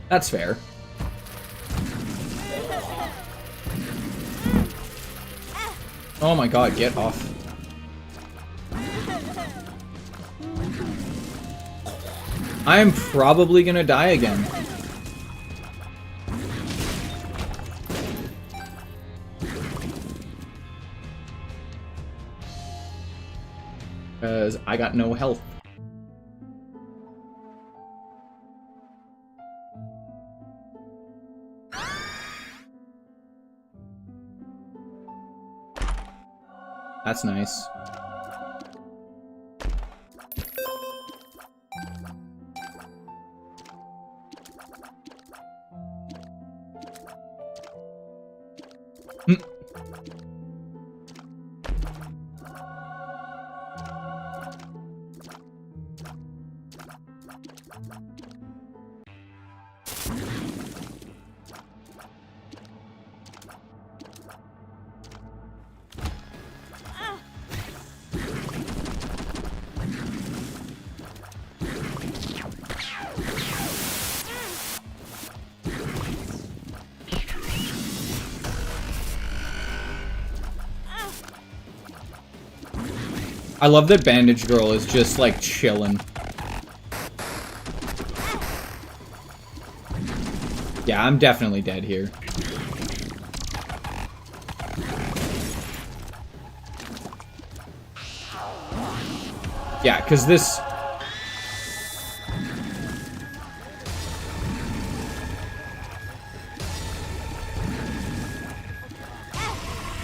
That's fair. Oh my god, get off. I am probably gonna die again. Because I got no health. That's nice. I love that Bandage Girl is just, like, chilling. Yeah, I'm definitely dead here. Yeah, because this...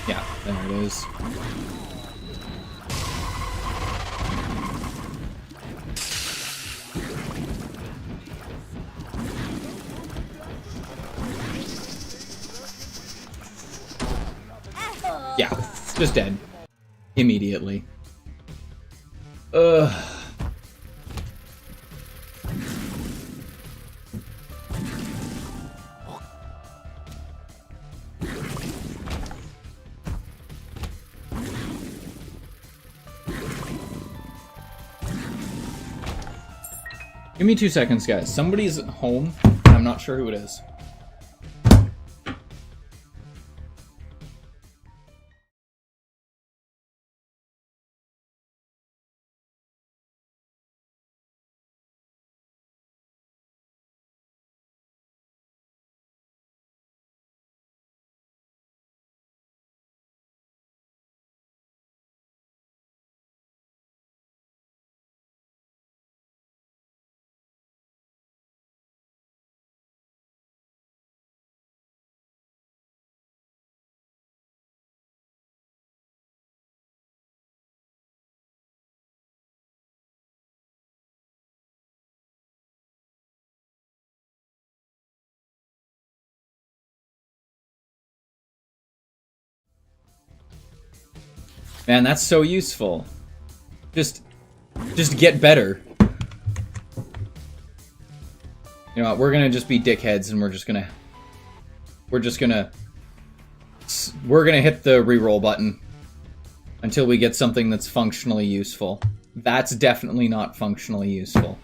Yeah, there it is. Yeah, just dead. Immediately. Ugh. Give me 2 seconds, guys. Somebody's home. I'm not sure who it is. Man, that's so useful. Just get better. You know what, we're gonna just be dickheads and we're gonna hit the reroll button until we get something that's functionally useful. That's definitely not functionally useful.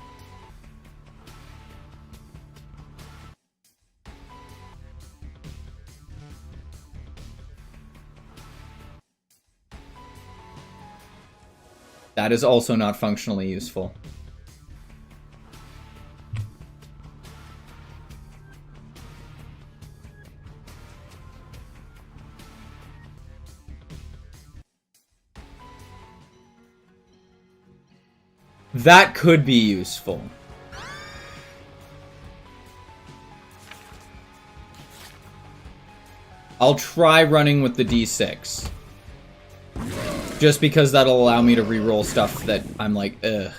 That is also not functionally useful. That could be useful. I'll try running with the D6. Just because that'll allow me to reroll stuff that I'm like, ugh.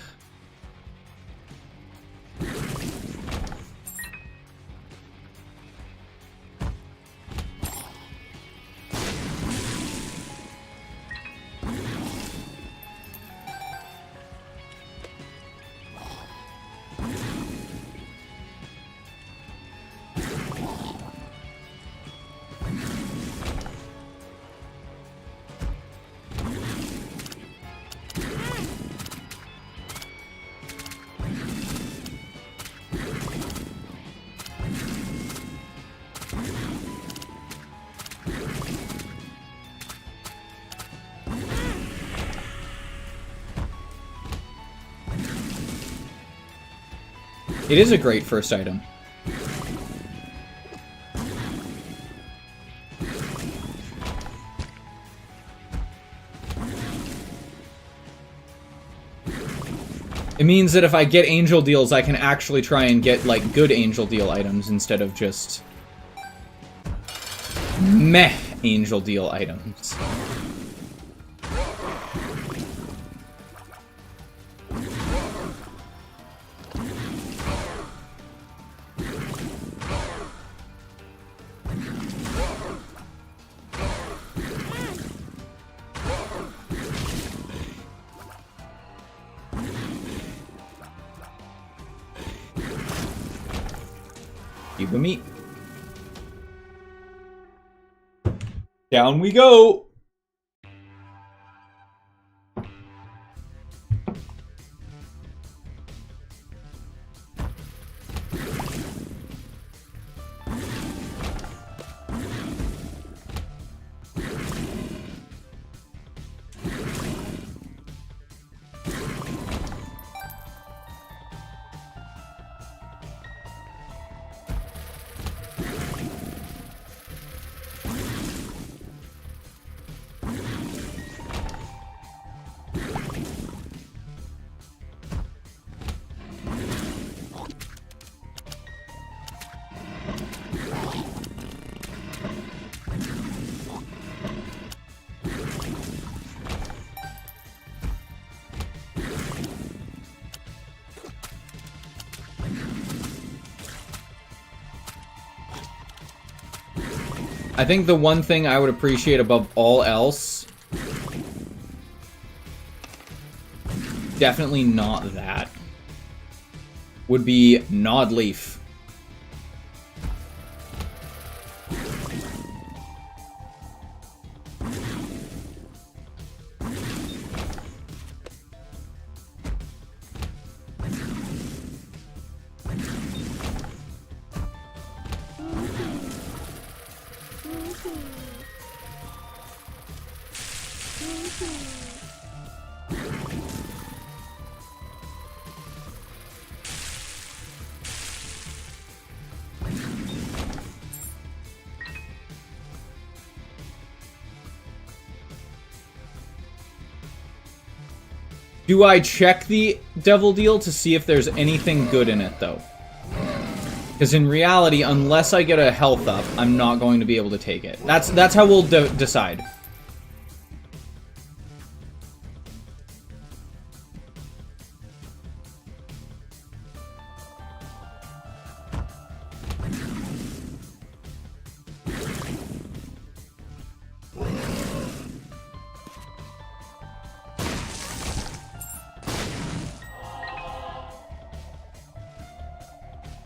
It is a great first item. It means that if I get angel deals, I can actually try and get, like, good angel deal items instead of just meh angel deal items. Keep with me. Down we go. I think the one thing I would appreciate above all else, definitely not that, would be Nodleaf. Do I check the Devil Deal to see if there's anything good in it, though? Because in reality, unless I get a health up, I'm not going to be able to take it. That's how we'll decide.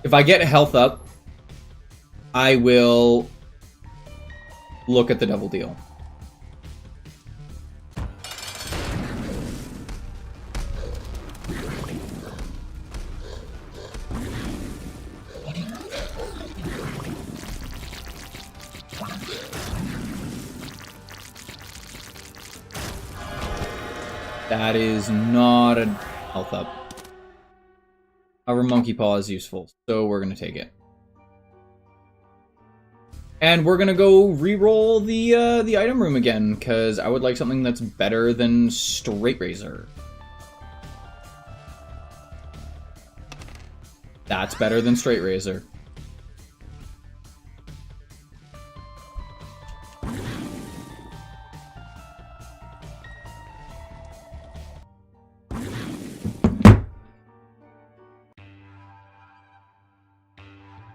If I get health up, I will look at the Devil Deal. That is not a health up. However, Monkey Paw is useful, so we're gonna take it. And we're gonna go re-roll the item room again, because I would like something that's better than Straight Razor. That's better than Straight Razor.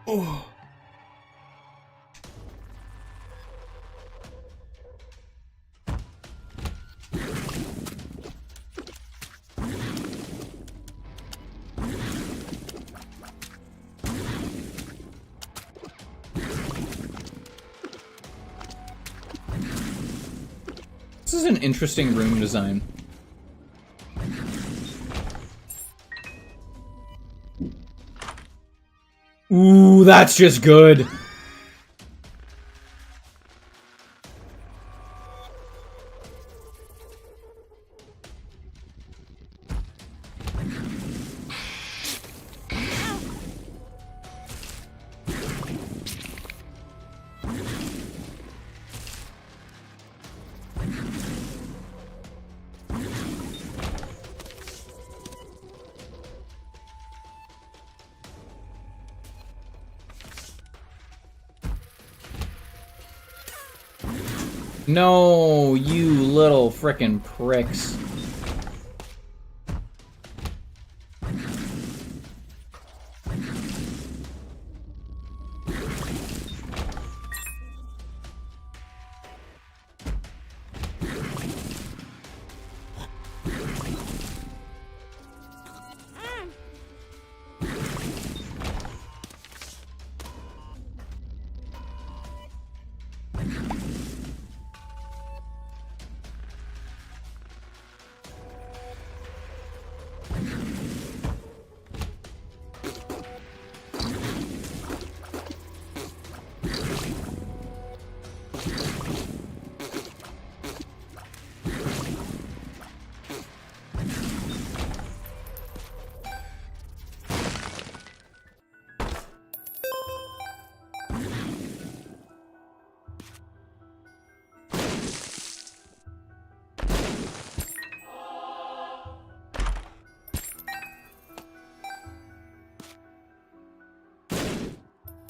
This is an interesting room design. Ooh, that's just good. No, you little frickin' pricks.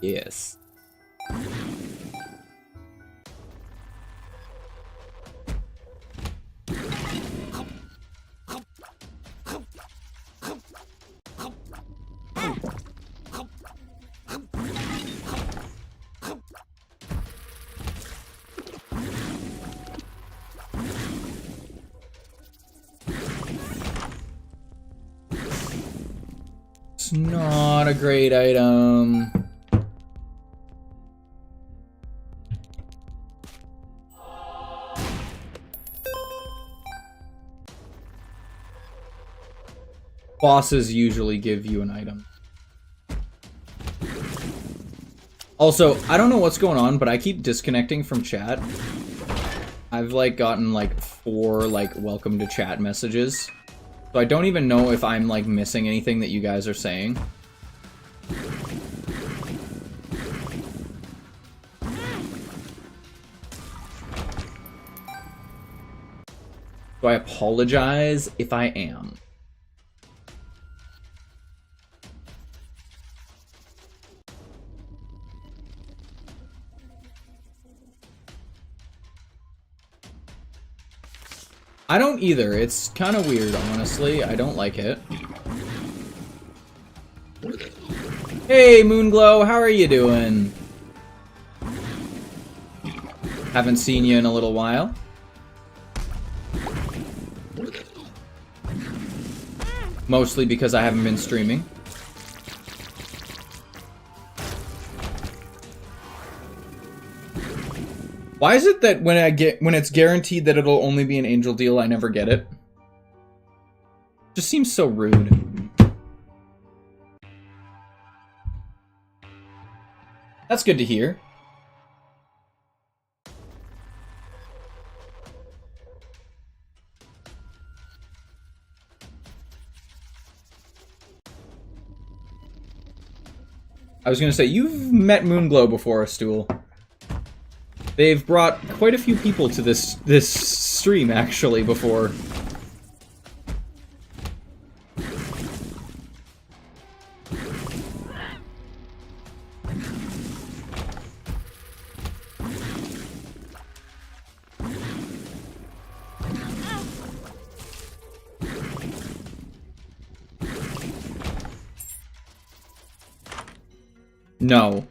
Yes. It's not a great item. Bosses usually give you an item. Also, I don't know what's going on, but I keep disconnecting from chat. I've like gotten like 4 like welcome to chat messages. So I don't even know if I'm like missing anything that you guys are saying. So I apologize if I am. I don't either. It's kind of weird, honestly. I don't like it. Hey, Moonglow, how are you doing? Haven't seen you in a little while. Mostly because I haven't been streaming. Why is it that when it's guaranteed that it'll only be an angel deal, I never get it? Just seems so rude. That's good to hear. I was gonna say, you've met Moonglow before, Stool. They've brought quite a few people to this stream, actually, before. No.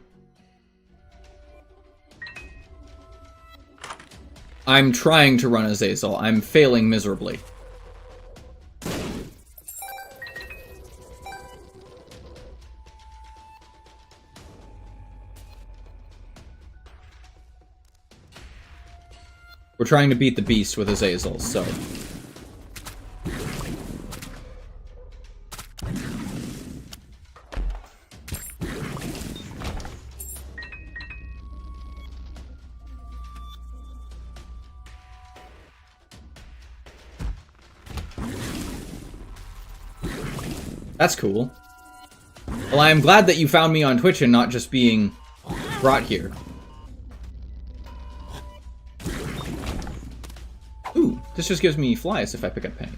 I'm trying to run Azazel. I'm failing miserably. We're trying to beat the beast with Azazel, so... That's cool. Well, I am glad that you found me on Twitch and not just being brought here. Ooh, this just gives me flies if I pick up Penny.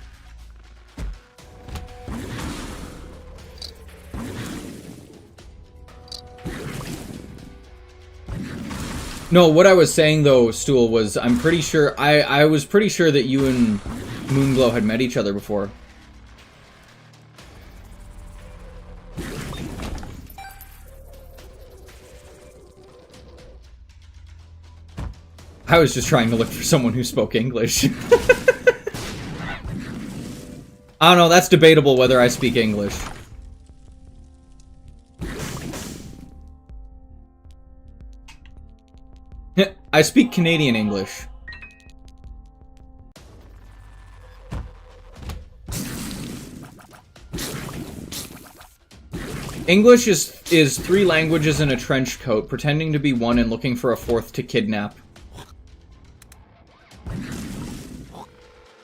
No, what I was saying though, Stool, was I'm pretty sure I was pretty sure that you and Moonglow had met each other before. I was just trying to look for someone who spoke English. I don't know, that's debatable whether I speak English. I speak Canadian English. English is 3 languages in a trench coat, pretending to be one and looking for a 4th to kidnap.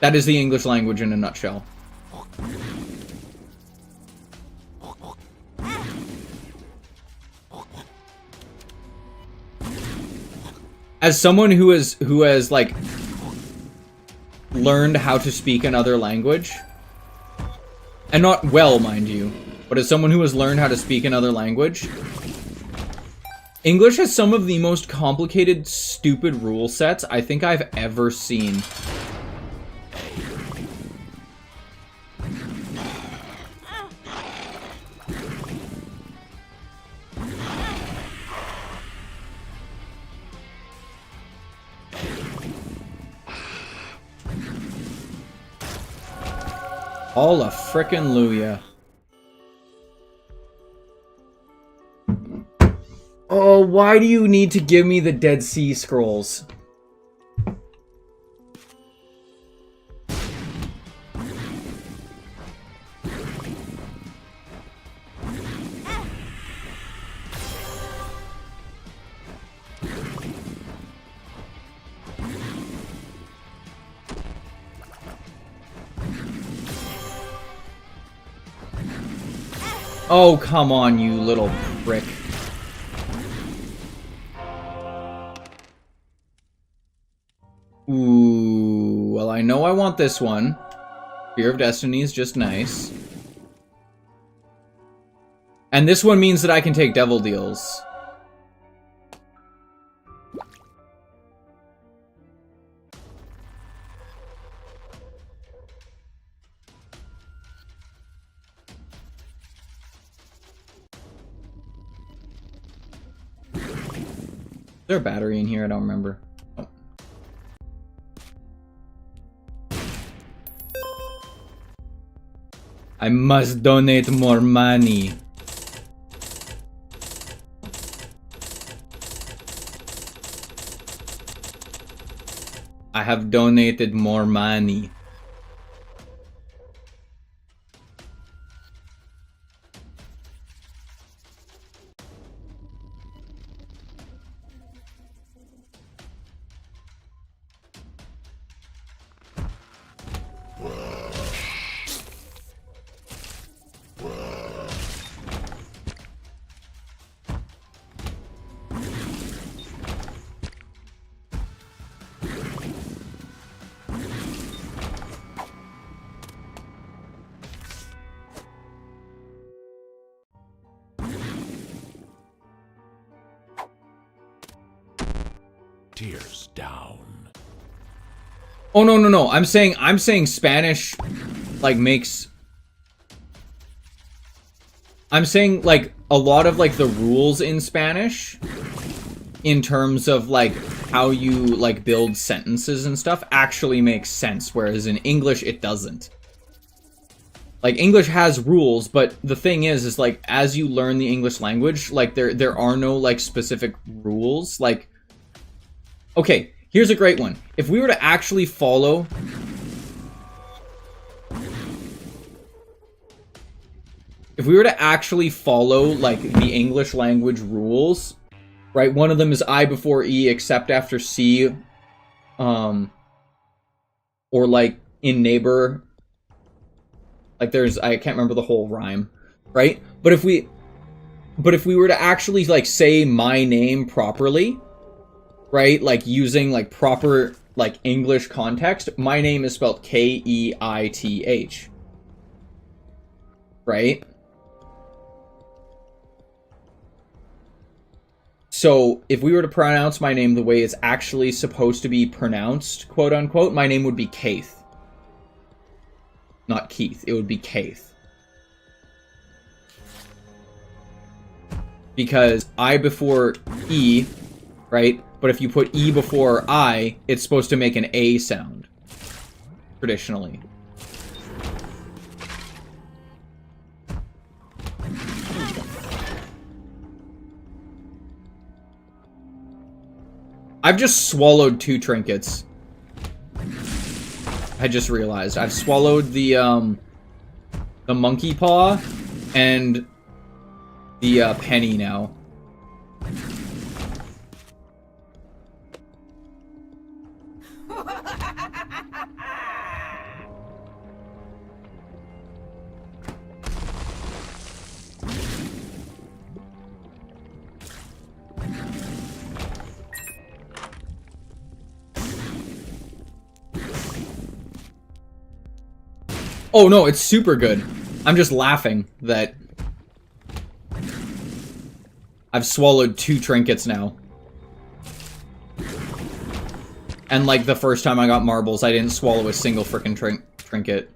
That is the English language in a nutshell. As someone who has like learned how to speak another language, and not well, mind you, but as someone who has learned how to speak another language, English has some of the most complicated, stupid rule sets I think I've ever seen. All a frickin' Luya. Oh, why do you need to give me the Dead Sea Scrolls? Oh, come on, you little prick. Ooh, well, I know I want this one. Fear of Destiny is just nice. And this one means that I can take Devil Deals. Is there a battery in here? I don't remember. Oh. I must donate more money. I have donated more money. Tears down. Oh no no no! I'm saying Spanish, like makes. I'm saying like a lot of like the rules in Spanish in terms of like how you like build sentences and stuff actually makes sense, whereas in English it doesn't. Like, English has rules, but the thing is like, as you learn the English language, like, there are no, like, specific rules. Like, okay, here's a great one. If we were to actually follow... If we were to actually follow, like, the English language rules, right? One of them is I before E except after C, or, like, in neighbor... Like, there's, I can't remember the whole rhyme, right? But if we were to actually, like, say my name properly, right? Like, using, like, proper, like, English context, my name is spelled Keith, right? So, if we were to pronounce my name the way it's actually supposed to be pronounced, quote unquote, my name would be Keith. Not Keith, it would be Keith. Because I before E, right? But if you put E before I, it's supposed to make an A sound. Traditionally. I've just swallowed 2 trinkets. I just realized I've swallowed the monkey paw and the penny now. Oh no, it's super good. I'm just laughing that I've swallowed 2 trinkets now. And like the first time I got marbles, I didn't swallow a single frickin' trinket.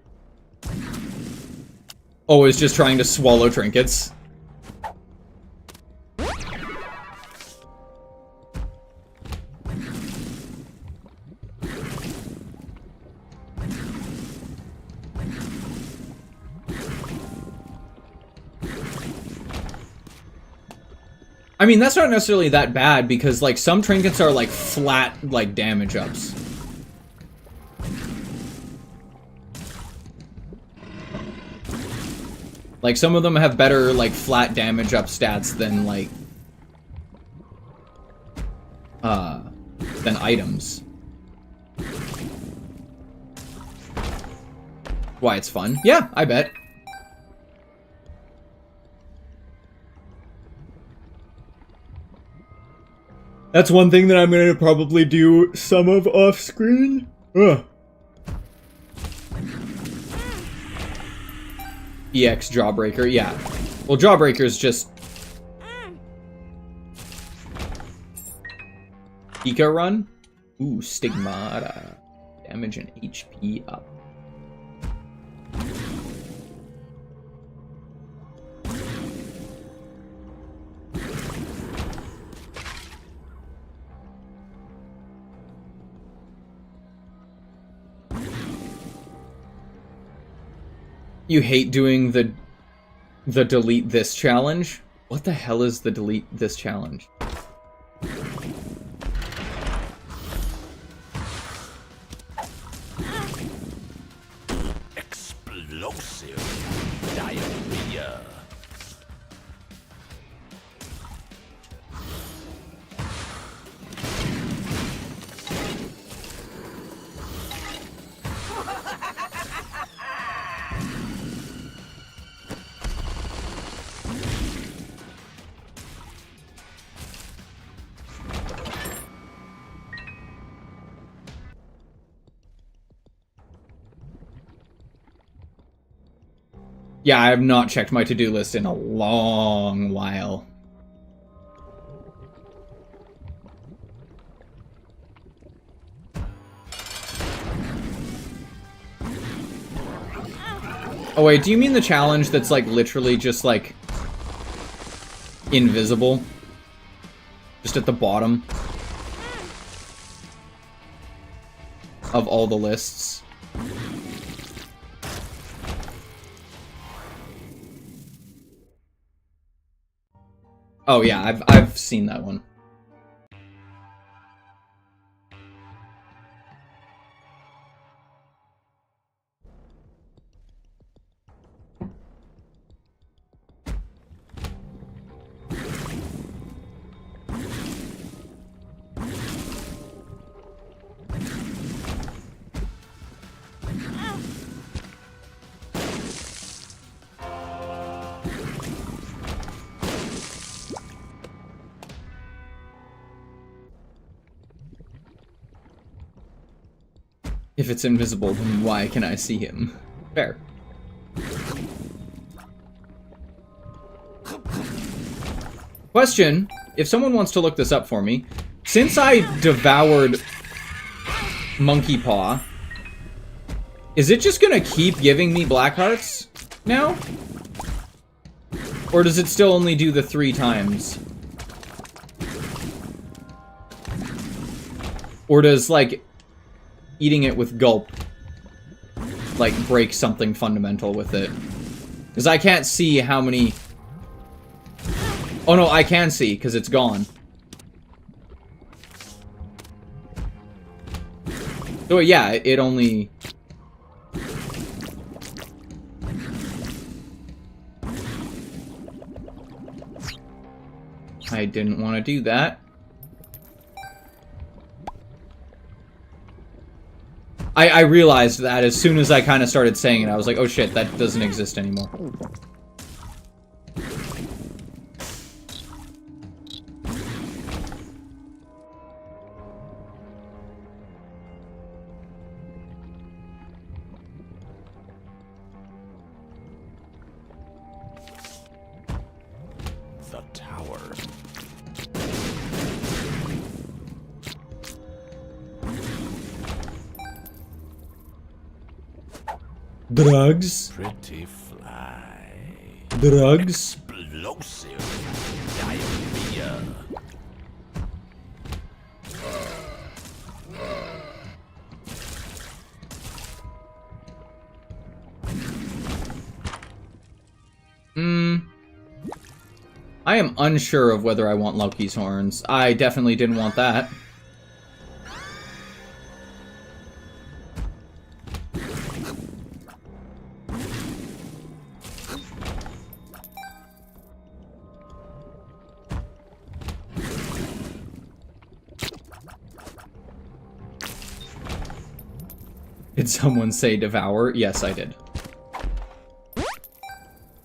Oh, I was just trying to swallow trinkets. I mean, that's not necessarily that bad, because, like, some trinkets are, like, flat, like, damage ups. Like, some of them have better, like, flat damage up stats than, like, than items. Why it's fun? Yeah, I bet. That's one thing that I'm gonna probably do some of off screen. Ugh. EX Jawbreaker, yeah. Well, Jawbreaker's just... Eco Run? Ooh, Stigmata. Damage and HP up. You hate doing the delete this challenge? What the hell is the delete this challenge? Explosive diarrhea. Yeah, I have not checked my to-do list in a long while. Oh wait, do you mean the challenge that's like literally just like invisible. Just at the bottom of all the lists. Oh yeah, I've seen that one. If it's invisible, then why can I see him? Fair. Question, if someone wants to look this up for me, since I devoured Monkey Paw, is it just gonna keep giving me black hearts now? Or does it still only do the 3 times? Or does, like, eating it with gulp, like, break something fundamental with it? Because I can't see how many... Oh no, I can see, because it's gone. So yeah, it only... I didn't want to do that. I realized that as soon as I kind of started saying it, I was like, oh shit, that doesn't exist anymore. The tower. Drugs? Pretty fly. Drugs? Explosive. Diarrhea. I am unsure of whether I want Loki's horns. I definitely didn't want that. Did someone say devour? Yes, I did.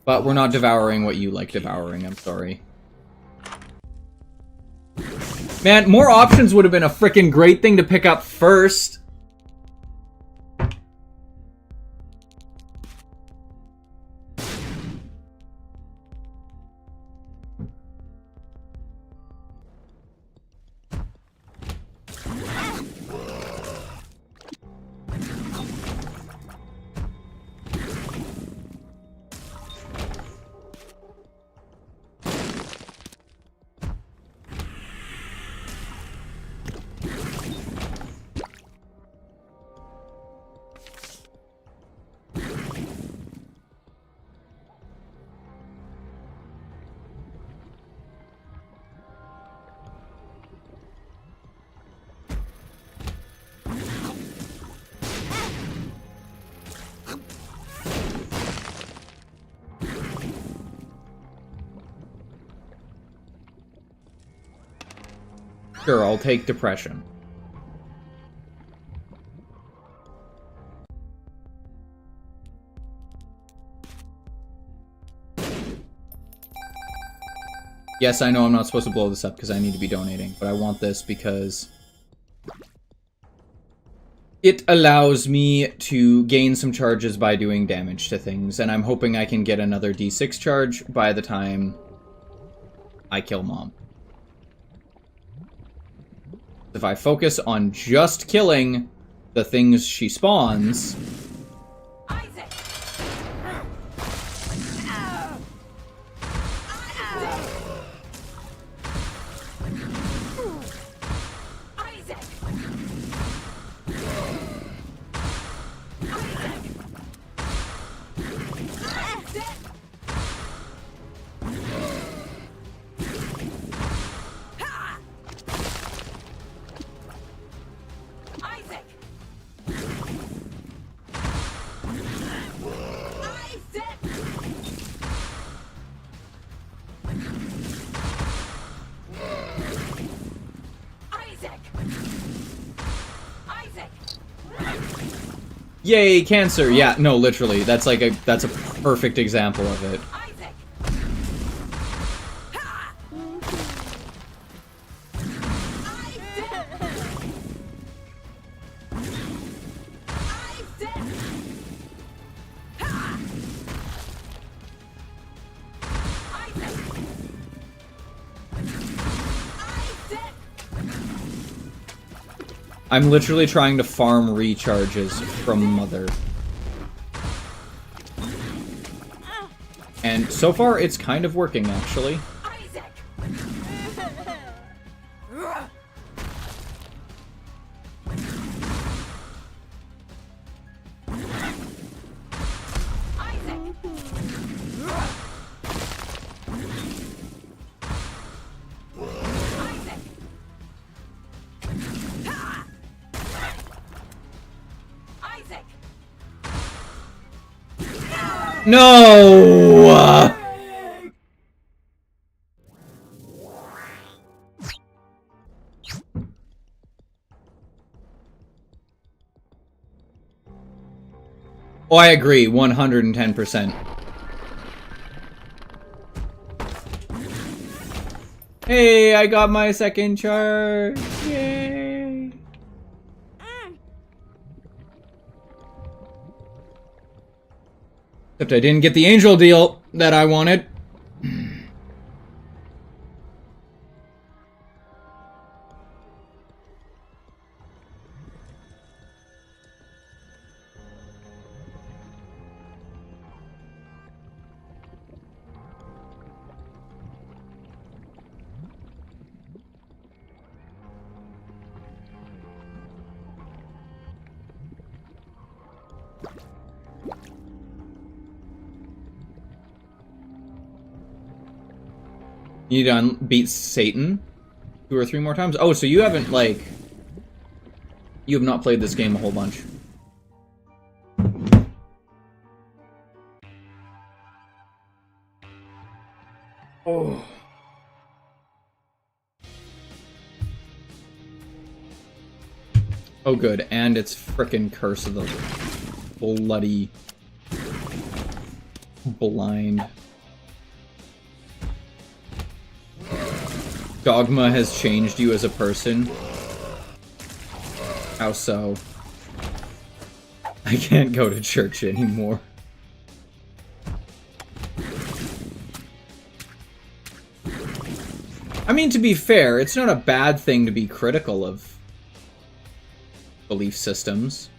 But we're not devouring what you like devouring, I'm sorry. Man, more options would have been a freaking great thing to pick up first. Sure, I'll take depression. Yes, I know I'm not supposed to blow this up because I need to be donating, but I want this because it allows me to gain some charges by doing damage to things, and I'm hoping I can get another D6 charge by the time I kill Mom. If I focus on just killing the things she spawns... Isaac! Yay, cancer! Yeah, no, literally. That's a perfect example of it. Isaac! I'm literally trying to farm recharges from Mother. And so far, it's kind of working, actually. Isaac! Isaac! No! Oh, I agree, 110%. Hey, I got my second charge! Yay! Except I didn't get the angel deal that I wanted. You need to beat Satan 2 or 3 more times? Oh, so you haven't, like... You have not played this game a whole bunch. Oh. Oh, good. And it's frickin' Curse of the Bloody... Blind... Dogma has changed you as a person. How so? I can't go to church anymore. I mean, to be fair, it's not a bad thing to be critical of belief systems.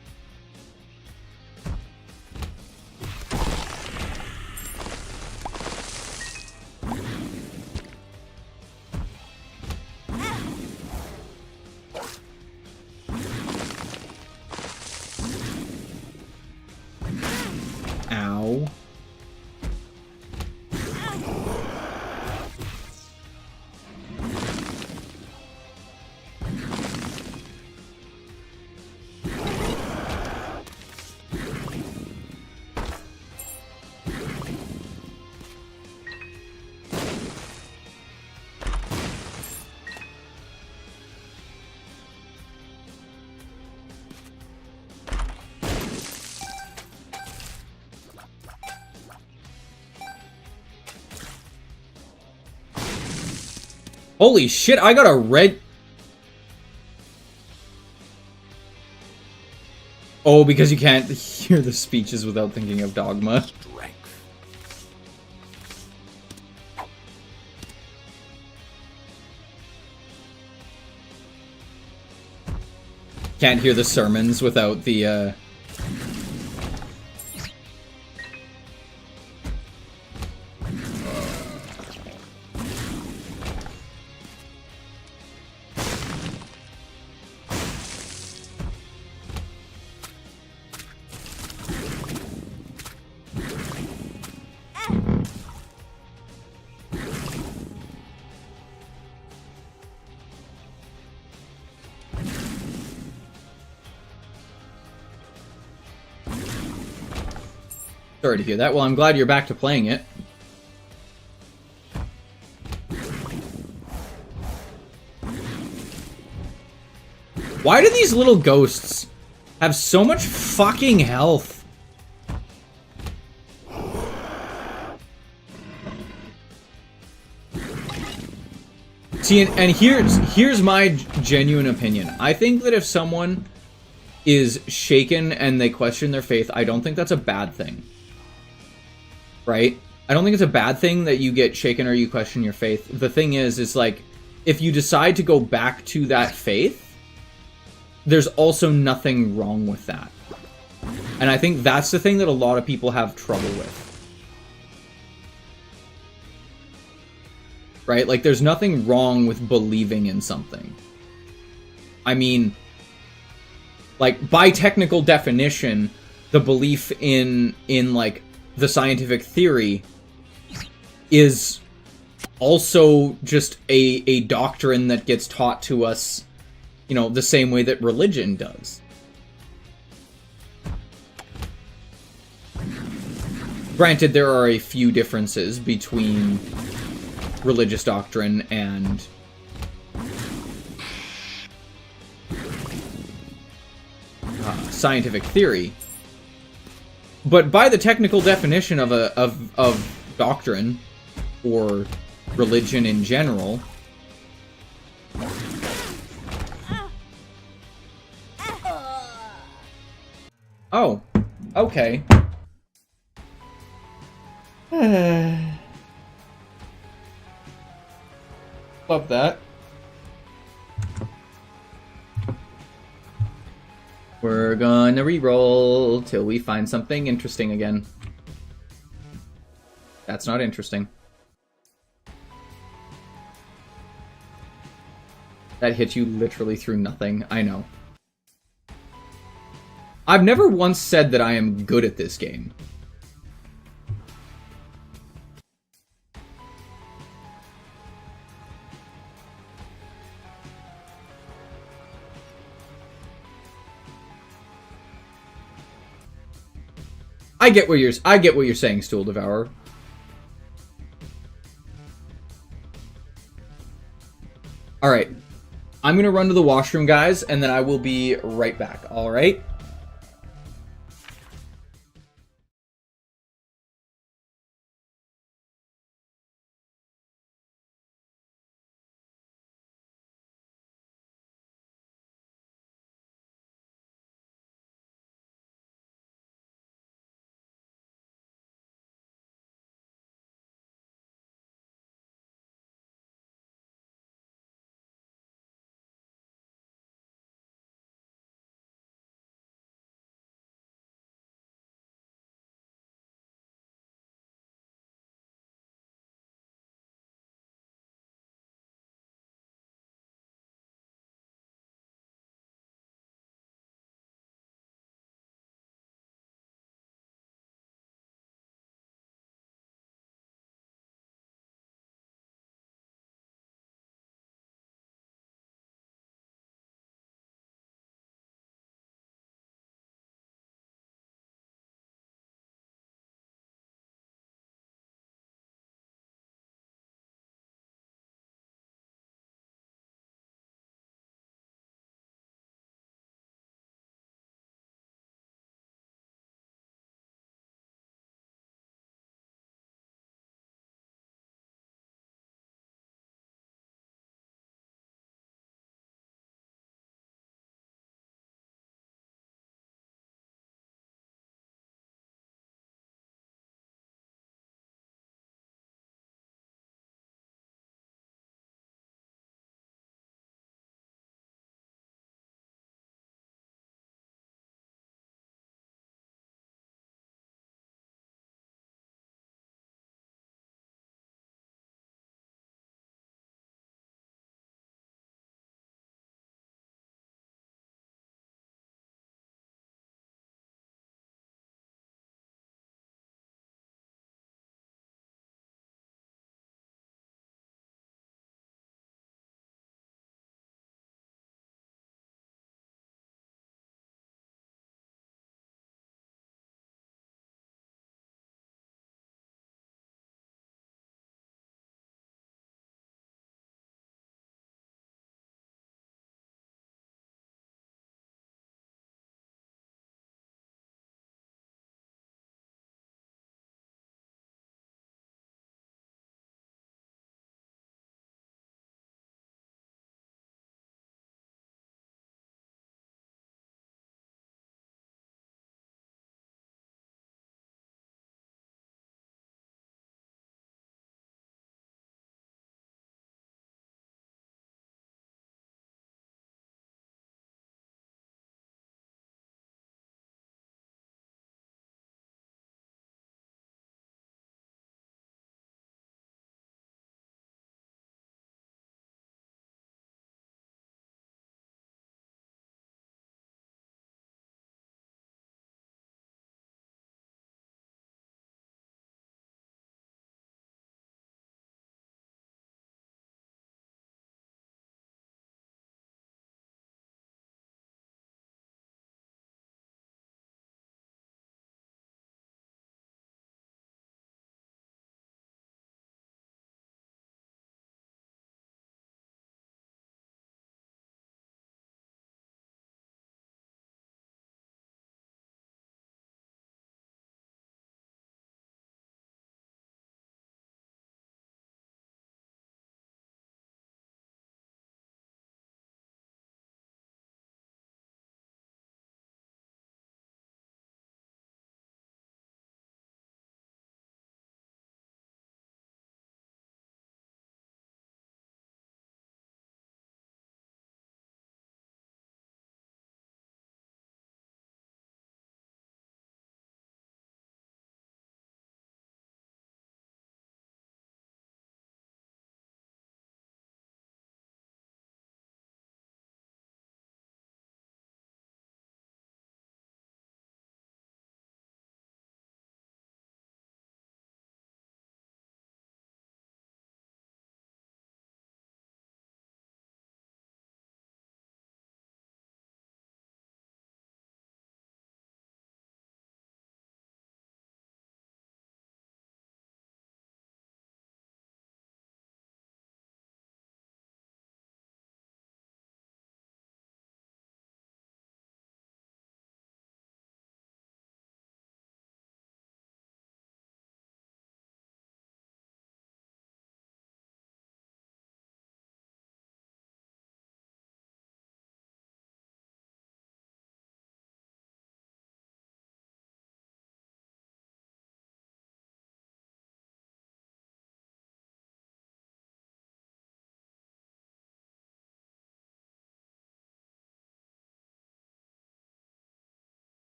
Ow. Holy shit, I got a red... Oh, because you can't hear the speeches without thinking of Dogma. Strength. Can't hear the sermons without the, Sorry to hear that. Well, I'm glad you're back to playing it. Why do these little ghosts have so much fucking health. See, and here's my genuine opinion. I think that if someone is shaken and they question their faith, I don't think that's a bad thing. Right? I don't think it's a bad thing that you get shaken or you question your faith. The thing is like, if you decide to go back to that faith, there's also nothing wrong with that. And I think that's the thing that a lot of people have trouble with. Right? Like, there's nothing wrong with believing in something. I mean, like, by technical definition, the belief in like, the scientific theory is also just a doctrine that gets taught to us, you know, the same way that religion does. Granted, there are a few differences between religious doctrine and scientific theory, but by the technical definition of doctrine or religion in general, oh, okay. Love that. We're gonna re-roll till we find something interesting again. That's not interesting. That hit you literally through nothing. I know. I've never once said that I am good at this game. I get what you're saying, Stool Devourer. Alright. I'm gonna run to the washroom, guys, and then I will be right back, alright?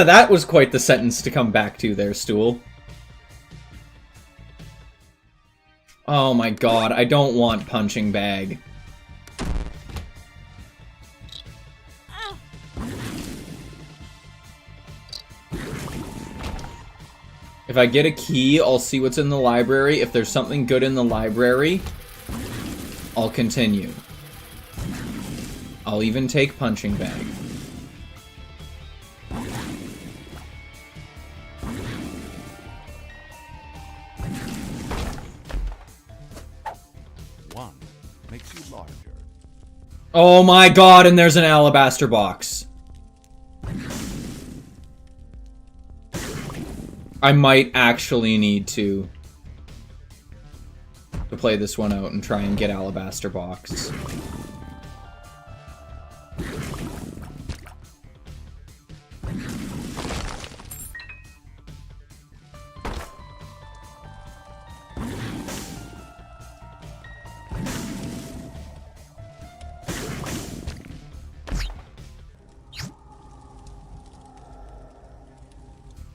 That was quite the sentence to come back to there, Stool. Oh my god, I don't want punching bag. If I get a key, I'll see what's in the library. If there's something good in the library, I'll continue. I'll even take punching bag. One makes you larger. Oh my god, and there's an alabaster box. I might actually need to play this one out and try and get alabaster box.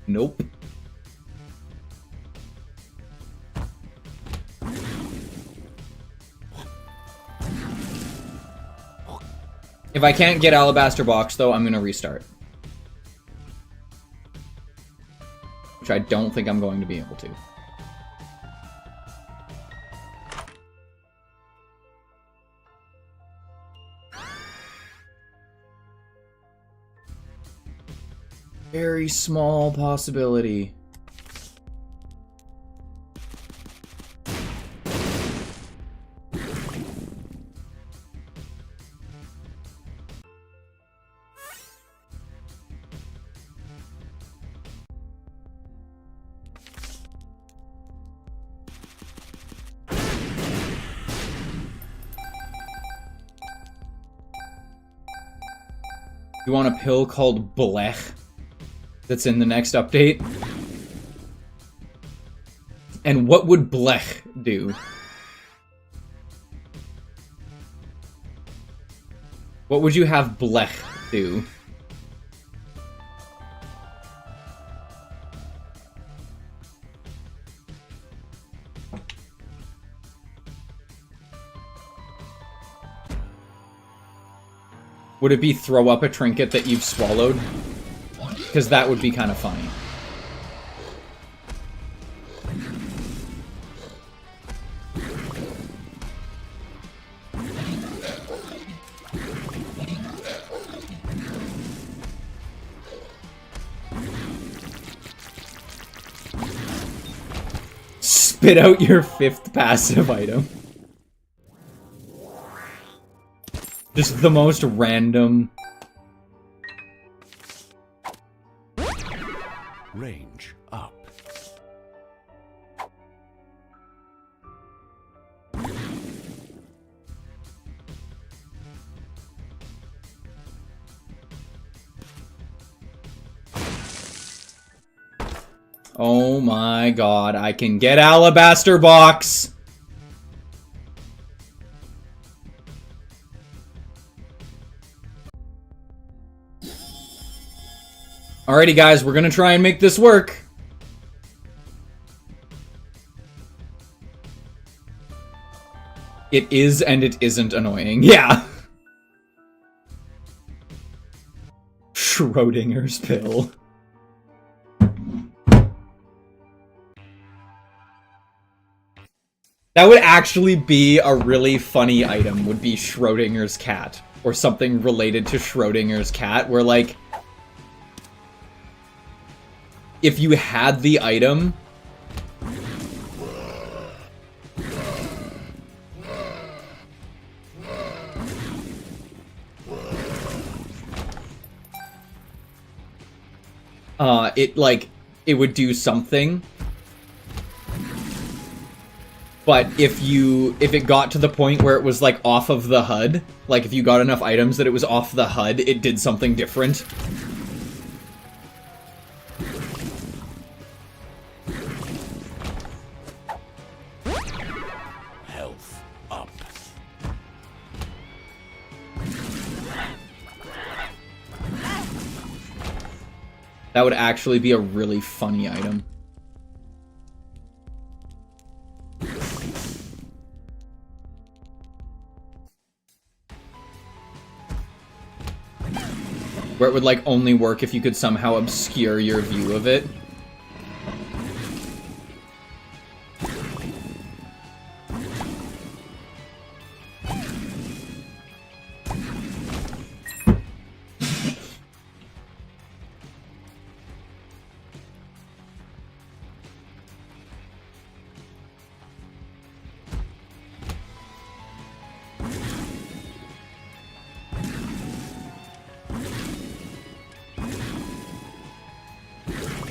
Nope. If I can't get alabaster box, though, I'm gonna restart. Which I don't think I'm going to be able to. Very small possibility. You want a pill called Blech that's in the next update? And what would Blech do? What would you have Blech do? Would it be throw up a trinket that you've swallowed? Because that would be kind of funny. Spit out your 5th passive item. Just the most random. Range up. Oh my god, I can get alabaster box! Alrighty guys, we're gonna try and make this work. It is and it isn't annoying. Yeah. Schrodinger's pill. That would actually be a really funny item, would be Schrodinger's cat. Or something related to Schrodinger's cat, where like, if you had the item, it would do something. But if it got to the point where it was like off of the HUD, like if you got enough items that it was off the HUD, it did something different. That would actually be a really funny item. Where it would, like, only work if you could somehow obscure your view of it.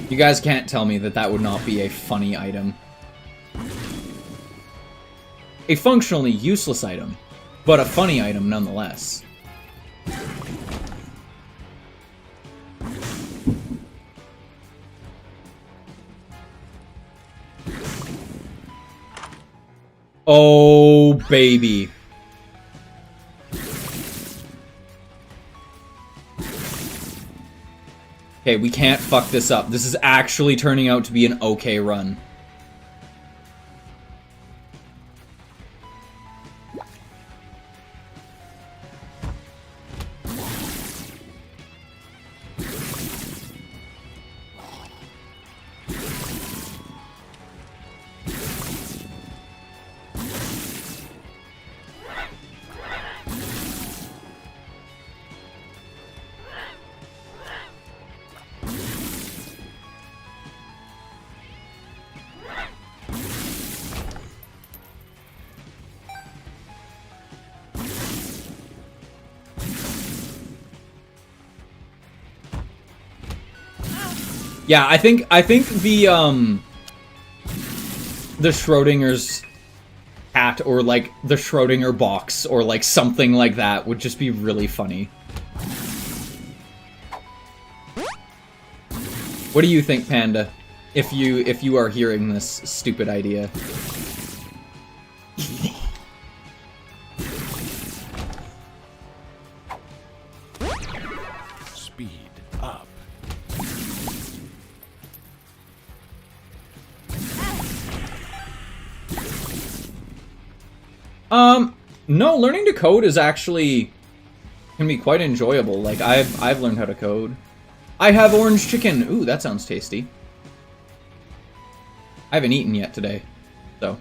You guys can't tell me that that would not be a funny item. A functionally useless item, but a funny item nonetheless. Oh, baby. Okay, we can't fuck this up. This is actually turning out to be an okay run. Yeah, I think the Schrodinger's cat, or like the Schrodinger box, or like something like that would just be really funny. What do you think, Panda? If you are hearing this stupid idea. Speed up. No, learning to code is actually can be quite enjoyable. Like I've learned how to code. I have orange chicken. Ooh, that sounds tasty. I haven't eaten yet today, so.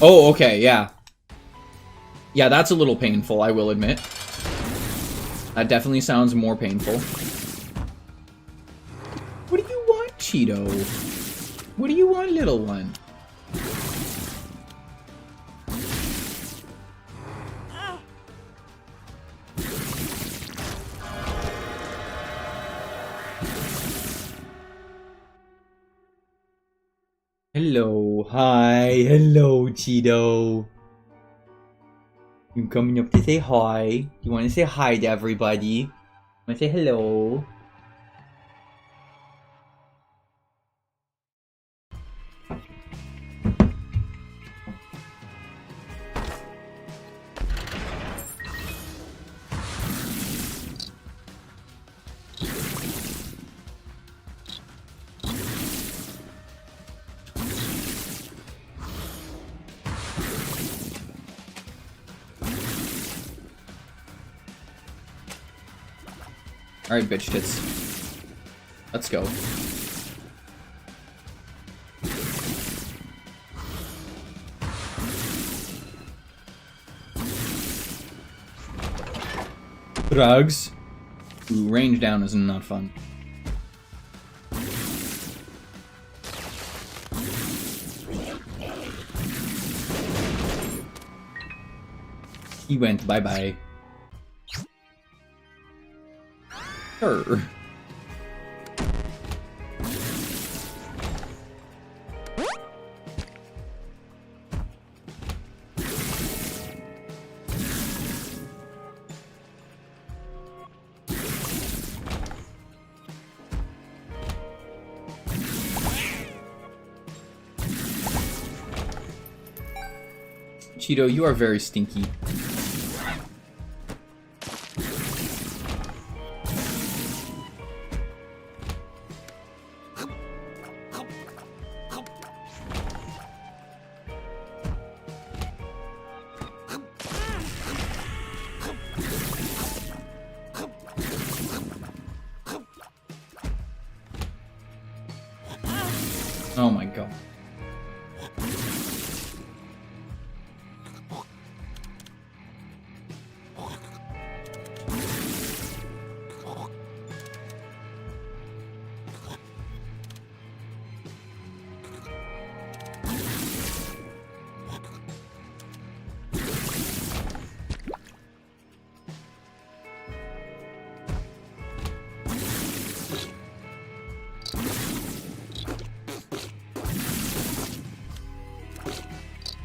Oh, okay, yeah. Yeah, that's a little painful, I will admit. That definitely sounds more painful. What do you want, Cheeto? What do you want, little one? Hello, hi, hello, Cheeto. You coming up to say hi? You want to say hi to everybody? Want to say hello? Alright, bitch tits. Let's go. Drugs. Ooh, range down is not fun. He went bye-bye. Sure. Cheeto, you are very stinky. Oh my god.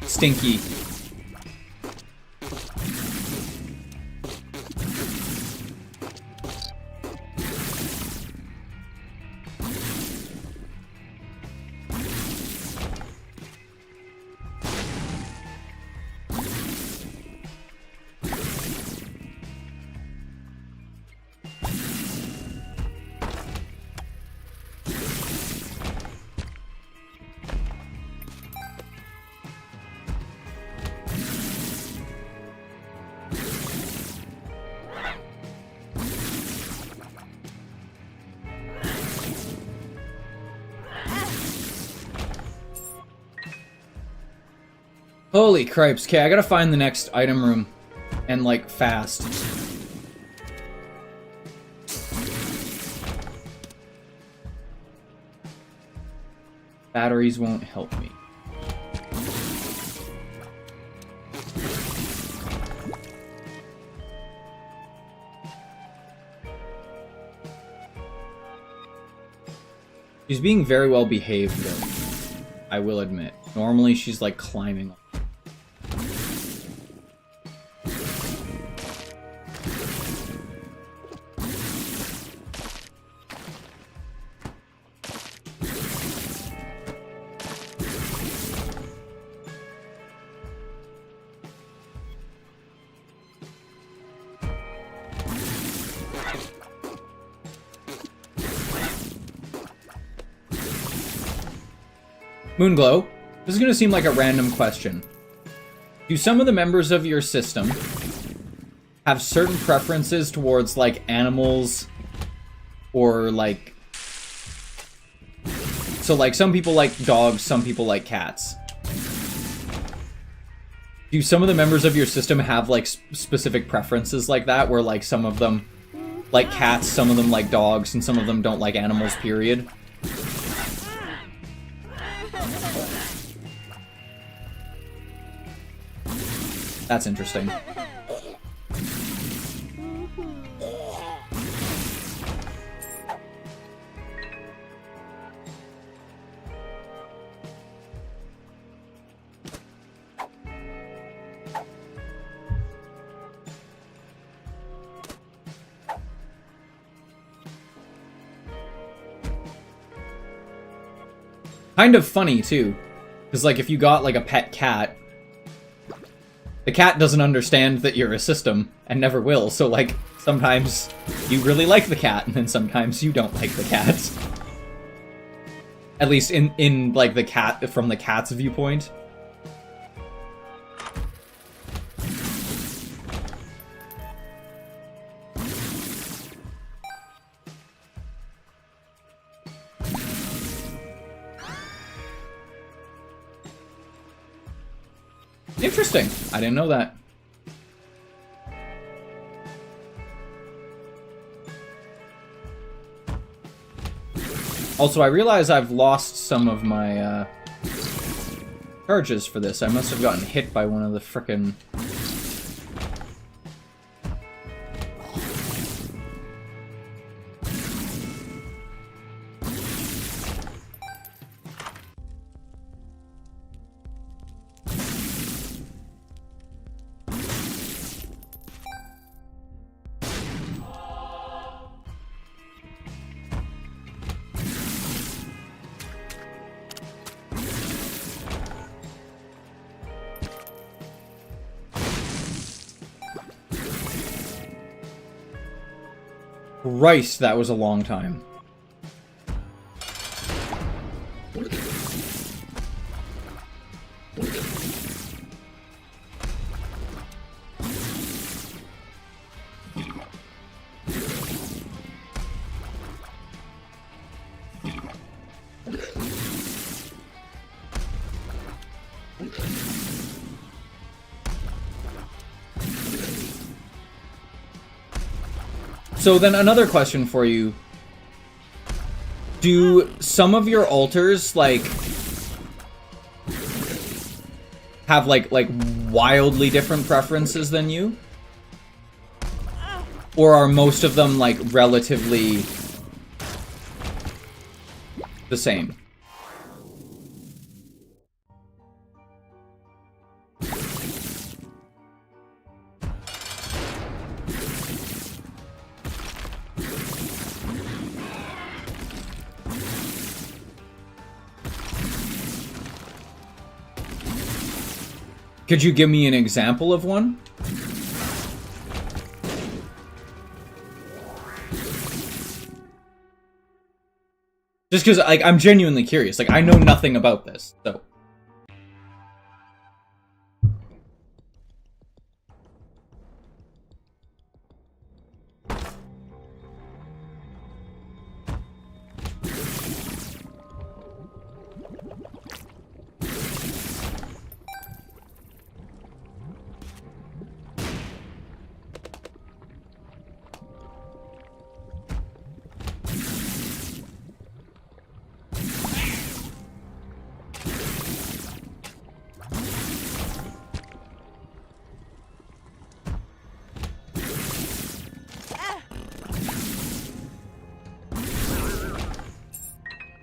Stinky. Holy cripes. Okay, I gotta find the next item room. And, like, fast. Batteries won't help me. She's being very well behaved, though. I will admit. Normally, she's, like, climbing. Moonglow, this is going to seem like a random question. Do some of the members of your system have certain preferences towards, like, animals or, like... So, like, some people like dogs, some people like cats. Do some of the members of your system have, like, specific preferences like that, where, like, some of them like cats, some of them like dogs, and some of them don't like animals, period? That's interesting. Kind of funny, too. Because, like, if you got, like, a pet cat, the cat doesn't understand that you're a system, and never will, so, like, sometimes you really like the cat, and then sometimes you don't like the cat. At least in like, the cat, from the cat's viewpoint. Interesting. I didn't know that. Also, I realize I've lost some of my charges for this. I must have gotten hit by one of the frickin'... Christ, that was a long time. So then another question for you. Do some of your altars, like, have, like wildly different preferences than you? Or are most of them, like, relatively the same? Could you give me an example of one? Just because, like, I'm genuinely curious. Like, I know nothing about this, so...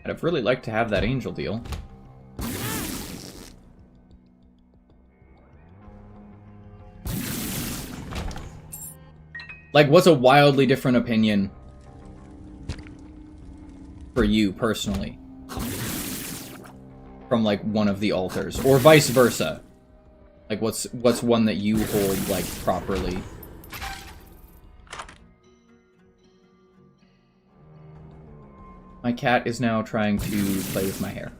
I'd really like to have that angel deal. Like, what's a wildly different opinion for you, personally? From, like, one of the altars. Or vice versa. Like, what's one that you hold, like, properly? My cat is now trying to play with my hair.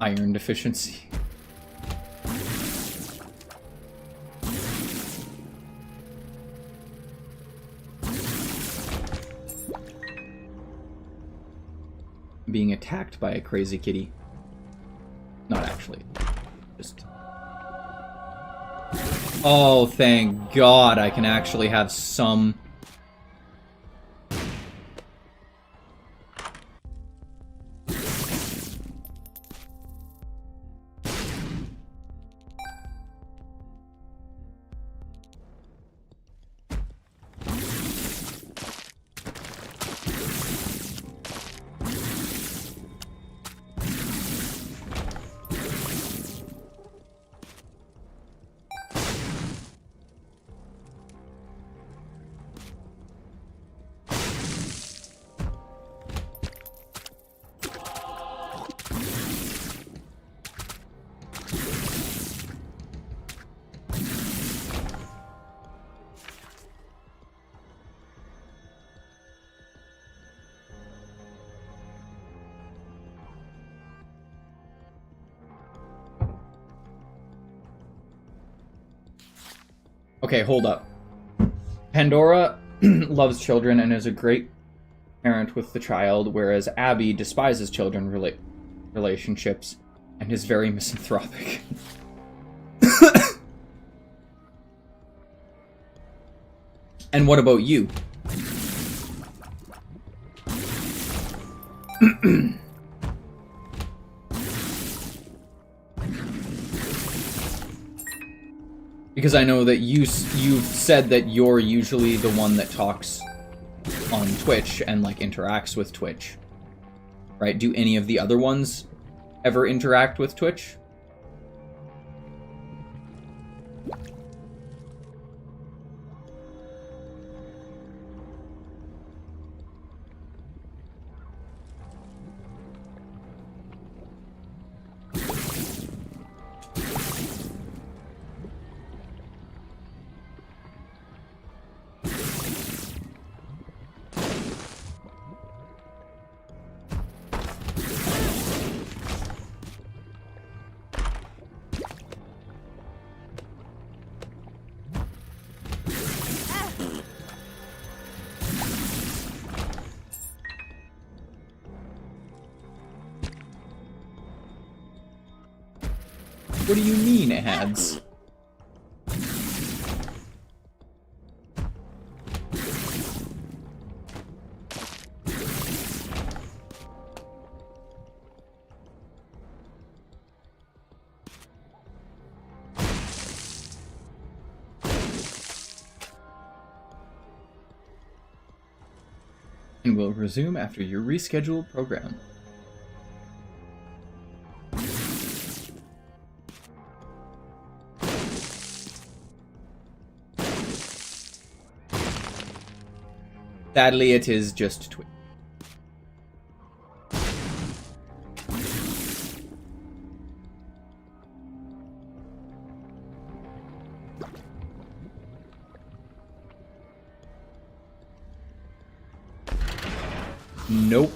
Iron deficiency. Being attacked by a crazy kitty. Not actually. Just... Oh, thank God I can actually have some... Okay, hold up. Pandora loves children and is a great parent with the child, whereas Abby despises children relationships and is very misanthropic. And what about you? Because I know that you've said that you're usually the one that talks on Twitch and, like, interacts with Twitch. Right? Do any of the other ones ever interact with Twitch? What do you mean, ads? And will resume after your rescheduled program. Sadly, it is just Twitch. Nope.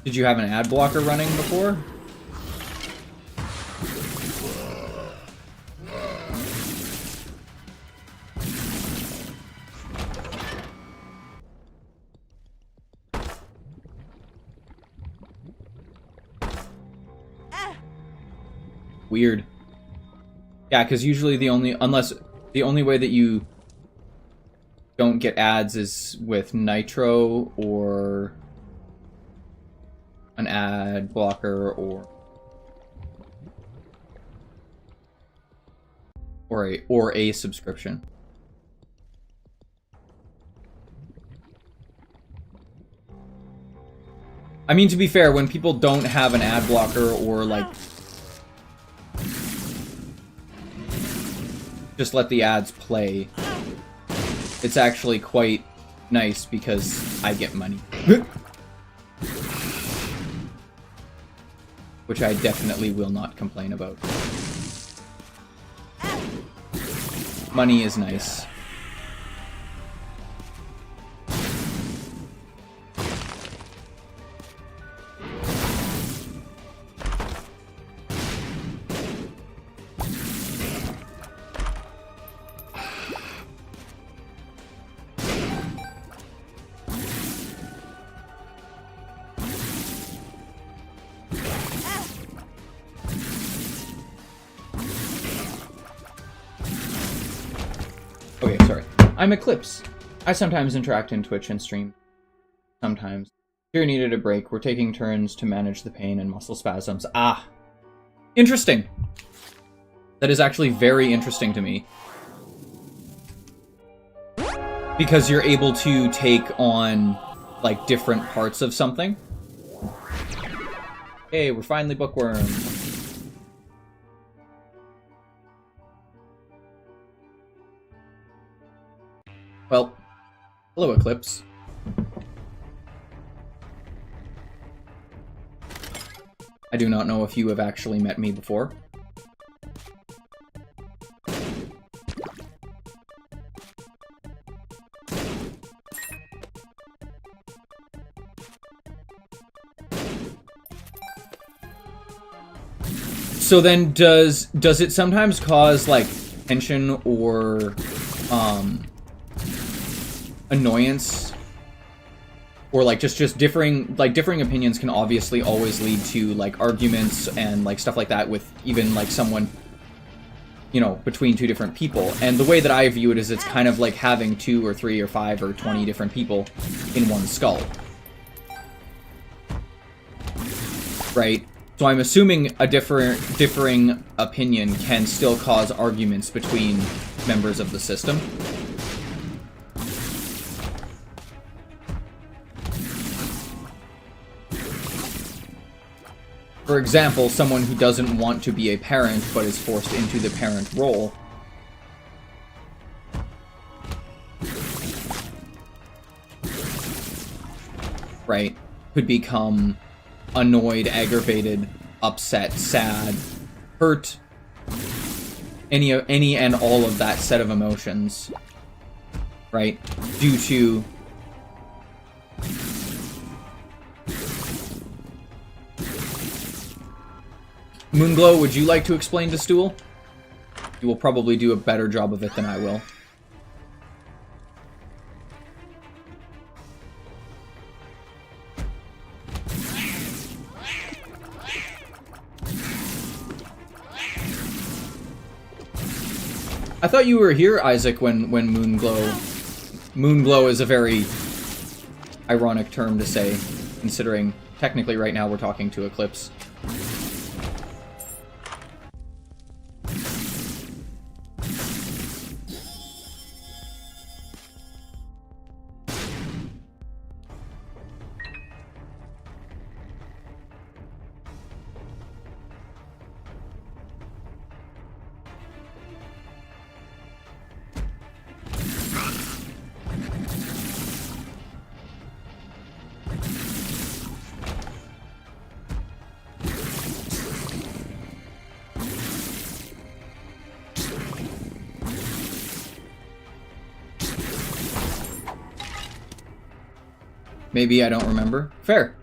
Did you have an ad blocker running before? Weird. Yeah, because usually the only way that you don't get ads is with Nitro or an ad blocker or a subscription. I mean, to be fair, when people don't have an ad blocker or like just let the ads play, it's actually quite nice because I get money. Which I definitely will not complain about. Money is nice. Okay, sorry. I'm Eclipse. I sometimes interact in Twitch and stream. Sometimes. Here needed a break. We're taking turns to manage the pain and muscle spasms. Ah! Interesting! That is actually very interesting to me. Because you're able to take on, like, different parts of something. Hey, we're finally bookworms. Well, hello Eclipse. I do not know if you have actually met me before. So then does it sometimes cause like tension or annoyance, or like just differing opinions can obviously always lead to like arguments and like stuff like that with even like someone, you know, between two different people. And the way that I view it is it's kind of like having 2 or 3 or 5 or 20 different people in one skull, right? So I'm assuming a differing opinion can still cause arguments between members of the system. For example, someone who doesn't want to be a parent but is forced into the parent role. Right? Could become annoyed, aggravated, upset, sad, hurt, any and all of that set of emotions. Right? Due to Moonglow, would you like to explain to Stool? You will probably do a better job of it than I will. I thought you were here, Isaac, when Moonglow... Moonglow is a very ironic term to say, considering technically right now we're talking to Eclipse. Maybe I don't remember. Fair.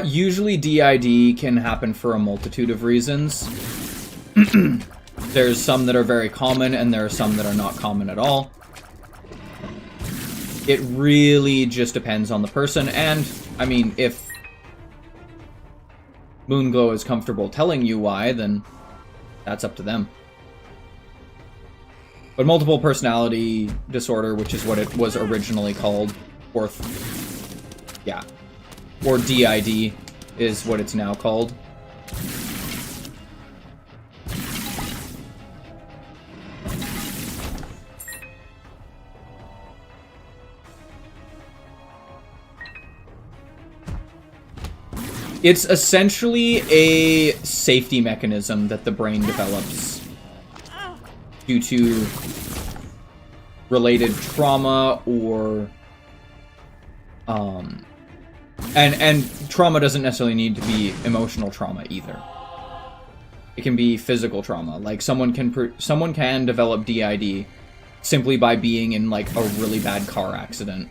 Usually DID can happen for a multitude of reasons. There's some that are very common, and there are some that are not common at all. It really just depends on the person, and, I mean, if Moonglow is comfortable telling you why, then that's up to them. But multiple personality disorder, which is what it was originally called, or DID is what it's now called. It's essentially a safety mechanism that the brain develops due to related trauma or and trauma doesn't necessarily need to be emotional trauma either. It can be physical trauma. Like someone can develop DID simply by being in like a really bad car accident.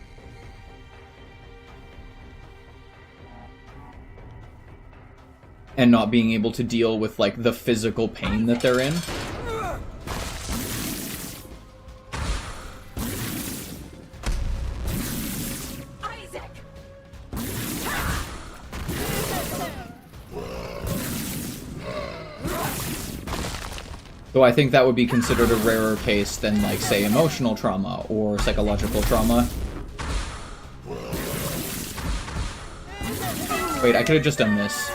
And not being able to deal with like the physical pain that they're in. So I think that would be considered a rarer case than, like, say, emotional trauma or psychological trauma. Wait, I could have just done this.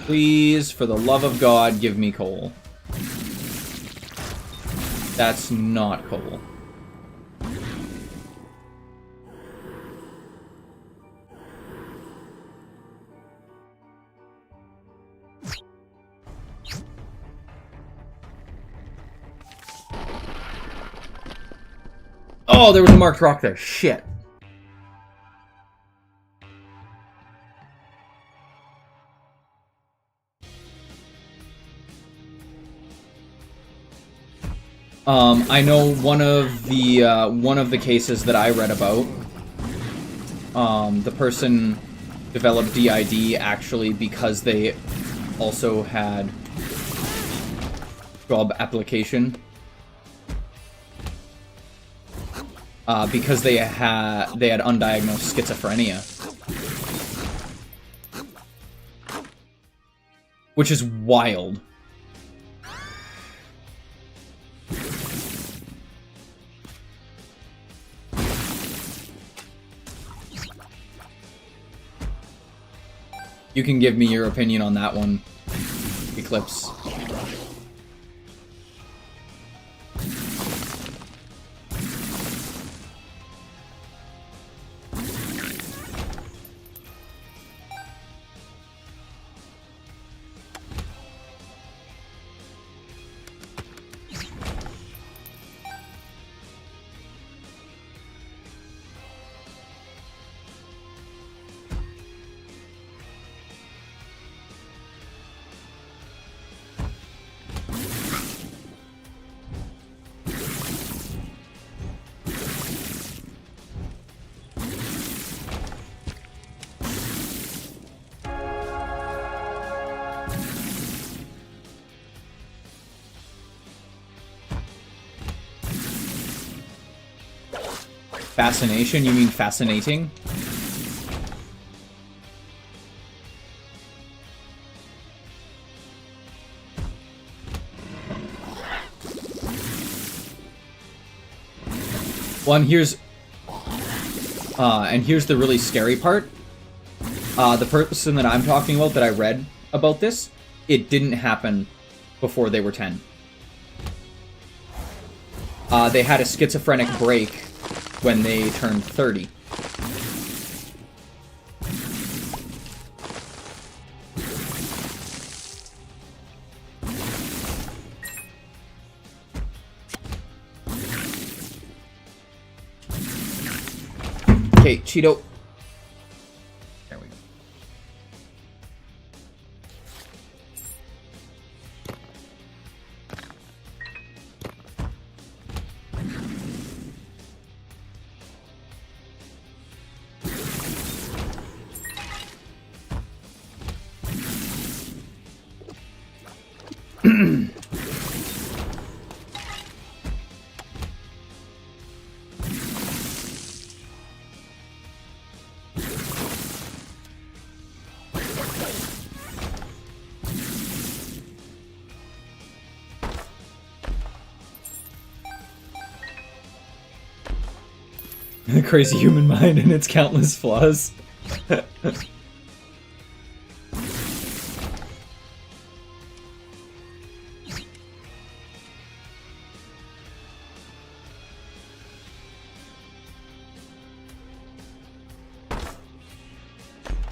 Please, for the love of God, give me coal. That's not coal. Oh, there was a marked rock there. Shit. I know one of the cases that I read about, the person developed DID actually because they also had job application. Because they had undiagnosed schizophrenia. Which is wild. You can give me your opinion on that one, Eclipse. Fascination? You mean fascinating? Well, and here's the really scary part. The person that I'm talking about, that I read about this, it didn't happen before they were 10. They had a schizophrenic break when they turned 30. Okay, Cheeto. There we go. The crazy human mind and its countless flaws.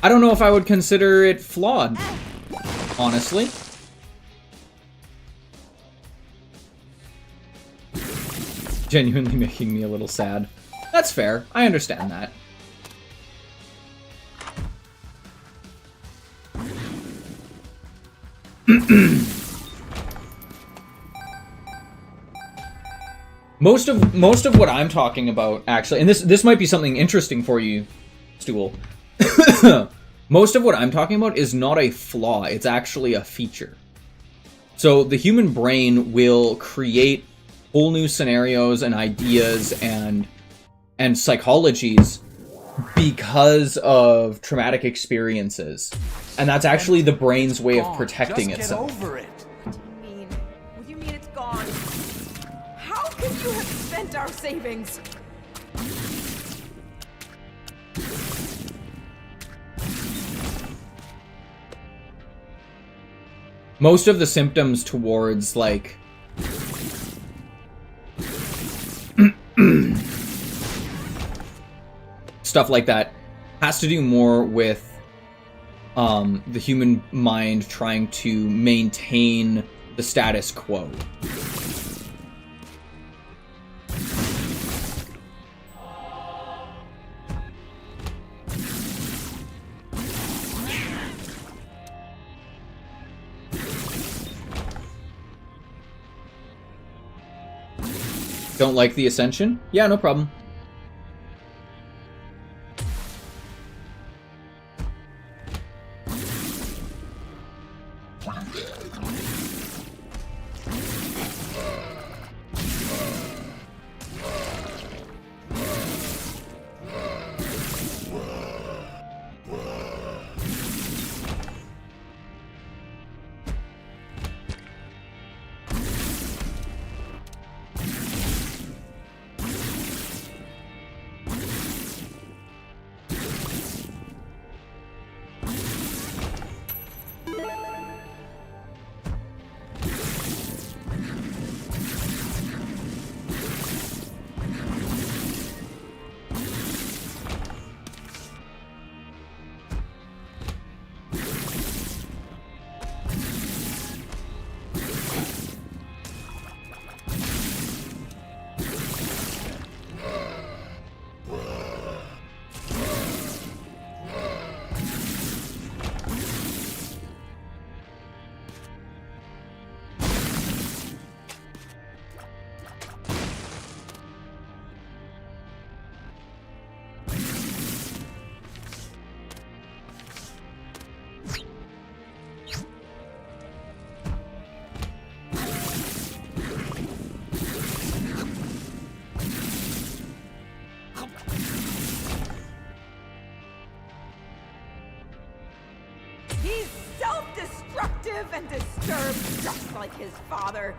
I don't know if I would consider it flawed, honestly. Genuinely making me a little sad. That's fair. I understand that. Most of what I'm talking about, actually, and this might be something interesting for you, Stool. Most of what I'm talking about is not a flaw, it's actually a feature. So the human brain will create whole new scenarios and ideas and psychologies because of traumatic experiences. And that's actually the brain's way of protecting itself. Just get over it. What do you mean it's gone? How could you have spent our savings? Most of the symptoms towards, like, stuff like that has to do more with the human mind trying to maintain the status quo. Don't like the Ascension? Yeah, no problem. destructive and disturbed just like his father.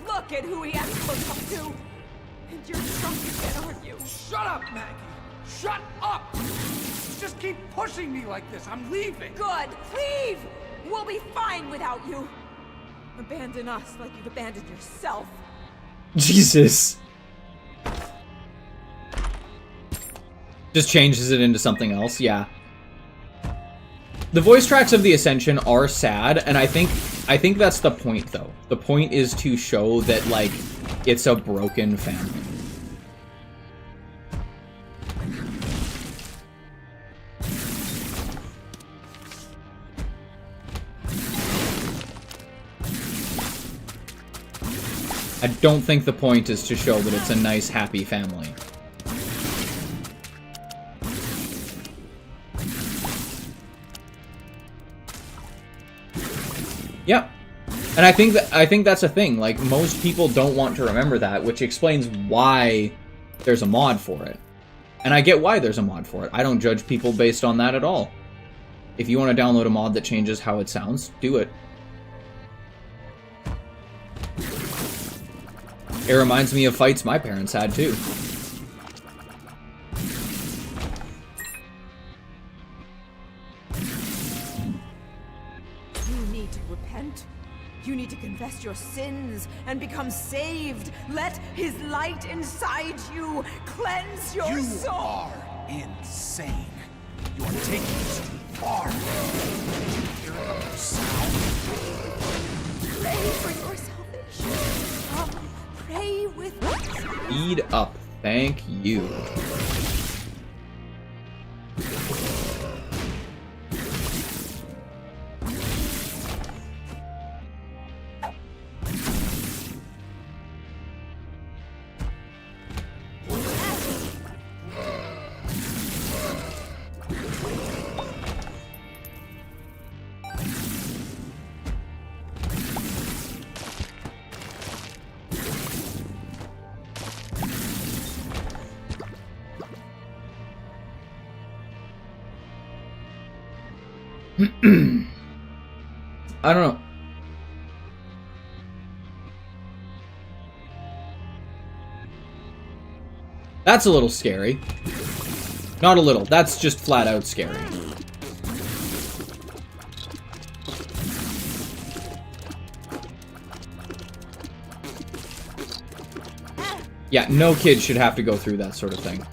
Look at who he has to look up to. And you're drunk again, aren't you? Shut up, Maggie! Shut up! Just keep pushing me like this. I'm leaving. Good. Leave! We'll be fine without you. Abandon us like you've abandoned yourself. Jesus. Just changes it into something else, yeah. The voice tracks of the Ascension are sad, and I think that's the point, though. The point is to show that, like, it's a broken family. I don't think the point is to show that it's a nice, happy family. Yep. And I think that's a thing. Like, most people don't want to remember that, which explains why there's a mod for it. And I get why there's a mod for it. I don't judge people based on that at all. If you want to download a mod that changes how it sounds, do it. It reminds me of fights my parents had, too. You need to repent. You need to confess your sins and become saved. Let his light inside you cleanse your soul. You are insane. You are taking this too far. Hear another sound? Pray for your salvation. Come, pray with us. Speed up. Thank you. I don't know. That's a little scary. Not a little, that's just flat out scary. Yeah, no kid should have to go through that sort of thing.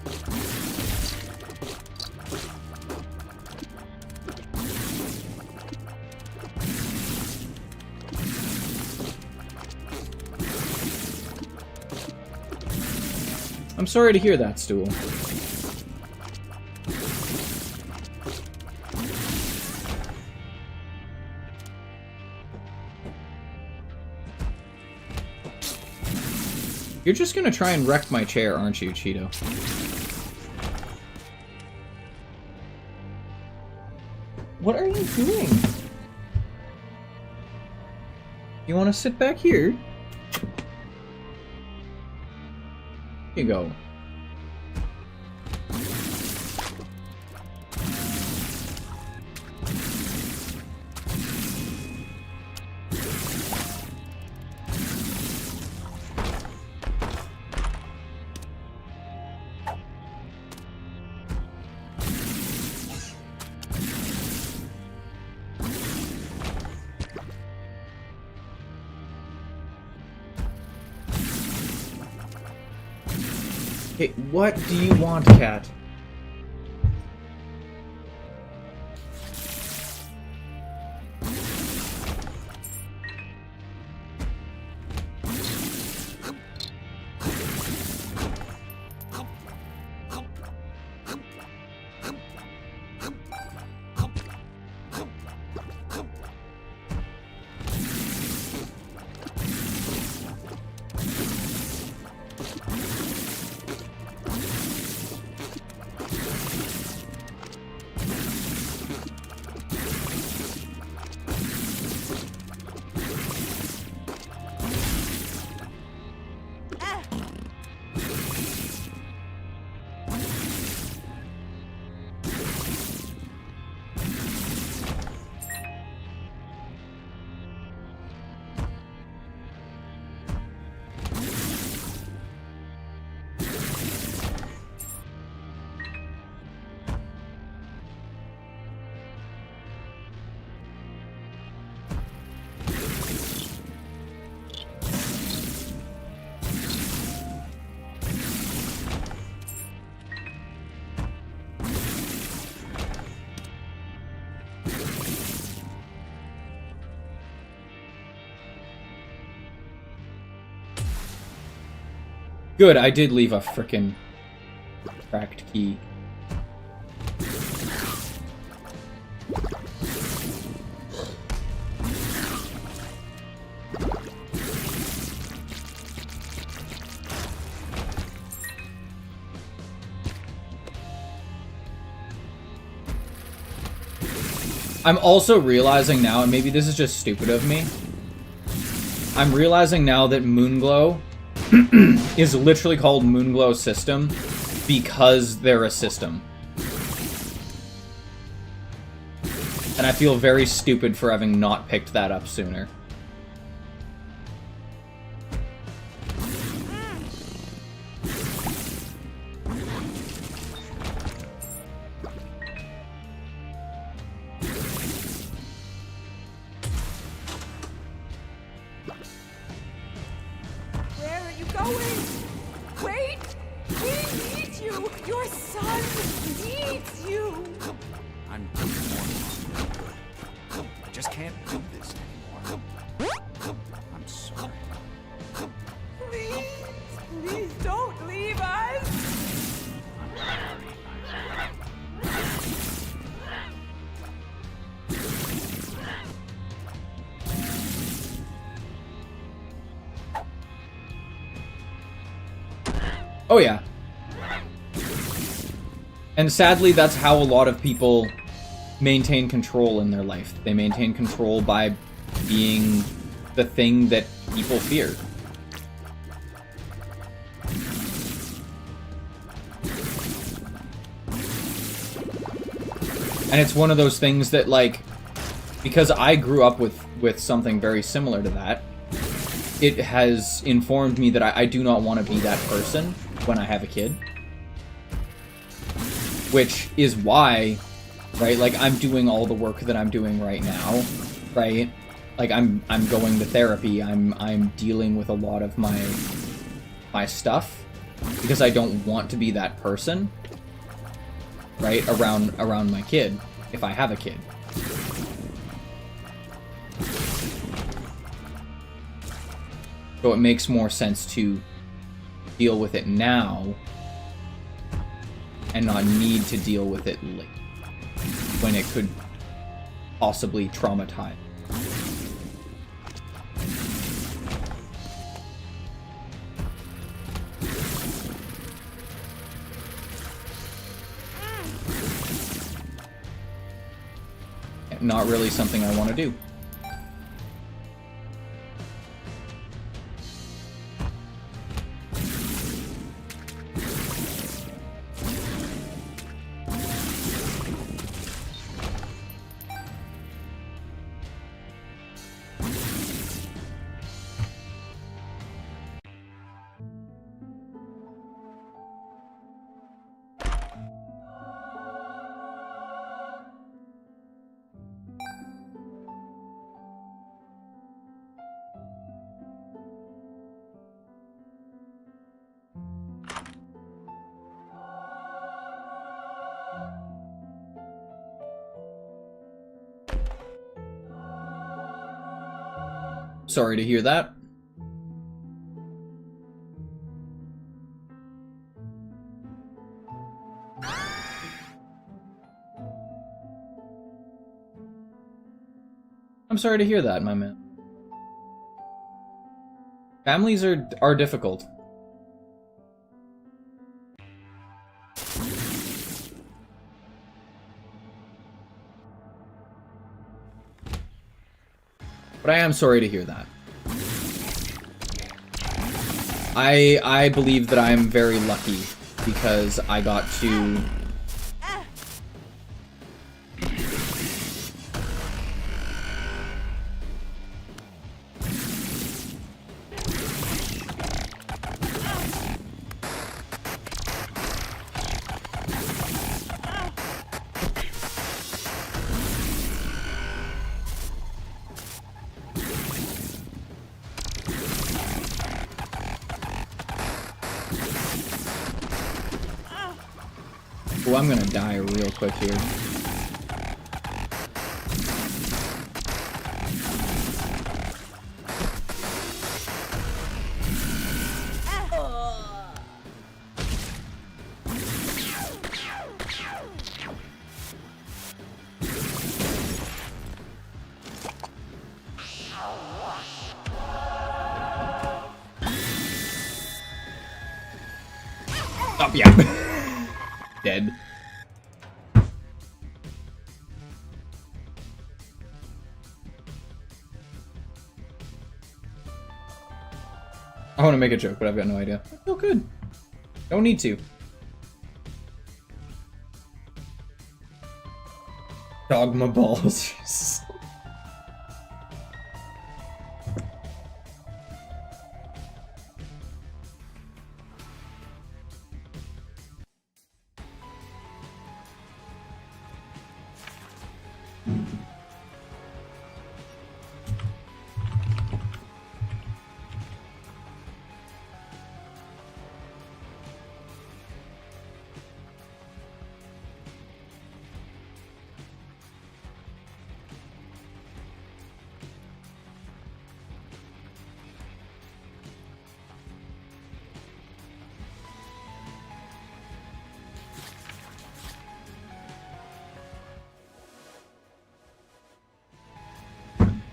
I'm sorry to hear that, Stool. You're just gonna try and wreck my chair, aren't you, Cheeto? What are you doing? You wanna sit back here? Here you go. Okay, what do you want, cat? Good, I did leave a frickin' cracked key. I'm also realizing now, and maybe this is just stupid of me, I'm realizing now that Moonglow is literally called Moonglow System because they're a system. And I feel very stupid for having not picked that up sooner. Where are you going? Wait! We need you! Your son needs you! I'm doing more harm. I just can't do this anymore. I'm sorry. Please, please don't leave us! Oh yeah. And sadly, that's how a lot of people maintain control in their life. They maintain control by being the thing that people fear. And it's one of those things that, like, because I grew up with something very similar to that, it has informed me that I do not want to be that person when I have a kid. Which is why, right, like, I'm doing all the work that I'm doing right now, right? Like, I'm going to therapy, I'm dealing with a lot of my stuff, because I don't want to be that person, right, around my kid, if I have a kid. So it makes more sense to deal with it now and not need to deal with it later, when it could possibly traumatize. Not really something I want to do. Sorry to hear that. I'm sorry to hear that, my man. Families are difficult. But I am sorry to hear that. I believe that I am very lucky because I got to Oh, I'm gonna die real quick here. up yet. Dead. I want to make a joke, but I've got no idea. I feel good. Don't need to. Dogma balls.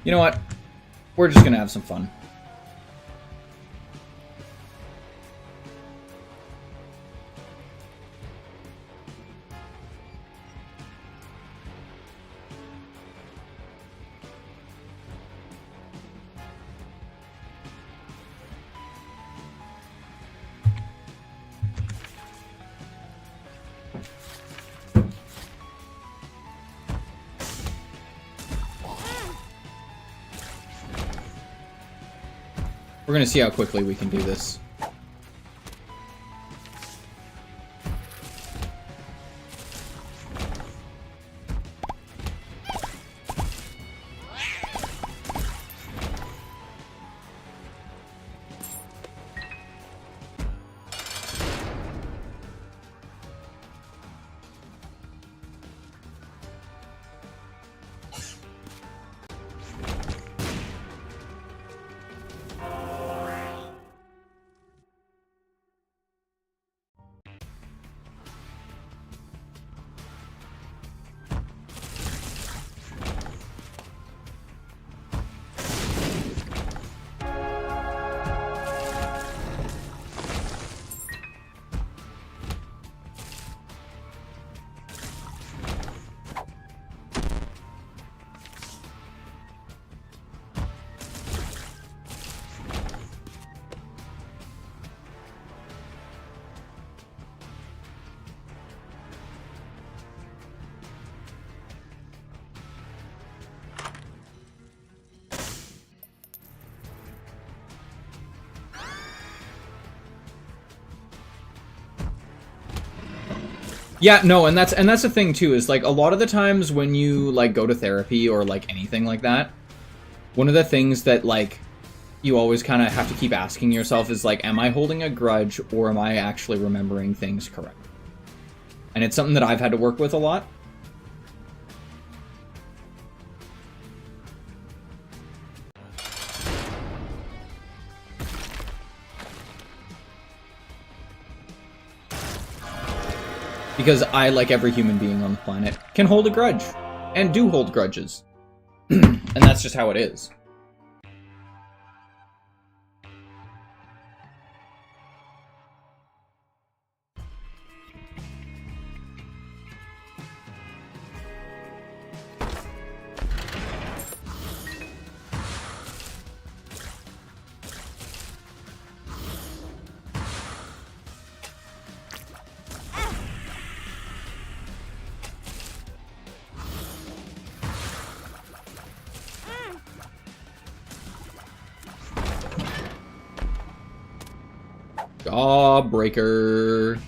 You know what? We're just gonna have some fun. We're gonna see how quickly we can do this. Yeah, no, and that's the thing too, is like a lot of the times when you like go to therapy or like anything like that, one of the things that like you always kind of have to keep asking yourself is like, am I holding a grudge or am I actually remembering things correctly? And it's something that I've had to work with a lot. Because I, like every human being on the planet, can hold a grudge. And do hold grudges. And that's just how it is. Jawbreaker.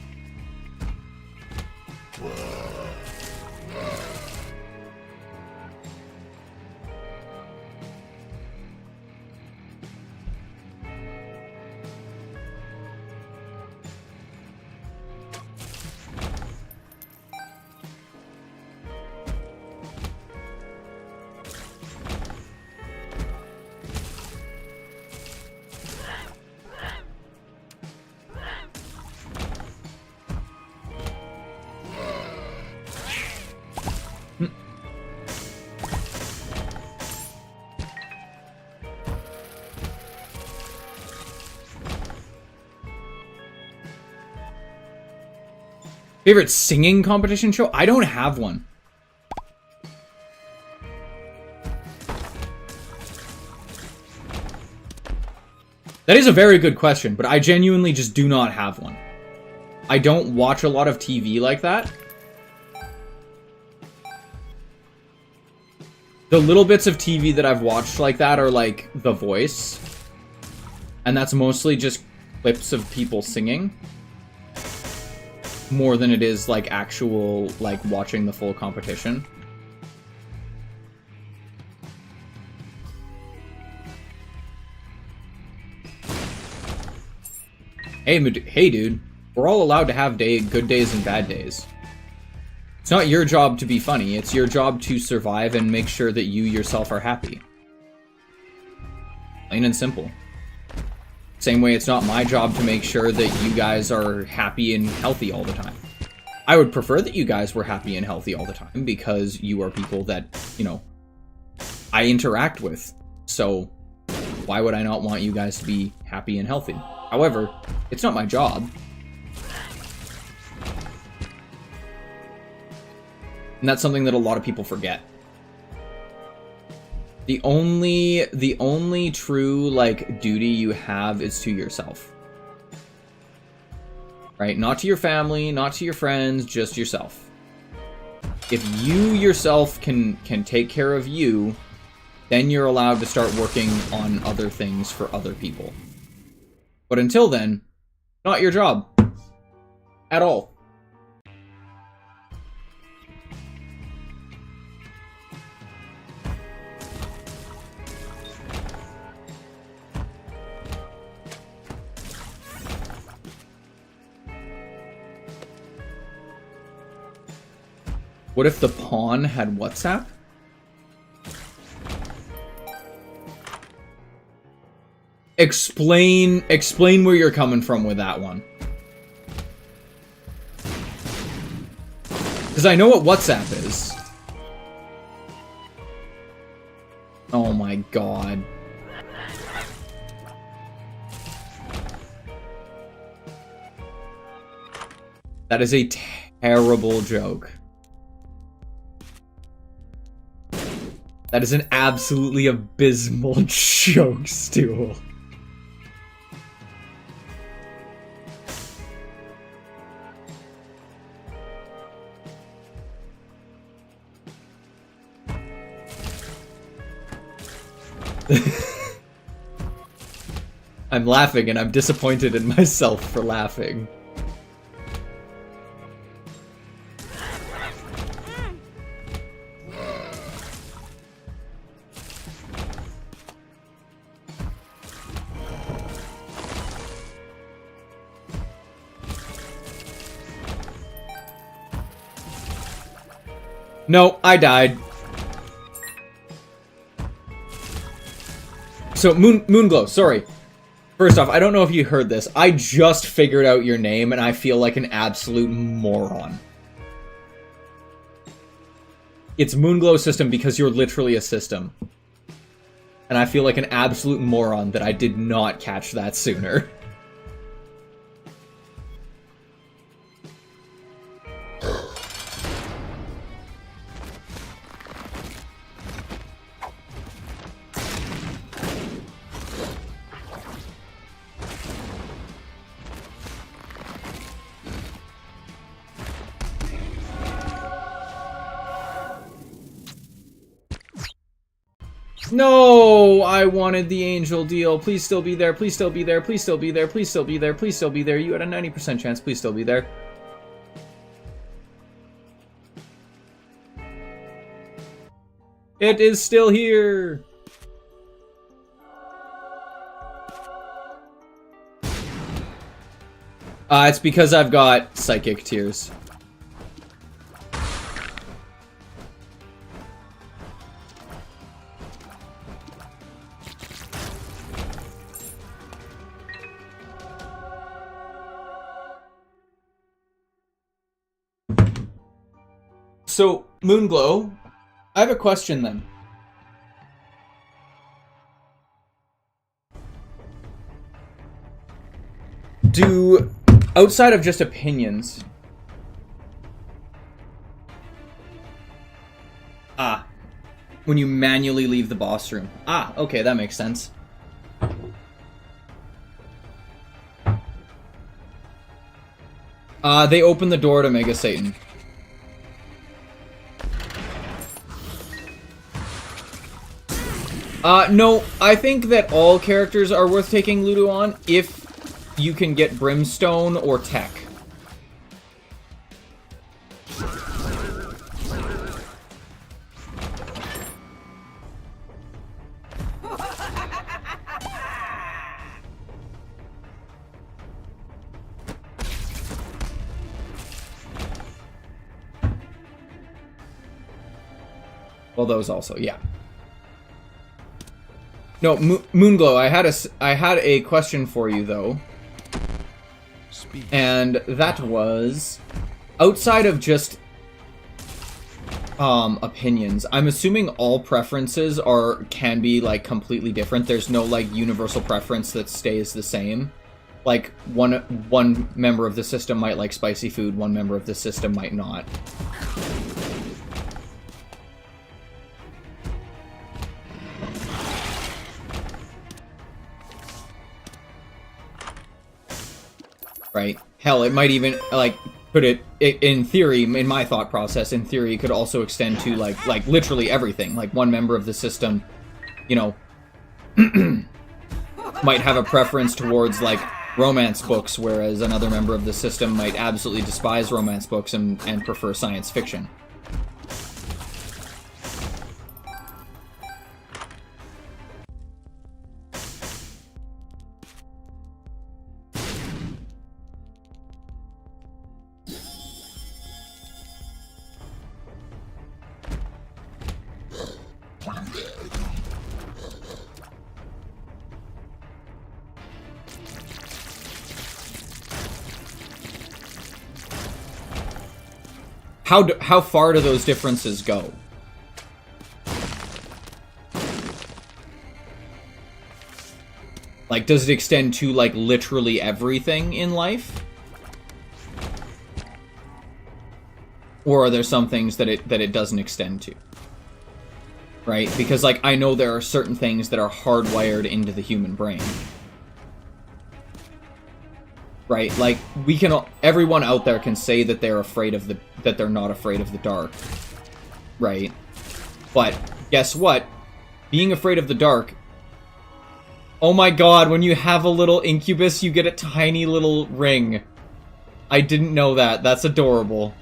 Favorite singing competition show? I don't have one. That is a very good question, but I genuinely just do not have one. I don't watch a lot of TV like that. The little bits of TV that I've watched like that are like The Voice. And that's mostly just clips of people singing. More than it is like actual, like watching the full competition. Hey dude, we're all allowed to have good days and bad days. It's not your job to be funny, it's your job to survive and make sure that you yourself are happy. Plain and simple. Same way it's not my job to make sure that you guys are happy and healthy all the time. I would prefer that you guys were happy and healthy all the time because you are people that, you know, I interact with. So why would I not want you guys to be happy and healthy? However, it's not my job. And that's something that a lot of people forget. The only true, like, duty you have is to yourself. Right? Not to your family, not to your friends, just yourself. If you yourself can take care of you, then you're allowed to start working on other things for other people. But until then, not your job. At all. What if the pawn had WhatsApp? Explain where you're coming from with that one. Because I know what WhatsApp is. Oh my god. That is a terrible joke. That is an absolutely abysmal joke, Stool. I'm laughing and I'm disappointed in myself for laughing. No, I died. So, Moonglow, sorry. First off, I don't know if you heard this. I just figured out your name, and I feel like an absolute moron. It's Moonglow System because you're literally a system. And I feel like an absolute moron that I did not catch that sooner. No, I wanted the angel deal. Please still be there. Please still be there. Please still be there. Please still be there. Please still be there. You had a 90% chance. Please still be there. It is still here. It's because I've got Psychic Tears. So, Moonglow, I have a question then. Outside of just opinions, Ah. When you manually leave the boss room. Ah, okay, that makes sense. They open the door to Mega Satan. No, I think that all characters are worth taking Ludo on if you can get Brimstone or Tech. Well, those also, yeah. No, Moonglow, I had a question for you though. Speak. And that was outside of just opinions. I'm assuming all preferences can be like completely different. There's no like universal preference that stays the same. Like one member of the system might like spicy food, one member of the system might not. Right? Hell, it might even, like, put it in theory, in my thought process, in theory, it could also extend to, like literally everything. Like, one member of the system, you know, might have a preference towards, like, romance books, whereas another member of the system might absolutely despise romance books and prefer science fiction. How far do those differences go? Like, does it extend to, like, literally everything in life? Or are there some things that it doesn't extend to? Right? Because, like, I know there are certain things that are hardwired into the human brain. Right? Like, everyone out there can say that they're that they're not afraid of the dark. Right? But, guess what? Being afraid of the dark... Oh my god, when you have a little incubus, you get a tiny little ring. I didn't know that. That's adorable.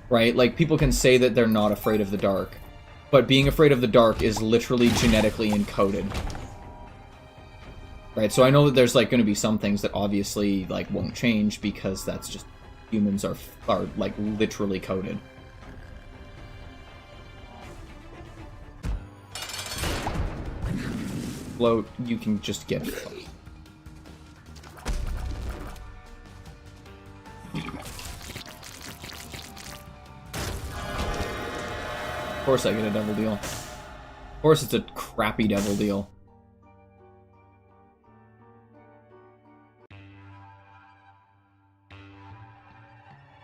Right? Like, people can say that they're not afraid of the dark. But being afraid of the dark is literally genetically encoded. Right, so I know that there's, like, going to be some things that obviously, like, won't change because that's just... humans are like, literally coded. Float, you can just get fucked. Of course I get a devil deal. Of course it's a crappy devil deal.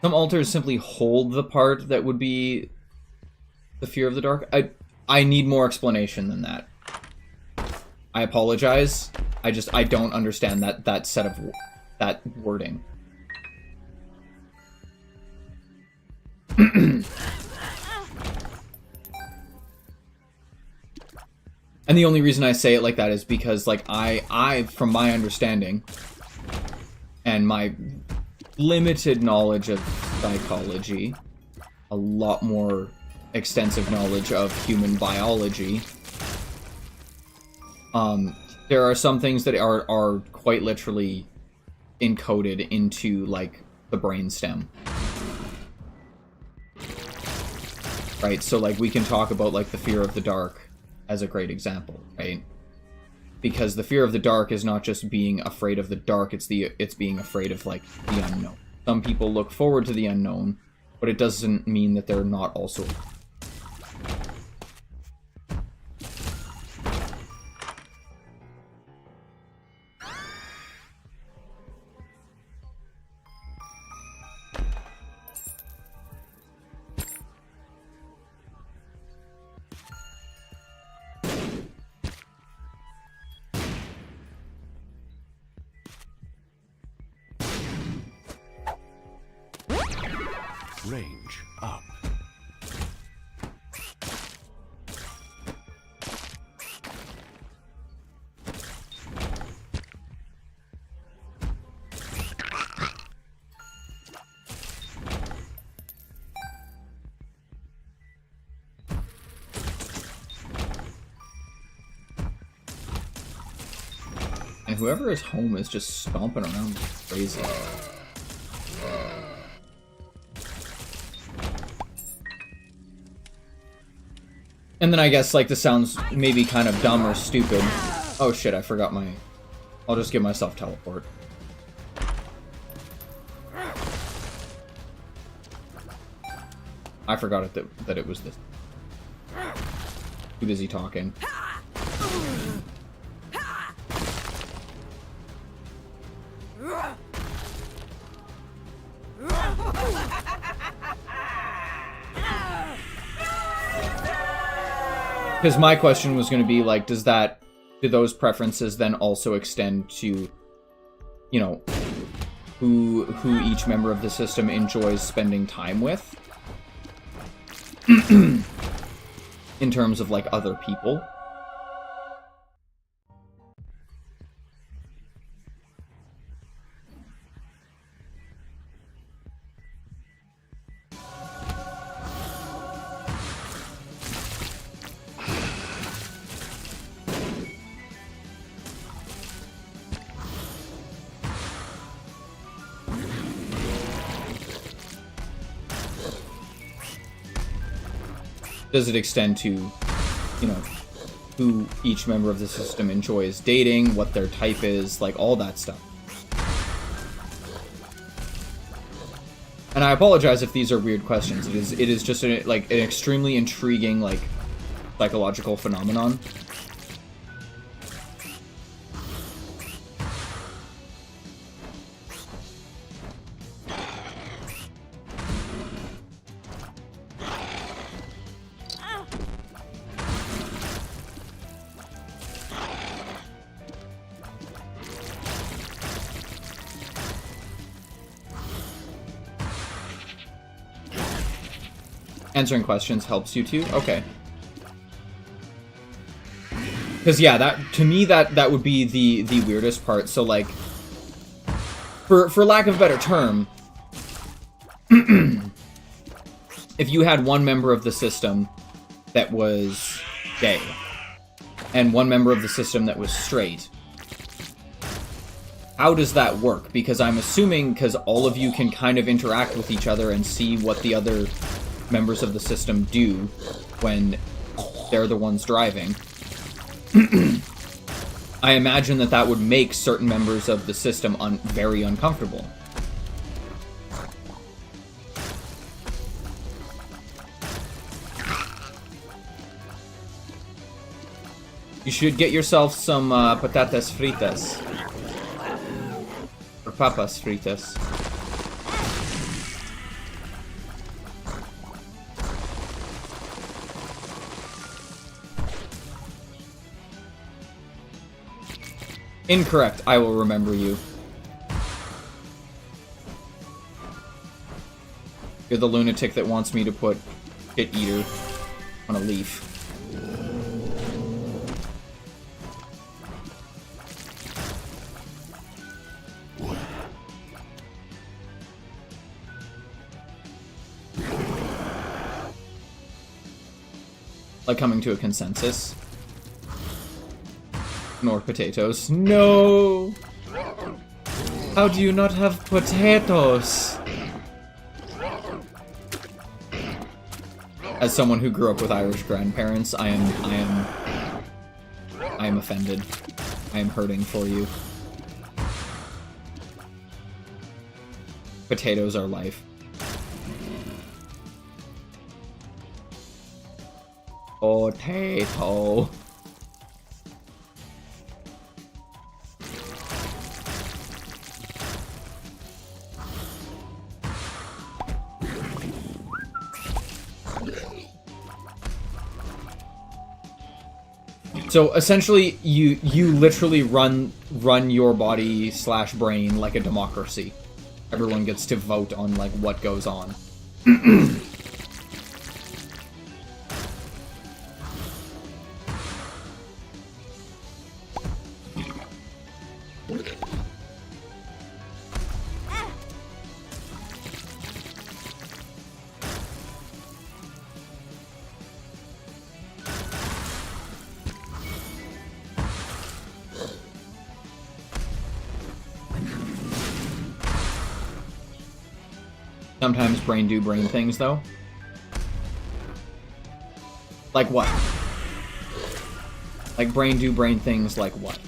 Some altars simply hold the part that would be the fear of the dark. I need more explanation than that. I apologize. I don't understand that set of that wording. And the only reason I say it like that is because, like, I from my understanding and my limited knowledge of psychology, a lot more extensive knowledge of human biology, there are some things that are quite literally encoded into, like, the brainstem. Right, so, like, we can talk about, like, the fear of the dark as a great example, right? Because the fear of the dark is not just being afraid of the dark, it's being afraid of, like, the unknown. Some people look forward to the unknown, but it doesn't mean that they're not also... Range up. And whoever is home is just stomping around crazy. And then I guess, like, this sounds maybe kind of dumb or stupid. Oh shit, I forgot my... I'll just give myself teleport. I forgot that it was this. Too busy talking. Because my question was going to be, like, do those preferences then also extend to, you know, who each member of the system enjoys spending time with? In terms of, like, other people? Does it extend to, you know, who each member of the system enjoys dating, what their type is, like, all that stuff. And I apologize if these are weird questions. It is just like an extremely intriguing, like, psychological phenomenon. Answering questions helps you too? Okay. Because, yeah, to me, that would be the weirdest part. So, like, for lack of a better term, if you had one member of the system that was gay, and one member of the system that was straight, how does that work? Because I'm assuming, because all of you can kind of interact with each other and see what the other members of the system do when they're the ones driving. I imagine that would make certain members of the system very uncomfortable. You should get yourself some patatas fritas. Or papas fritas. Incorrect. I will remember you. You're the lunatic that wants me to put Pit Eater on a leaf. Like coming to a consensus. More potatoes. No! How do you not have potatoes? As someone who grew up with Irish grandparents, I am offended. I am hurting for you. Potatoes are life. Potato. So essentially, you literally run your body / brain like a democracy. Everyone gets to vote on, like, what goes on. Sometimes brain do brain things, though. Like what? Like brain do brain things like what?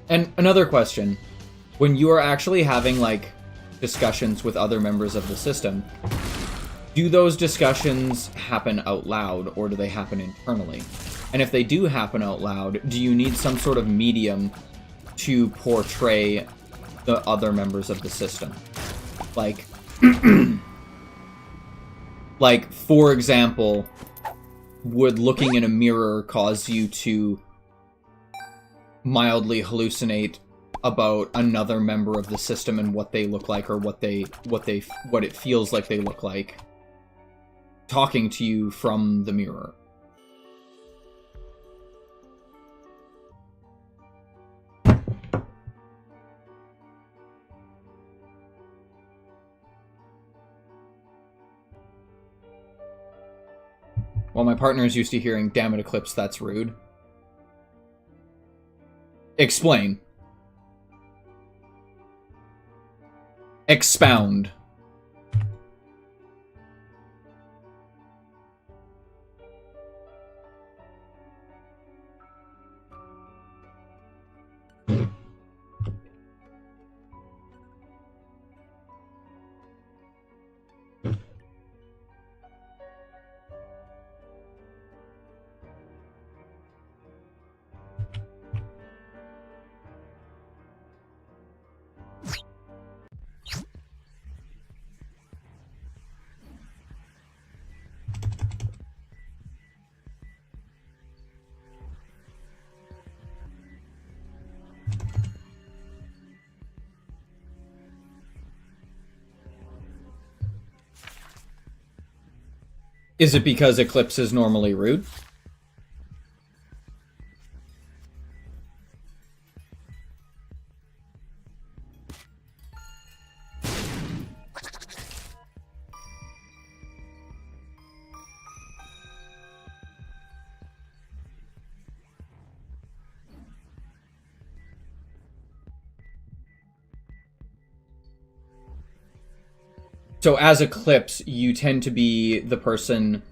And another question, when you are actually having, like, discussions with other members of the system, do those discussions happen out loud, or do they happen internally? And if they do happen out loud, do you need some sort of medium to portray the other members of the system? Like, like, for example, would looking in a mirror cause you to mildly hallucinate about another member of the system and what they look like, or what it feels like they look like talking to you from the mirror? Well, my partner is used to hearing, "Damn it, Eclipse, that's rude." Explain. Expound. Is it because Eclipse is normally rude? So as Eclipse, you tend to be the person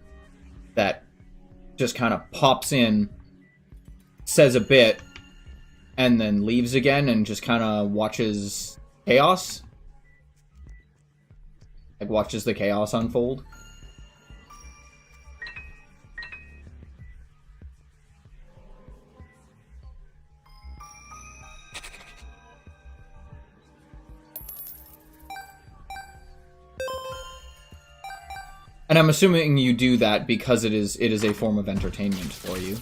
that just kind of pops in, says a bit, and then leaves again and just kind of watches chaos? Like, watches the chaos unfold? And I'm assuming you do that because it is a form of entertainment for you.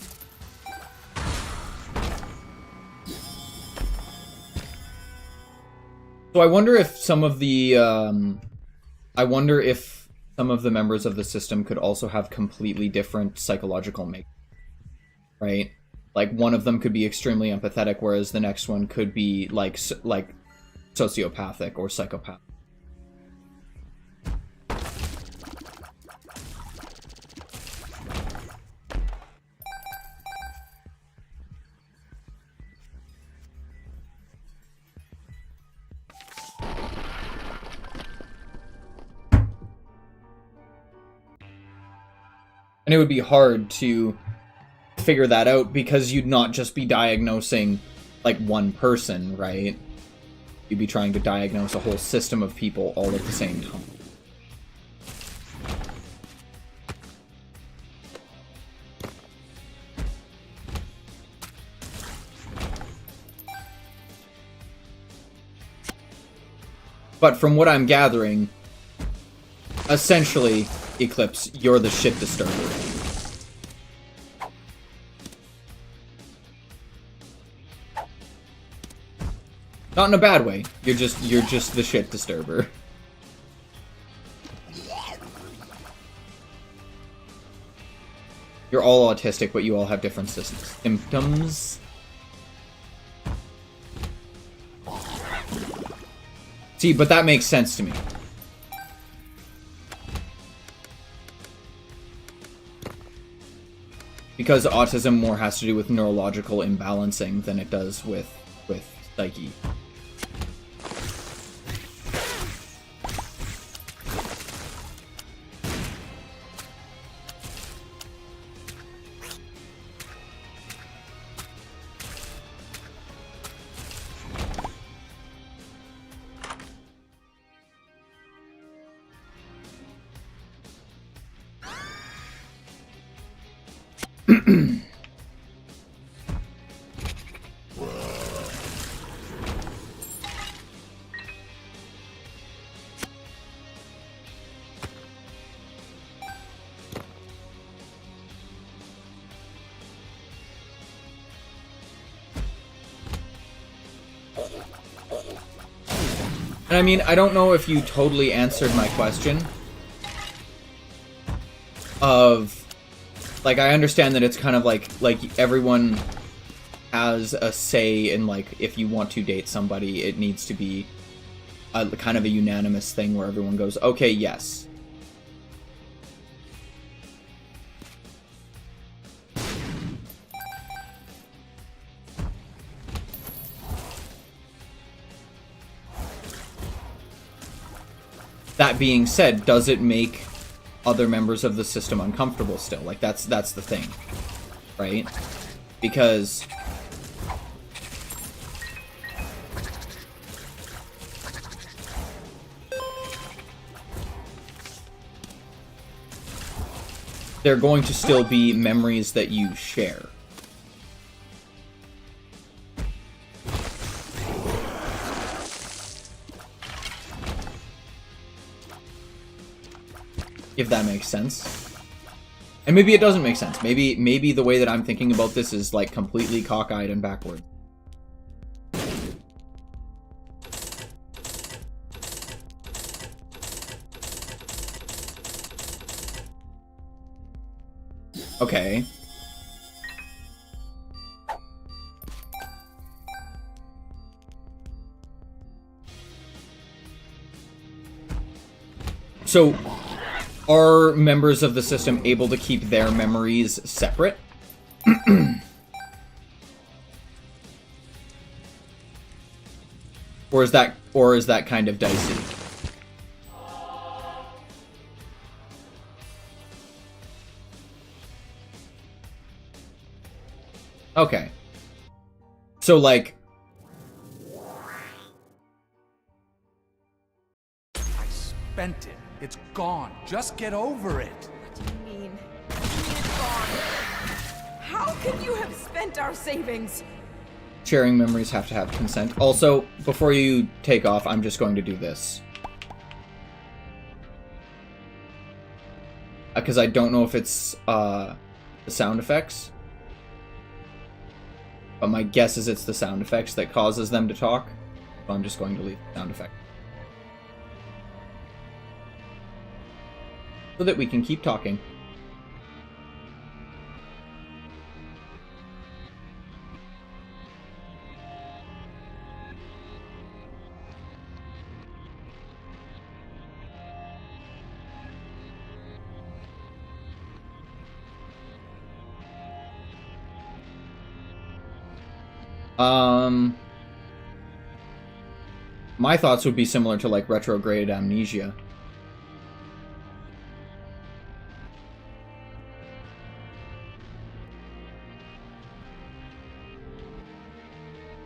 So I wonder if some of the members of the system could also have completely different psychological make, right? Like, one of them could be extremely empathetic, whereas the next one could be like sociopathic or psychopath. And it would be hard to figure that out because you'd not just be diagnosing, like, one person, right? You'd be trying to diagnose a whole system of people all at the same time. But from what I'm gathering, essentially, Eclipse, you're the shit disturber. Not in a bad way. You're just the shit disturber. You're all autistic, but you all have different symptoms. See, but that makes sense to me. Because autism more has to do with neurological imbalancing than it does with psyche. And I mean, I don't know if you totally answered my question of, like, I understand that it's kind of like everyone has a say in, like, if you want to date somebody, it needs to be a kind of a unanimous thing where everyone goes, okay, yes. That being said, does it make other members of the system uncomfortable still? Like, that's the thing, right? Because they're going to still be memories that you share. If that makes sense. And maybe it doesn't make sense. Maybe the way that I'm thinking about this is, like, completely cockeyed and backward. Okay. So, are members of the system able to keep their memories separate? Or is that kind of dicey? Okay. So, like, I spent it. It's gone. Just get over it. What do you mean? It's gone. How could you have spent our savings? sharing memories have to have consent. Also, before you take off, I'm just going to do this. Because I don't know if it's the sound effects. But my guess is it's the sound effects that causes them to talk. So I'm just going to leave the sound effect. So that we can keep talking. My thoughts would be similar to, like, retrograde amnesia.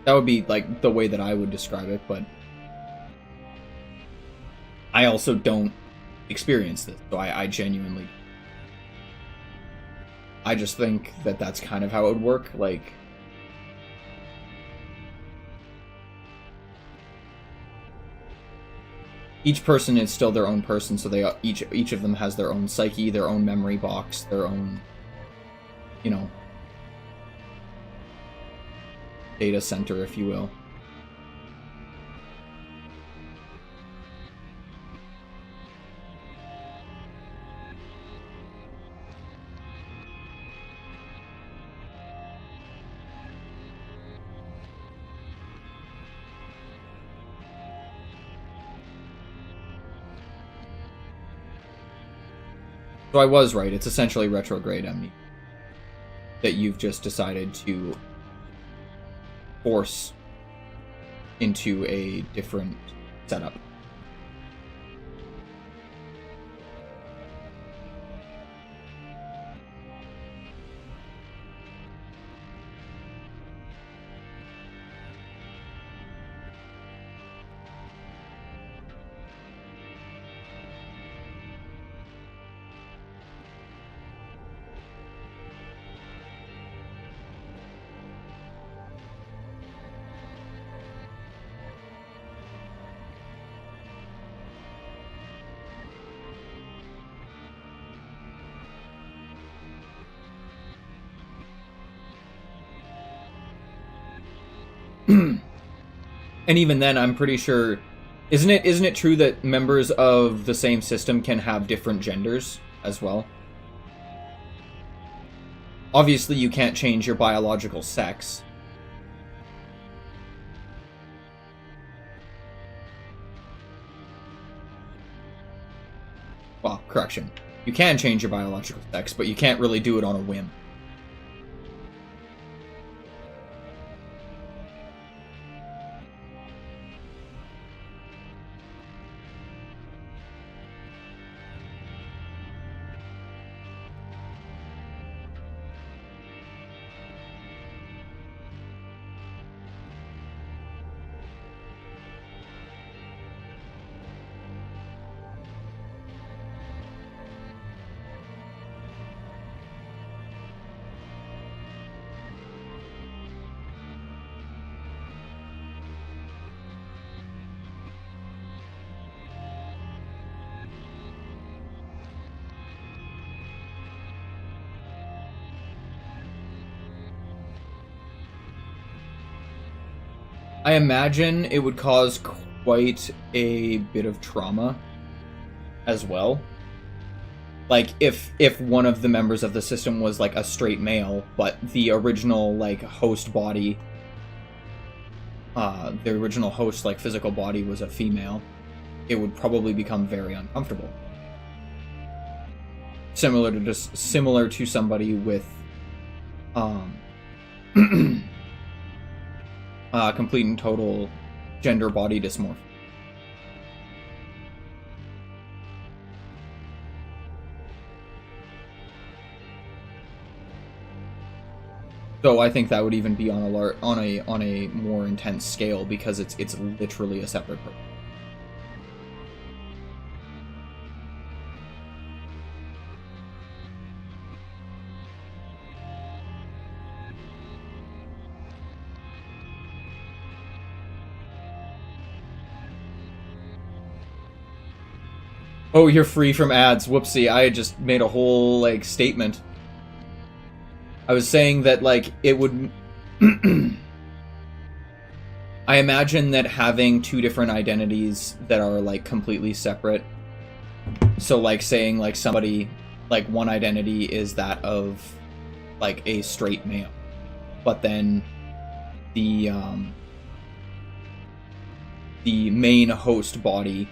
That would be, like, the way that I would describe it, but I also don't experience this, so I genuinely... I just think that that's kind of how it would work, like... each person is still their own person, so they each of them has their own psyche, their own memory box, their own, you know, data center, if you will. So I was right. It's essentially retrograde amnesia that you've just decided to force into a different setup. And even then, I'm pretty sure, isn't it true that members of the same system can have different genders as well? Obviously, you can't change your biological sex. Well, correction. You can change your biological sex, but you can't really do it on a whim. I imagine it would cause quite a bit of trauma as well. Like, if one of the members of the system was, like, a straight male, but the original, like, host body, the original host, like, physical body was a female, it would probably become very uncomfortable. Similar to somebody with, complete and total gender body dysmorphia. So I think that would even be on a more intense scale, because it's literally a separate person. Oh, you're free from ads. Whoopsie, I just made a whole, like, statement. I was saying that, like, it would... I imagine that having two different identities that are, like, completely separate. So, like, saying, like, somebody... Like, one identity is that of, like, a straight male. But then the main host body,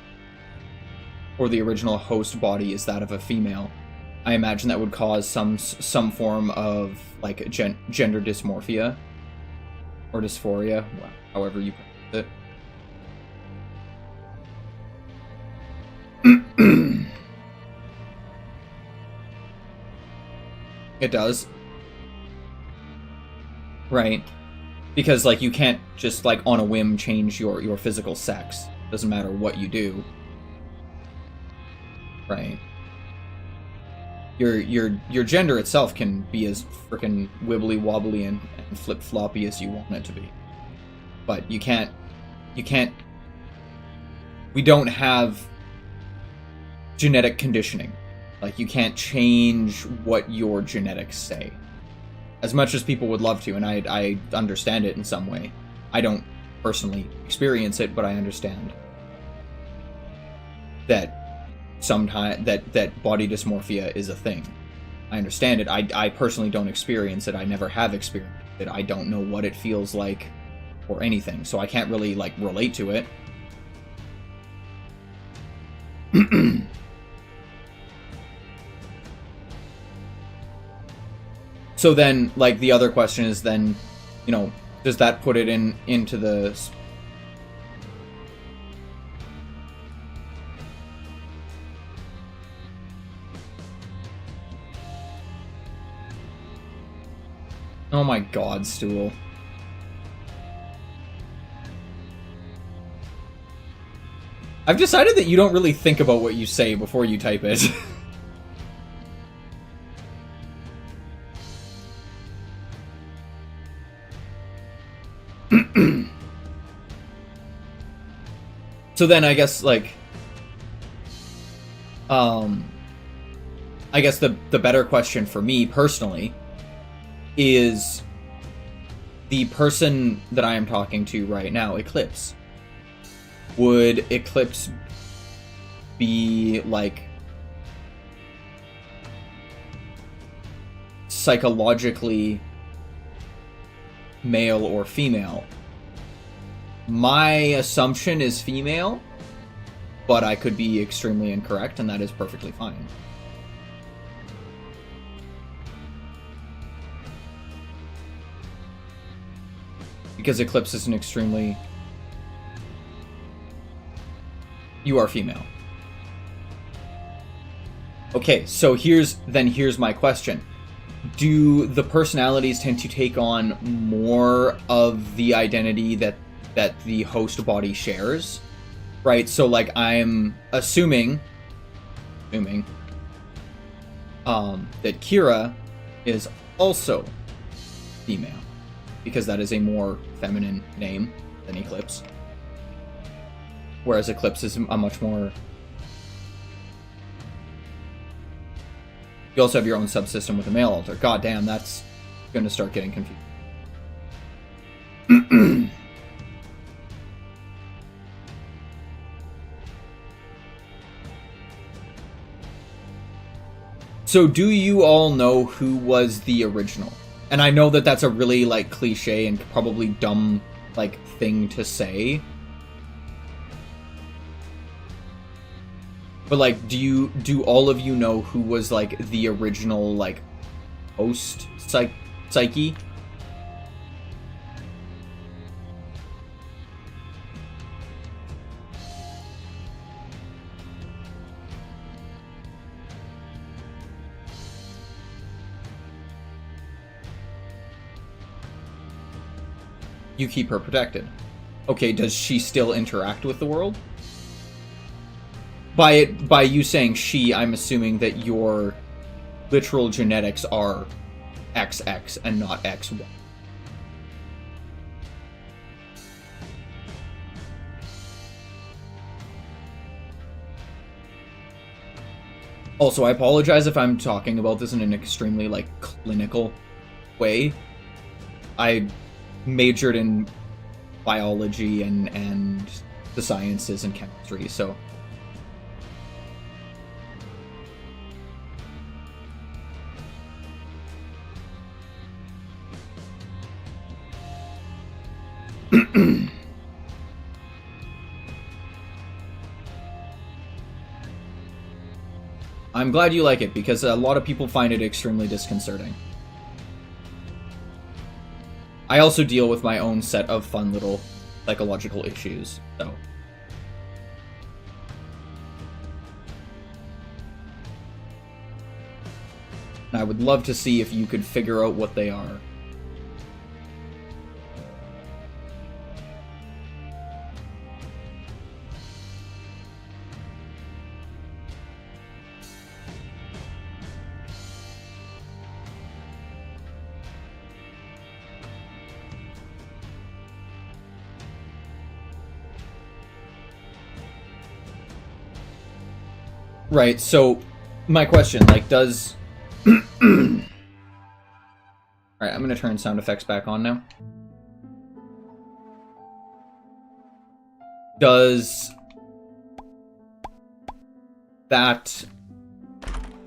or the original host body, is that of a female. I imagine that would cause some form of, like, gender dysmorphia or dysphoria, however you pronounce it. It does. Right. Because, like, you can't just, like, on a whim change your physical sex. Doesn't matter what you do. Right. Your gender itself can be as frickin' wibbly wobbly and flip floppy as you want it to be, but you can't we don't have genetic conditioning. Like, you can't change what your genetics say. As much as people would love to, and I understand it in some way. I don't personally experience it, but I understand that sometimes that body dysmorphia is a thing. I understand it. I personally don't experience it. I never have experienced it. I don't know what it feels like or anything, so I can't really, like, relate to it. So then, like, the other question is then, you know, does that put it into the... Oh my god, Stool. I've decided that you don't really think about what you say before you type it. So then I guess, like, I guess the better question for me personally is the person that I am talking to right now, Eclipse. Would Eclipse be, like, psychologically male or female? My assumption is female, but I could be extremely incorrect, and that is perfectly fine. Because Eclipse is an extremely... You are female. Okay, so here's my question. Do the personalities tend to take on more of the identity that the host body shares? Right, so, like, I'm assuming that Kira is also female, because that is a more feminine name than Eclipse. Whereas Eclipse is a much more... You also have your own subsystem with a male altar. God damn, that's going to start getting confused. So do you all know who was the original? And I know that that's a really, like, cliche and probably dumb, like, thing to say. But, like, do all of you know who was, like, the original, like, host Psyche? You keep her protected. Okay, does she still interact with the world? By you saying she, I'm assuming that your literal genetics are XX and not XY. Also, I apologize if I'm talking about this in an extremely, like, clinical way. I majored in biology and the sciences and chemistry, so... I'm glad you like it, because a lot of people find it extremely disconcerting. I also deal with my own set of fun little psychological issues, so... And I would love to see if you could figure out what they are. Right, so my question, like, does... Alright, I'm gonna turn sound effects back on now. Does that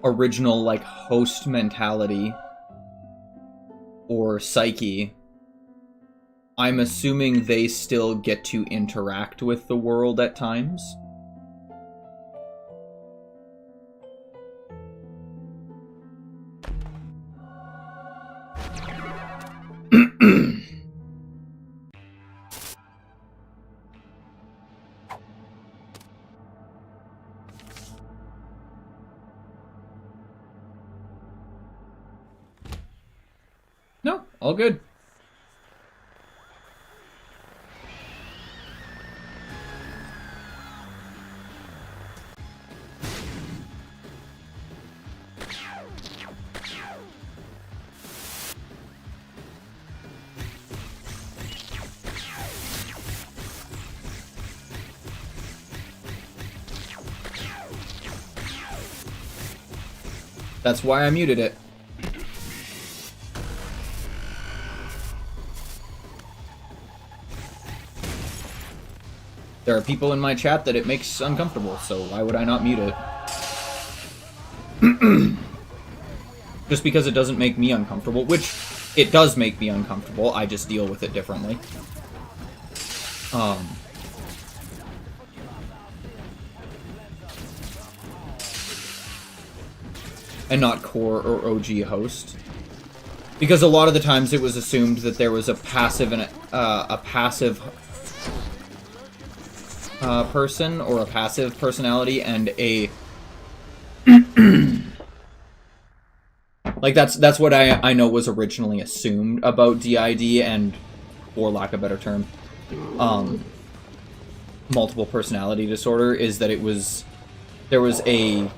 original, like, host mentality or psyche, I'm assuming they still get to interact with the world at times? No, all good. That's why I muted it. There are people in my chat that it makes uncomfortable, so why would I not mute it? Just because it doesn't make me uncomfortable, which it does make me uncomfortable, I just deal with it differently. And not core or OG host. Because a lot of the times it was assumed that there was a passive and a passive person or a passive personality and a like that's what I know was originally assumed about DID and, for lack of a better term, multiple personality disorder, is that there was a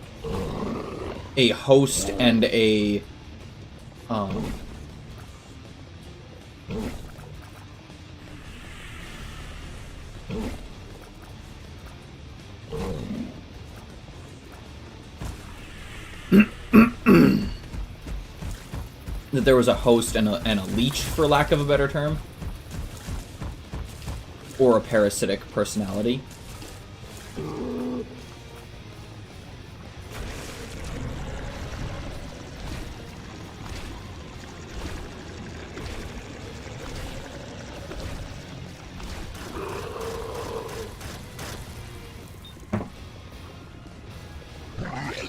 host and a that there was a host and a leech, for lack of a better term, or a parasitic personality.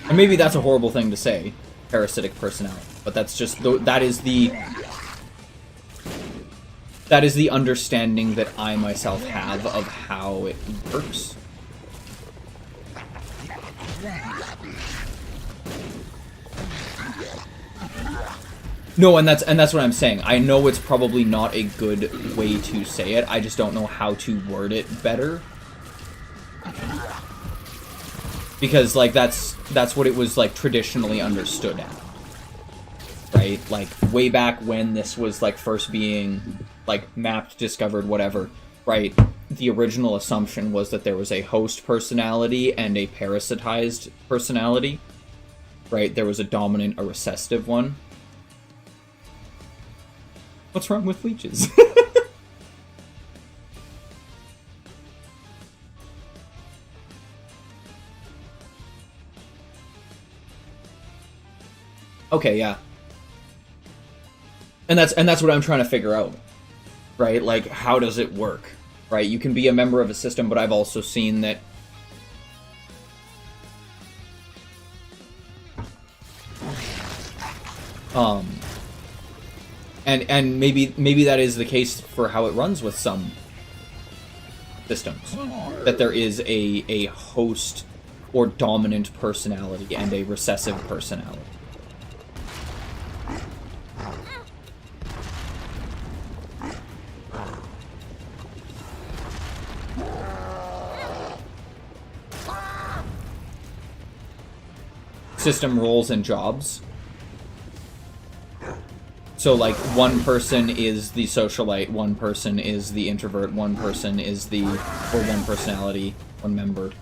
And maybe that's a horrible thing to say, parasitic personality, but that's just that is the understanding that I myself have of how it works. No, and that's what I'm saying. I know it's probably not a good way to say it. I just don't know how to word it better. Because, like, that's what it was, like, traditionally understood at. Right? Like, way back when this was, like, first being, like, mapped, discovered, whatever, right? The original assumption was that there was a host personality and a parasitized personality. Right? There was a dominant, a recessive one. What's wrong with leeches? Okay, yeah. And that's what I'm trying to figure out. Right? Like, how does it work? Right? You can be a member of a system, but I've also seen that and maybe that is the case for how it runs with some systems. That there is a host or dominant personality and a recessive personality. System roles and jobs. So, like, one person is the socialite, one person is the introvert, one person is the, or one personality, one member.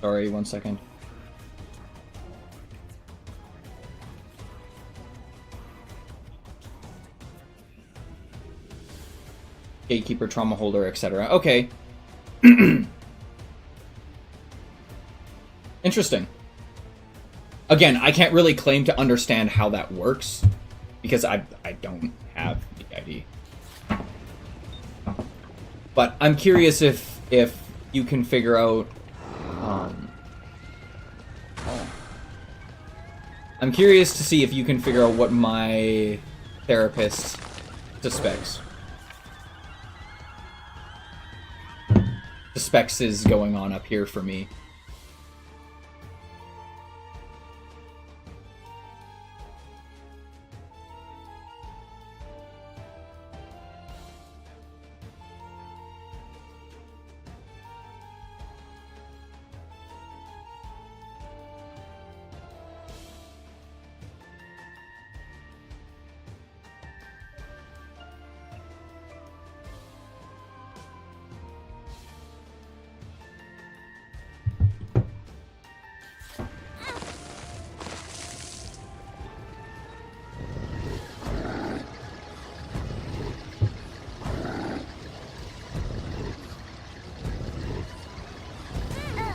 Sorry, 1 second. Gatekeeper, trauma holder, etc. Okay. Interesting. Again, I can't really claim to understand how that works because I don't have the ID. But I'm curious if you can figure out. I'm curious to see if you can figure out what my therapist suspects. Suspects is going on up here for me.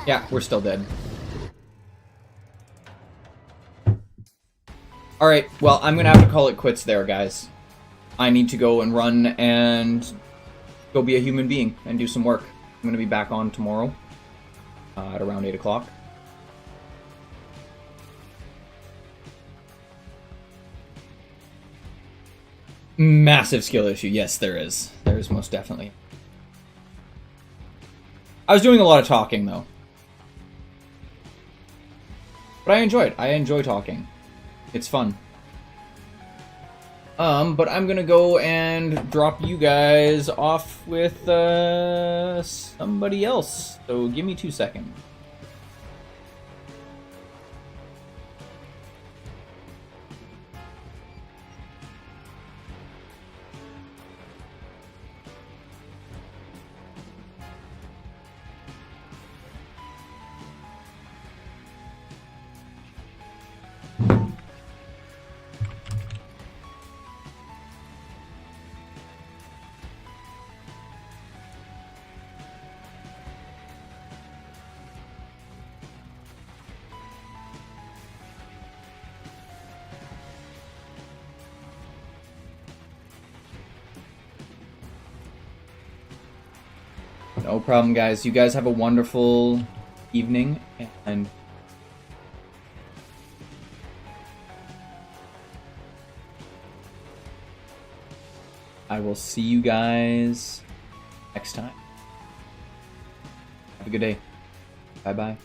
Yeah, we're still dead. Alright, well, I'm gonna have to call it quits there, guys. I need to go and run and go be a human being and do some work. I'm gonna be back on tomorrow at around 8 o'clock. Massive skill issue. Yes, there is. There is most definitely. I was doing a lot of talking, though. But I enjoy talking. It's fun. But I'm gonna go and drop you guys off with, somebody else. So give me 2 seconds. No problem, guys. You guys have a wonderful evening, and I will see you guys next time. Have a good day. Bye-bye.